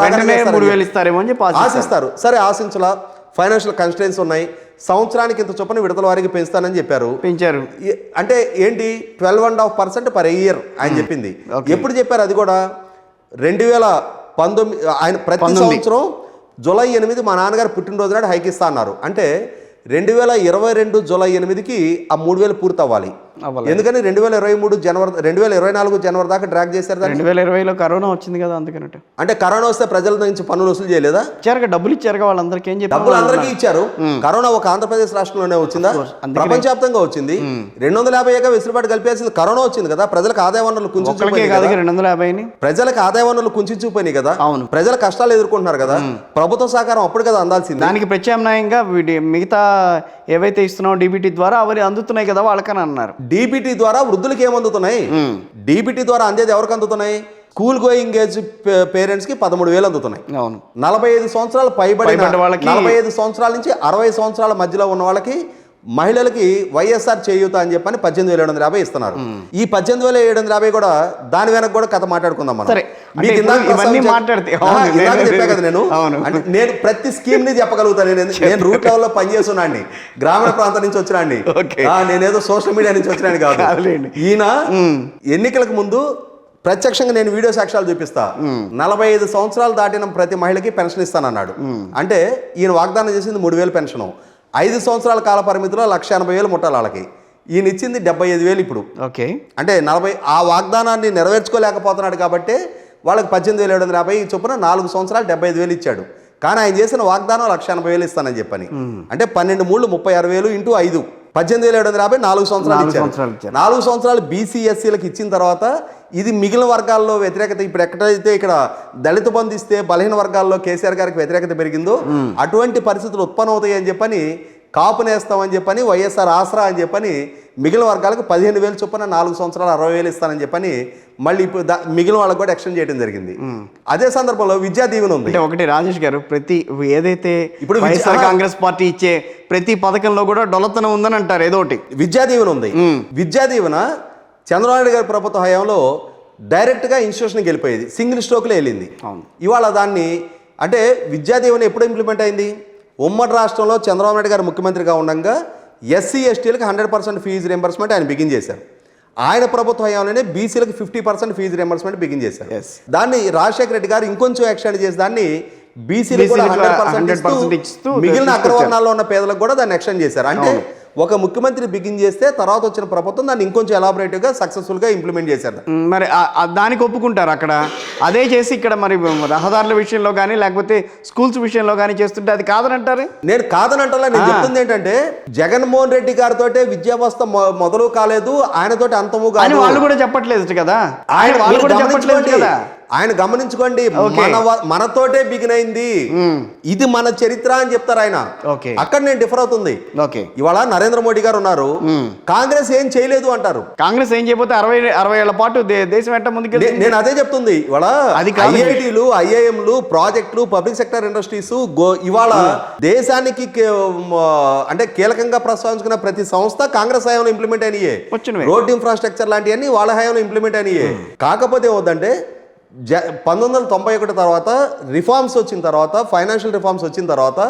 ఆశిస్తారు. సరే, ఆశించలా, ఫైనాన్షియల్ కన్స్ట్రెయిన్స్ ఉన్నాయి, సంవత్సరానికి ఇంత చొప్పున విడతల వారికి పెంచుతానని పెంచారు. అంటే ఏంటి 12.5% పర్ ఇయర్ ఆయన చెప్పింది. ఎప్పుడు చెప్పారు? అది కూడా 2019. ఆయన ప్రతి సంవత్సరం జూలై 8 మా నాన్నగారు పుట్టినరోజు నాడు హైక్ ఇస్తా అన్నారు. అంటే 2022 జూలై 8కి ఆ 3,000 పూర్తి అవ్వాలి. ఎందుకని 2024 జనవరి దాకా డ్రాగ్ చేశారు. 2020లో కరోనా వచ్చింది కదా, అందుకనట. అంటే కరోనా వస్తే ప్రజల నుంచి పన్నులు వసూలు చేయలేదా? డబ్బులు ఇచ్చారు వాళ్ళందరికీ. ఏం చెప్పారు? డబ్బులు అందరికీ ఇచ్చారు. కరోనా ఒక ఆంధ్రప్రదేశ్ రాష్ట్రంలోనే వచ్చిందా? ప్రపంచవ్యాప్తంగా వచ్చింది. 250గా వెసులుబాటు కల్పేసింది. కరోనా వచ్చింది కదా, ప్రజలకు ఆదాయ వనరులు కుంచుకుపోయినాయి కదా. 250 ప్రజలకు ఆదాయ వనరులు కుంచుకుపోయినాయి కదా. ప్రజల కష్టాలు ఎదుర్కొంటున్నారు కదా. ప్రభుత్వ సహకారం అప్పుడు కదా అందాల్సింది. దానికి ప్రత్యామ్నాయంగా మిగతా ఏవైతే ఇస్తున్నావు డీబీటీ ద్వారా అవి అందుతున్నాయి కదా వాళ్ళకని అన్నారు. డీబీటీ ద్వారా వృద్ధులకి ఏమందుతున్నాయి? డీబీటీ ద్వారా అందేది ఎవరికి అందుతున్నాయి? స్కూల్ గోయింగ్ ఏజ్ పేరెంట్స్ కి 13,000 అందుతున్నాయి. 45 సంవత్సరాలు పైబడిన వాళ్ళకి, 45 సంవత్సరాల నుంచి 60 సంవత్సరాల మధ్యలో ఉన్న వాళ్ళకి, మహిళలకి వైఎస్ఆర్ చేయూత అని చెప్పని 18,750 ఇస్తున్నారు. ఈ 18,750 కూడా దాని వెనక కూడా కథ మాట్లాడుకుందాం మనం. చెప్పా కదా నేను ప్రతి స్కీమ్ ని చెప్పగలుగుతాను. నేను రూట్ లెవెల్లో పనిచేస్తున్నాండి, గ్రామీణ ప్రాంతం నుంచి వచ్చినాండి, నేనేదో సోషల్ మీడియా నుంచి వచ్చినాను కాదు. ఈయన ఎన్నికలకు ముందు ప్రత్యక్షంగా నేను వీడియో సాక్ష్యాలు చూపిస్తా, 45 సంవత్సరాలు దాటిన ప్రతి మహిళకి పెన్షన్ ఇస్తానన్నాడు. అంటే ఈయన వాగ్దానం చేసింది 3,000 పెన్షన్. 5 సంవత్సరాల కాల పరిమితిలో 1,80,000 ముట్టాలి వాళ్ళకి. ఈయన ఇచ్చింది 75,000 ఇప్పుడు. ఓకే. అంటే 40 ఆ వాగ్దానాన్ని నెరవేర్చుకోలేకపోతున్నాడు కాబట్టి వాళ్ళకి 18,750 చొప్పున 4 సంవత్సరాలు 75,000 ఇచ్చాడు. కానీ ఆయన చేసిన వాగ్దానం 1,80,000 ఇస్తానని చెప్పని, అంటే 12 మూళ్ళు 36,000 ఇంటూ 5 18,750 4 సంవత్సరాలు ఇచ్చారు. 4 సంవత్సరాలు బీసీ ఎస్సీలకు ఇచ్చిన తర్వాత ఇది మిగిలిన వర్గాల్లో వ్యతిరేకత, ఇప్పుడు ఎక్కడైతే ఇక్కడ దళిత బంధు ఇస్తే బలహీన వర్గాల్లో కేసీఆర్ గారికి వ్యతిరేకత పెరిగిందో అటువంటి పరిస్థితులు ఉత్పన్నమవుతాయి అని చెప్పని కాపు నేస్తామని చెప్పని వైఎస్ఆర్ ఆసరా అని చెప్పని మిగిలిన వర్గాలకు 15,000 చొప్పున 4 సంవత్సరాలు 60,000 ఇస్తానని చెప్పని మళ్ళీ ఇప్పుడు మిగిలిన వాళ్ళకి కూడా ఎక్స్టెండ్ చేయడం జరిగింది. అదే సందర్భంలో విద్యా దీవెన ఉంది. అంటే ఒకటి రాజేష్ గారు, ప్రతి ఏదైతే ఇప్పుడు వైఎస్ఆర్ కాంగ్రెస్ పార్టీ ఇచ్చే ప్రతి పథకంలో కూడా డొల్లతనం ఉందని అంటారు. ఏదో ఒకటి విద్యా దీవెన ఉంది. విద్యా దీవెన చంద్రబాబు నాయుడు గారి ప్రభుత్వ హయాంలో డైరెక్ట్గా ఇన్స్టిట్యూషన్కి వెళ్ళిపోయేది, సింగిల్ స్ట్రోక్లో వెళ్ళింది. ఇవాళ దాన్ని అంటే విద్యా దీవెన ఎప్పుడు ఇంప్లిమెంట్ అయింది? ఉమ్మడి రాష్ట్రంలో చంద్రబాబు నాయుడు గారు ముఖ్యమంత్రిగా ఉండగా ఎస్సీ ఎస్టీలకు 100% ఫీజు రింబర్స్మెంట్ ఆయన బిగిన్ చేశారు. ఆయన ప్రభుత్వ హయాంలోనే బీసీలకు 50% ఫీజు రింబర్స్మెంట్ బిగిన్ చేశారు. దాన్ని రాజశేఖర రెడ్డి గారు ఇంకొంచెం ఎక్స్టెండ్ చేసి దాన్ని బీసీలకు 100% ఇస్తూ మిగిలిన అగ్రవర్ణాల్లో ఉన్న పేదలకు కూడా దాన్ని ఎక్స్టెండ్ చేశారు. అంటే ఒక ముఖ్యమంత్రి బిగిన్ చేస్తే తర్వాత వచ్చిన ప్రభుత్వం దాన్ని ఇంకొంచెం ఎలాబరేటివ్గా సక్సెస్ఫుల్గా ఇంప్లిమెంట్ చేశారు. మరి దానికి ఒప్పుకుంటారు అక్కడ, అదే చేసి ఇక్కడ మరి రహదారుల విషయంలో కానీ లేకపోతే స్కూల్స్ విషయంలో కానీ చేస్తుంటే అది కాదనంటారు? నేను కాదనంటలా, నేను చెప్తుంది ఏంటంటే జగన్మోహన్ రెడ్డి గారితో విద్యా వ్యవస్థ మొదలు కాలేదు, ఆయనతోటి అంతము కాదు వాళ్ళు కూడా చెప్పట్లేదు కదా. ఆయన గమనించుకోండి, మనతోటే బిగిన్ అయింది, ఇది మన చరిత్ర అని చెప్తారు ఆయన. అక్కడ నేను డిఫర్ అవుతుంది. ఇవాళ నరేంద్ర మోడీ గారు ఉన్నారు, కాంగ్రెస్ ఏం చేయలేదు అంటారు. కాంగ్రెస్ ఏం చేయకపోతే 60 ఏళ్ల పాటు దేశం ఎట్ట ముందుకు. నేను అదే చెప్తుంది. ఇవాళ ఐఐటీలు, ఐఐఎంలు, ప్రాజెక్టులు, పబ్లిక్ సెక్టర్ ఇండస్ట్రీస్ ఇవాళ దేశానికి అంటే కీలకంగా ప్రస్తావించుకున్న ప్రతి సంస్థ కాంగ్రెస్ హయాంలో ఇంప్లిమెంట్ అయినాయే. రోడ్ ఇన్ఫ్రాస్ట్రక్చర్ లాంటివన్నీ వాళ్ళ హయాంలో ఇంప్లిమెంట్ అయినాయే. కాకపోతే ఏమవుతుందంటే 1991 తర్వాత రిఫార్మ్స్ వచ్చిన తర్వాత, ఫైనాన్షియల్ రిఫార్మ్స్ వచ్చిన తర్వాత,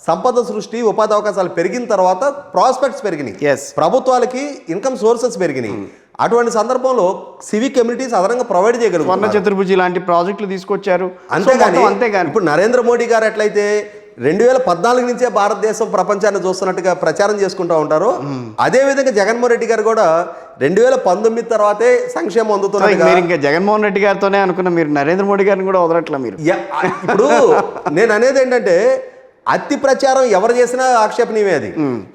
సంపద సృష్టి, ఉపాధి అవకాశాలు పెరిగిన తర్వాత ప్రాస్పెక్ట్స్ పెరిగినాయి, ప్రభుత్వాలకి ఇన్కమ్ సోర్సెస్ పెరిగినాయి. అటువంటి సందర్భంలో సివిక్ కమ్యూనిటీస్ అదనంగా ప్రొవైడ్ చేయగలుగుతారు. స్వర్ణ చతుర్భుజి లాంటి ప్రాజెక్టులు తీసుకొచ్చారు. అంతేగాని ఇప్పుడు నరేంద్ర మోడీ గారు ఎట్లయితే 2014 నుంచే భారతదేశం ప్రపంచాన్ని చూస్తున్నట్టుగా ప్రచారం చేసుకుంటూ ఉంటారు, అదే విధంగా జగన్మోహన్ రెడ్డి గారు కూడా 2019 తర్వాతే సంక్షేమం అందుతున్నారు. ఇంకా జగన్మోహన్ రెడ్డి గారితోనే అనుకున్న మీరు నరేంద్ర మోడీ గారిని కూడా వదలట్లా మీరు. ఇప్పుడు నేను అనేది ఏంటంటే అతి ప్రచారం ఎవరు చేసినా ఆక్షేపణీయమే అది.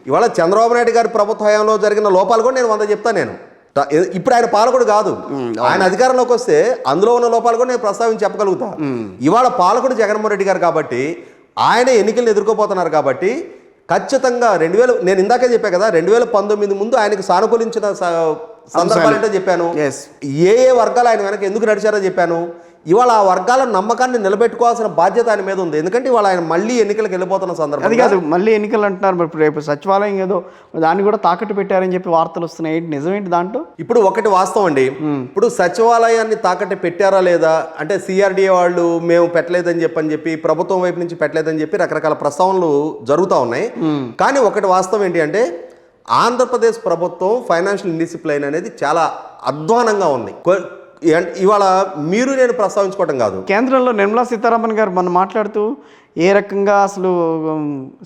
ఇవాళ చంద్రబాబు నాయుడు గారి ప్రభుత్వ హయాంలో జరిగిన లోపాలు కూడా నేను 100 చెప్తాను. నేను ఇప్పుడు ఆయన పాలకుడు కాదు, ఆయన అధికారంలోకి వస్తే అందులో ఉన్న లోపాలు కూడా నేను ప్రస్తావించి చెప్పగలుగుతా. ఇవాళ పాలకుడు జగన్మోహన్ రెడ్డి గారు కాబట్టి ఆయన ఎన్నికలను ఎదుర్కోపోతున్నారు కాబట్టి ఖచ్చితంగా నేను ఇందాకే చెప్పా కదా, 2019 ముందు ఆయనకు సానుకూలించిన సందర్భాలు ఏంటో చెప్పాను. ఏ వర్గాలు ఆయన వెనక ఎందుకు నడిచారో చెప్పాను. ఇవాళ ఆ వర్గాల నమ్మకాన్ని నిలబెట్టుకోవాల్సిన బాధ్యత ఆయన మీద ఉంది. ఎందుకంటే ఇవాళ ఆయన మళ్ళీ ఎన్నికలకు వెళ్ళిపోతున్న సందర్భం. అది కాదు, మళ్ళీ ఎన్నికలు అంటున్నారు. మరి రేపు సచివాలయం ఏదో దాన్ని కూడా తాకట్టు పెట్టారని చెప్పి వార్తలు వస్తున్నాయి. నిజమేంటి దాంట్లో? ఇప్పుడు ఒకటి వాస్తవం అండి, ఇప్పుడు సచివాలయాన్ని తాకట్టు పెట్టారా లేదా అంటే సిఆర్డీఏ వాళ్ళు మేము పెట్టలేదని చెప్పి ప్రభుత్వం వైపు నుంచి పెట్టలేదని చెప్పి రకరకాల ప్రస్తావనలు జరుగుతూ ఉన్నాయి. కానీ ఒకటి వాస్తవం ఏంటి అంటే ఆంధ్రప్రదేశ్ ప్రభుత్వం ఫైనాన్షియల్ ఇండిసిప్లైన్ అనేది చాలా అధ్వానంగా ఉంది. ఇవాళ మీరు నేను ప్రస్తావించుకోవటం కాదు, కేంద్రంలో నిర్మలా సీతారామన్ గారు మనం మాట్లాడుతూ ఏ రకంగా అసలు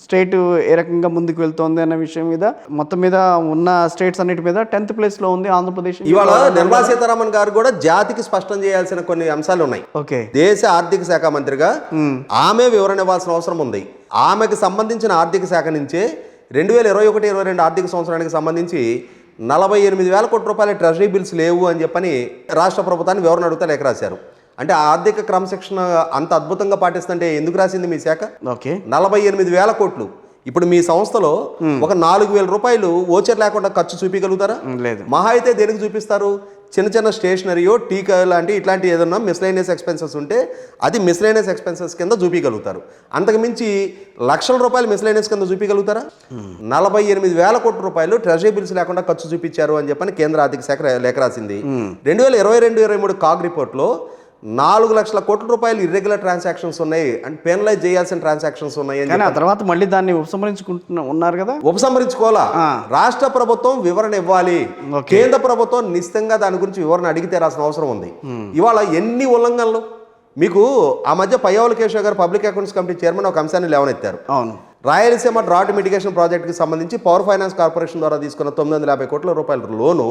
స్టేట్ ఏ రకంగా ముందుకు వెళ్తోంది అన్న విషయం మీద, మొత్తం మీద ఉన్న స్టేట్స్ అన్నిటి మీద 10th ప్లేస్లో ఉంది ఆంధ్రప్రదేశ్. ఇవాళ నిర్మలా సీతారామన్ గారు కూడా జాతికి స్పష్టం చేయాల్సిన కొన్ని అంశాలు ఉన్నాయి. దేశ ఆర్థిక శాఖ మంత్రిగా ఆమె వివరణ ఇవ్వాల్సిన అవసరం ఉంది. ఆమెకు సంబంధించిన ఆర్థిక శాఖ నుంచే 2021-22 ఆర్థిక సంవత్సరానికి సంబంధించి 48,000 కోట్ల రూపాయల ట్రెజరీ బిల్స్ లేవు అని చెప్పని రాష్ట్ర ప్రభుత్వాన్ని వివరణ అడుగుతా లేఖ రాశారు. అంటే ఆర్థిక క్రమశిక్షణ అంత అద్భుతంగా పాటిస్తుంటే ఎందుకు రాసింది మీ శాఖ? 48,000 కోట్లు. ఇప్పుడు మీ సంస్థలో ఒక 4,000 రూపాయలు ఓచర్ లేకుండా ఖర్చు చూపించగలుగుతారా? లేదు. మహా అయితే దేనికి చూపిస్తారు? చిన్న చిన్న స్టేషనరీయో టీకా ఇట్లాంటి ఏదన్నా మిస్లైనియస్ ఎక్స్పెన్సెస్ ఉంటే అది మిస్లైనియస్ ఎక్స్పెన్సెస్ కింద చూపించగలుగుతారు. అంతకుమించి లక్షల రూపాయలు మిస్లైనియస్ కింద చూపించగలుగుతారా? 48,000 కోట్ల రూపాయలు ట్రెజరీ బిల్స్ లేకుండా ఖర్చు చూపించారు అని చెప్పని కేంద్ర ఆర్థిక శాఖ లేఖ రాసింది. 2022-23 కాగ్ రిపోర్ట్లో 4 లక్షల కోట్ల రూపాయలు ఇర్రెగ్యులర్ ట్రాన్సాక్షన్స్ ఉన్నాయి అండ్ పెనలైజ్ చేయాల్సిన ట్రాన్సాక్షన్స్ ఉన్నాయి అని. ఆ తర్వాత మళ్ళీ దాన్ని ఉన్నారు కదా. ఉపసంహరించుకోవాలా? రాష్ట్ర ప్రభుత్వం వివరణ ఇవ్వాలి, కేంద్ర ప్రభుత్వం నిశ్చితంగా దాని గురించి వివరణ అడిగితే రాసిన అవసరం ఉంది. ఇవాళ ఎన్ని ఉల్లంఘనలు మీకు ఆ మధ్య పయ్యావుల కేశవ్ గారు పబ్లిక్ అకౌంట్స్ కమిటీ చైర్మన్ ఒక అంశాన్ని లేవనెత్తారు. రాయలసీమ డ్రాట్ మిటిగేషన్ ప్రాజెక్ట్కి సంబంధించి పవర్ ఫైనాన్స్ కార్పొరేషన్ ద్వారా తీసుకున్న 950 కోట్ల రూపాయల లోను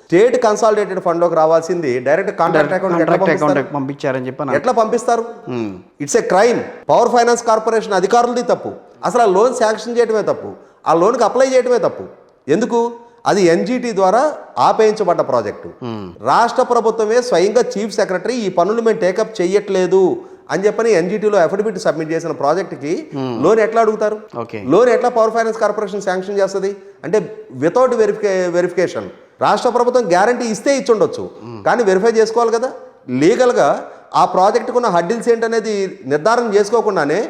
స్టేట్ కన్సాలిడేటెడ్ ఫండ్లోకి రావాల్సింది డైరెక్ట్ కాంట్రాక్ట్ అకౌంట్ పంపించారని చెప్పి ఎట్లా పంపిస్తారు? It's a crime. Power finance corporation అధికారులది తప్పు. అసలు ఆ లోన్ శాంక్షన్ చేయడమే తప్పు, ఆ లోన్కి అప్లై చేయడమే తప్పు. ఎందుకు? అది ఎన్జిటి ద్వారా ఆపేయించబడ్డ ప్రాజెక్టు. రాష్ట్ర ప్రభుత్వమే స్వయంగా చీఫ్ సెక్రటరీ ఈ పనులు మేము టేకప్ చెయ్యట్లేదు అని చెప్పని ఎన్జిటిలో అఫిడవిట్ సబ్మిట్ చేసిన ప్రాజెక్ట్కి లోన్ ఎట్లా అడుగుతారు? లోన్ ఎట్లా పవర్ ఫైనాన్స్ కార్పొరేషన్ శాంక్షన్ చేస్తుంది? అంటే వితౌట్ వెరిఫికేషన్. రాష్ట్ర ప్రభుత్వం గ్యారంటీ ఇస్తే ఇచ్చుండొచ్చు, కానీ వెరిఫై చేసుకోవాలి కదా. లీగల్గా ఆ ప్రాజెక్టుకున్న హడ్డిల్స్ ఏంటనేది నిర్ధారణ చేసుకోకుండానే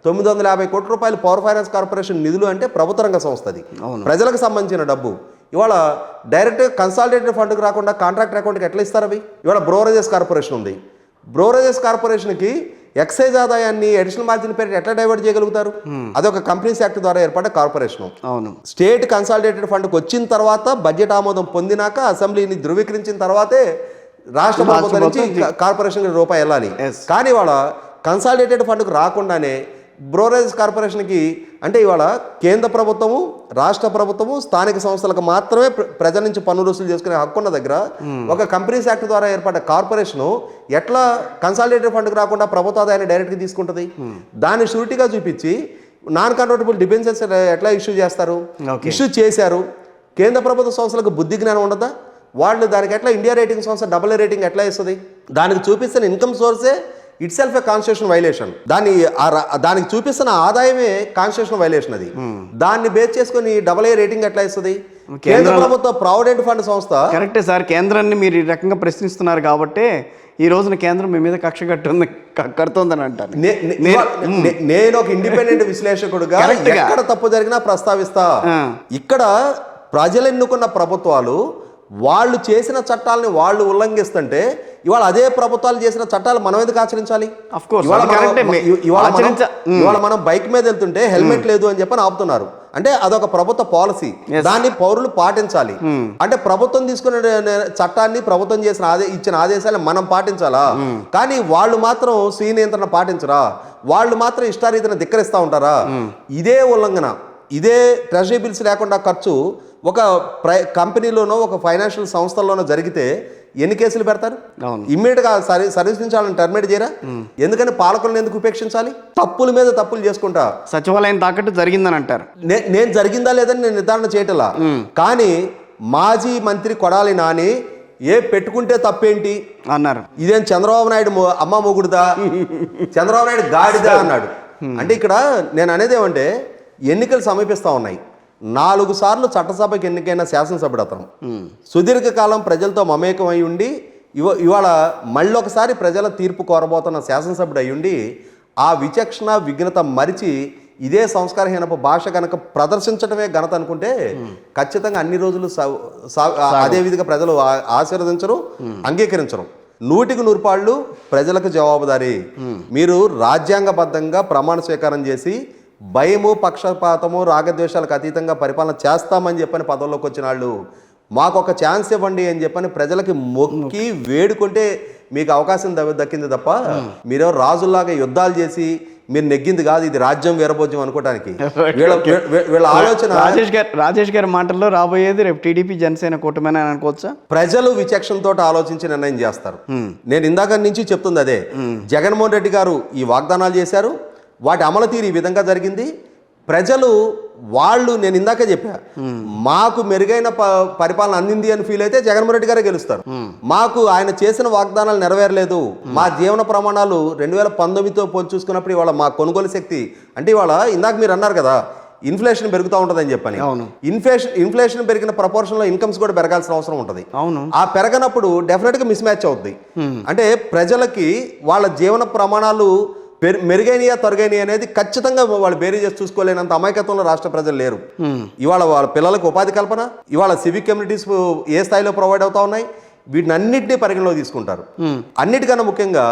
950 కోట్ల రూపాయలు పవర్ ఫైనాన్స్ కార్పొరేషన్ నిధులు అంటే ప్రభుత్వ రంగ సంస్థది, ప్రజలకు సంబంధించిన డబ్బు. ఇవాళ డైరెక్ట్ కన్సాలిడేటెడ్ ఫండ్కి రాకుండా కాంట్రాక్ట్ అకౌంట్కి ఎట్లా ఇస్తారు అవి? ఇవాళ బ్రోరేజెస్ కార్పొరేషన్ ఉంది. బ్రోరేజెస్ కార్పొరేషన్కి ఎక్సైజ్ ఆదాయాన్ని అడిషనల్ మార్జిన్ పేరు ఎట్లా డైవర్ట్ చేయగలుగుతారు? అదొక కంపెనీస్ యాక్ట్ ద్వారా ఏర్పడ్డ కార్పొరేషన్. అవును. స్టేట్ కన్సాలిడేటెడ్ ఫండ్కి వచ్చిన తర్వాత బడ్జెట్ ఆమోదం పొందినాక అసెంబ్లీని ధృవీకరించిన తర్వాతే రాష్ట్ర ప్రభుత్వం నుంచి కార్పొరేషన్ రూపాయి వెళ్ళాలి. కానీ ఇవాళ కన్సాలిడేటెడ్ ఫండ్కు రాకుండానే బ్రోరేజ్ కార్పొరేషన్కి, అంటే ఇవాళ కేంద్ర ప్రభుత్వము, రాష్ట్ర ప్రభుత్వము, స్థానిక సంస్థలకు మాత్రమే ప్రజల నుంచి పన్నులు వసూలు చేసుకునే హక్కు ఉన్న దగ్గర ఒక కంపెనీస్ యాక్ట్ ద్వారా ఏర్పడ్డ కార్పొరేషను ఎట్లా కన్సాలిడేటెడ్ ఫండ్కి రాకుండా ప్రభుత్వ ఆదాయాన్ని డైరెక్ట్గా తీసుకుంటుంది? దాన్ని షూరిటీగా చూపించి నాన్ కన్వర్టబుల్ డిబెంచర్స్ ఎట్లా ఇష్యూ చేస్తారు? ఇష్యూ చేశారు. కేంద్ర ప్రభుత్వ సంస్థలకు బుద్ధి జ్ఞానం ఉండదా? వాళ్ళు దానికి ఎట్లా ఇండియా రేటింగ్ సంస్థ డబుల్ రేటింగ్ ఎట్లా ఇస్తుంది? దానికి చూపిస్తున్న ఇన్కమ్ సోర్సే itself a constitution violation. దానికి చూపిస్తున్న ఆదాయమే కాన్స్టిట్యూషన్ వైలేషన్. అది దాన్ని బేస్ చేసుకుని డబుల్ ఏ రేటింగ్ ఎట్లా ఇస్తుంది? కేంద్ర ప్రభుత్వ ప్రావిడెంట్ ఫండ్ సంస్థ. కరెక్టే సార్, కేంద్రాన్ని మీరు ఈ రకంగా ప్రశ్నిస్తున్నారు కాబట్టి ఈ రోజున కేంద్రం మీ మీద కక్ష కడుతోందని అంటారు. నేను ఒక ఇండిపెండెంట్ విశ్లేషకుడుగా ఎక్కడ తప్పు జరిగినా ప్రస్తావిస్తా. ఇక్కడ ప్రజలు ఎన్నుకున్న ప్రభుత్వాలు వాళ్ళు చేసిన చట్టాలని వాళ్ళు ఉల్లంఘిస్తుంటే ఇవాళ అదే ప్రభుత్వాలు చేసిన చట్టాలు మనం ఎందుకు ఆచరించాలి? ఇవాళ మనం బైక్ మీద వెళ్తుంటే హెల్మెట్ లేదు అని చెప్పని ఆపుతున్నారు. అంటే అదొక ప్రభుత్వ పాలసీ, దాన్ని పౌరులు పాటించాలి. అంటే ప్రభుత్వం తీసుకున్న చట్టాన్ని, ప్రభుత్వం చేసిన ఇచ్చిన ఆదేశాలను మనం పాటించాలా? కానీ వాళ్ళు మాత్రం స్వీయ నియంత్రణ పాటించరా? వాళ్ళు మాత్రం ఇష్టారీతిని ధిక్కరిస్తూ ఉంటారా? ఇదే ఉల్లంఘన, ఇదే ట్రెజరీ బిల్స్ లేకుండా ఖర్చు ఒక కంపెనీలోనో ఒక ఫైనాన్షియల్ సంస్థల్లోనో జరిగితే ఎన్ని కేసులు పెడతారు? ఇమ్మీడియట్గా సర్వీస్ నుంచి వాళ్ళని టర్మినేట్ చేయరా? ఎందుకని పాలకులను ఎందుకు ఉపేక్షించాలి? తప్పుల మీద తప్పులు చేసుకుంటా సచివాలయం తాకట్టు జరిగిందని అంటారు. నేను జరిగిందా లేదని నేను నిర్ధారణ చేయటలా, కానీ మాజీ మంత్రి కొడాలి నాని పెట్టుకుంటే తప్పేంటి అన్నారు. ఇదేం చంద్రబాబు నాయుడు అమ్మ మొగుడుదా, చంద్రబాబు నాయుడు గాడిదా అన్నాడు. అంటే ఇక్కడ నేను అనేది ఏమంటే, ఎన్నికలు సమీపిస్తూ ఉన్నాయి. 4 సార్లు చట్టసభకి ఎన్నికైన శాసనసభ్యుడు అతను. సుదీర్ఘకాలం ప్రజలతో మమేకం అయి ఉండి ఇవాళ మళ్ళొకసారి ప్రజల తీర్పు కోరబోతున్న శాసనసభ్యుడు అయి ఉండి ఆ విచక్షణ విఘ్నత మరిచి ఇదే సంస్కారహీనపు భాష కనుక ప్రదర్శించడమే ఘనత అనుకుంటే ఖచ్చితంగా అన్ని రోజులు అదే విధంగా ప్రజలు ఆశీర్వదించరు, అంగీకరించరు. 100కి 100 పాళ్ళు ప్రజలకు జవాబుదారీ. మీరు రాజ్యాంగబద్ధంగా ప్రమాణ స్వీకారం చేసి భయము, పక్షపాతము, రాగద్వేషాలకు అతీతంగా పరిపాలన చేస్తామని చెప్పని పదవుల్లోకి వచ్చిన వాళ్ళు మాకు ఒక ఛాన్స్ ఇవ్వండి అని చెప్పని ప్రజలకి మొక్కి వేడుకుంటే మీకు అవకాశం దక్కింది తప్ప మీరు రాజుల్లాగా యుద్ధాలు చేసి మీరు నెగ్గింది కాదు. ఇది రాజ్యం వీరభోజ్యం అనుకోవడానికి వీళ్ళ ఆలోచన. రాజేష్ గారి మాటల్లో రాబోయేది రేపు టీడీపీ జనసేన కూటమి అనుకోవచ్చా? ప్రజలు విచక్షణతో ఆలోచించి నిర్ణయం చేస్తారు. నేను ఇందాక నుంచి చెప్తుంది అదే. జగన్మోహన్ రెడ్డి గారు ఈ వాగ్దానాలు చేశారు, వాటి అమలు తీరు ఈ విధంగా జరిగింది. ప్రజలు వాళ్ళు, నేను ఇందాకే చెప్పా, మాకు మెరుగైన పరిపాలన అందింది అని ఫీల్ అయితే జగన్మోహన్ రెడ్డి గారే గెలుస్తారు. మాకు ఆయన చేసిన వాగ్దానాలు నెరవేరలేదు, మా జీవన ప్రమాణాలు 2019తో పోల్చి చూసుకున్నప్పుడు ఇవాళ మా కొనుగోలు శక్తి, అంటే ఇవాళ ఇందాక మీరు అన్నారు కదా ఇన్ఫ్లేషన్ పెరుగుతూ ఉంటుందని చెప్పని. ఇన్ఫ్లేషన్ పెరిగిన ప్రపోర్షన్లో ఇన్కమ్స్ కూడా పెరగాల్సిన అవసరం ఉంటుంది. ఆ పెరగనప్పుడు డెఫినెట్గా మిస్ మ్యాచ్ అవుద్ది. అంటే ప్రజలకి వాళ్ళ జీవన ప్రమాణాలు మెరుగైనయా తొరగైనయా అనేది ఖచ్చితంగా వాళ్ళు బేరీ చేసి చూసుకోలేనంత అమాయకత్వంలో రాష్ట్ర ప్రజలు లేరు. ఇవాళ వాళ్ళ పిల్లలకు ఉపాధి కల్పన, ఇవాళ సివిక్ కమ్యూనిటీస్ ఏ స్థాయిలో ప్రొవైడ్ అవుతా ఉన్నాయి, వీటిని అన్నింటినీ పరిగణలో తీసుకుంటారు. అన్నిటికన్నా ముఖ్యంగా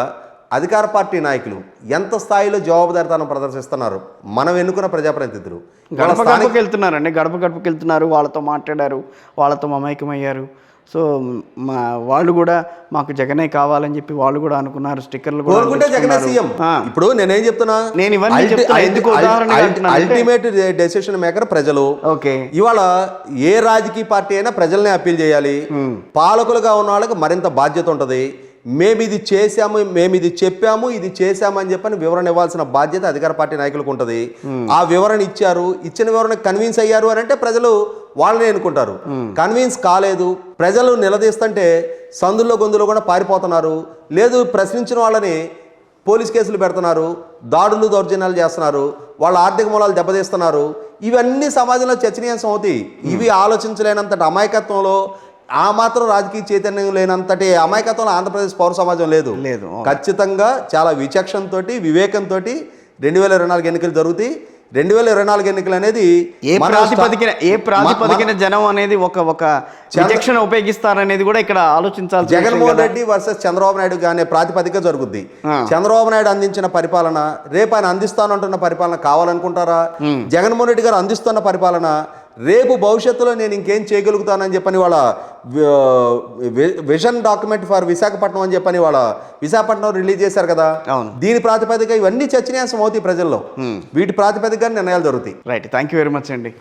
అధికార పార్టీ నాయకులు ఎంత స్థాయిలో జవాబుదారితనం ప్రదర్శిస్తున్నారు మనం ఎన్నుకున్న ప్రజాప్రతినిధులు. గడప గడపకి వెళ్తున్నారండి, గడప గడపకి వెళ్తున్నారు, వాళ్ళతో మాట్లాడారు, వాళ్ళతో మమైకమయ్యారు. సో వాళ్ళు కూడా మాకు జగనే కావాలని చెప్పి వాళ్ళు కూడా అనుకున్నారు, స్టిక్కర్లు కూడా కోరుకుంటే జగనే సీఎం. ఇప్పుడు నేనేం చెప్తున్నా, నేను ఇవన్నీ చెప్తున్నా, ఎందుకు ఉదాహరణ అల్టిమేట్ డెసిషన్ మేకర్ ప్రజలు. ఓకే, ఇవాళ ఏ రాజకీయ పార్టీ అయినా ప్రజల్ని అప్పీల్ చేయాలి. పాలకులుగా ఉన్న వాళ్ళకి మరింత బాధ్యత ఉంటుంది. మేము ఇది చేశాము, మేము ఇది చెప్పాము, ఇది చేశాము అని చెప్పని వివరణ ఇవ్వాల్సిన బాధ్యత అధికార పార్టీ నాయకులకు ఉంటుంది. ఆ వివరణ ఇచ్చారు, ఇచ్చిన వివరణ కన్విన్స్ అయ్యారు అని అంటే ప్రజలు వాళ్ళని ఎన్నుకుంటారు. కన్విన్స్ కాలేదు, ప్రజలు నిలదీస్తుంటే సందుల్లో గొంతులో కూడా పారిపోతున్నారు, లేదు ప్రశ్నించిన వాళ్ళని పోలీస్ కేసులు పెడుతున్నారు, దాడులు దౌర్జన్యాలు చేస్తున్నారు, వాళ్ళ ఆర్థిక మూలాలు దెబ్బతీస్తున్నారు. ఇవన్నీ సమాజంలో చర్చనీయాంశం అవుతాయి. ఇవి ఆలోచించలేనంతటి అమాయకత్వంలో, ఆ మాత్రం రాజకీయ చైతన్యం లేనంతటి అమాయకత్వంలో ఆంధ్రప్రదేశ్ పౌర సమాజం లేదు. ఖచ్చితంగా చాలా విచక్షణతో, వివేకంతో 2024 ఎన్నికలు జరుగుతాయి. 2024 ఎన్నికలు అనేది ఏ ప్రాతిపదికన జనం అనేది ఒక విచక్షణ ఉపయోగిస్తారనేది కూడా ఇక్కడ ఆలోచించాలి. జగన్మోహన్ రెడ్డి వర్సెస్ చంద్రబాబు నాయుడు అనే ప్రాతిపదిక జరుగుద్ది. చంద్రబాబు నాయుడు అందించిన పరిపాలన, రేపు ఆయన అందిస్తానంటున్న పరిపాలన కావాలనుకుంటారా? జగన్మోహన్ రెడ్డి గారు అందిస్తున్న పరిపాలన రేపు భవిష్యత్తులో నేను ఇంకేం చేయగలుగుతానని చెప్పని వాళ్ళ విజన్ డాక్యుమెంట్ ఫర్ విశాఖపట్నం అని చెప్పని వాళ్ళ విశాఖపట్నం రిలీజ్ చేశారు కదా. దీని ప్రాతిపదిక ఇవన్నీ చర్చనీయాంశం అవుతాయి ప్రజల్లో. వీటి ప్రాతిపదికగా నిర్ణయాలు జరుగుతాయి. Right, thank you very much అండి.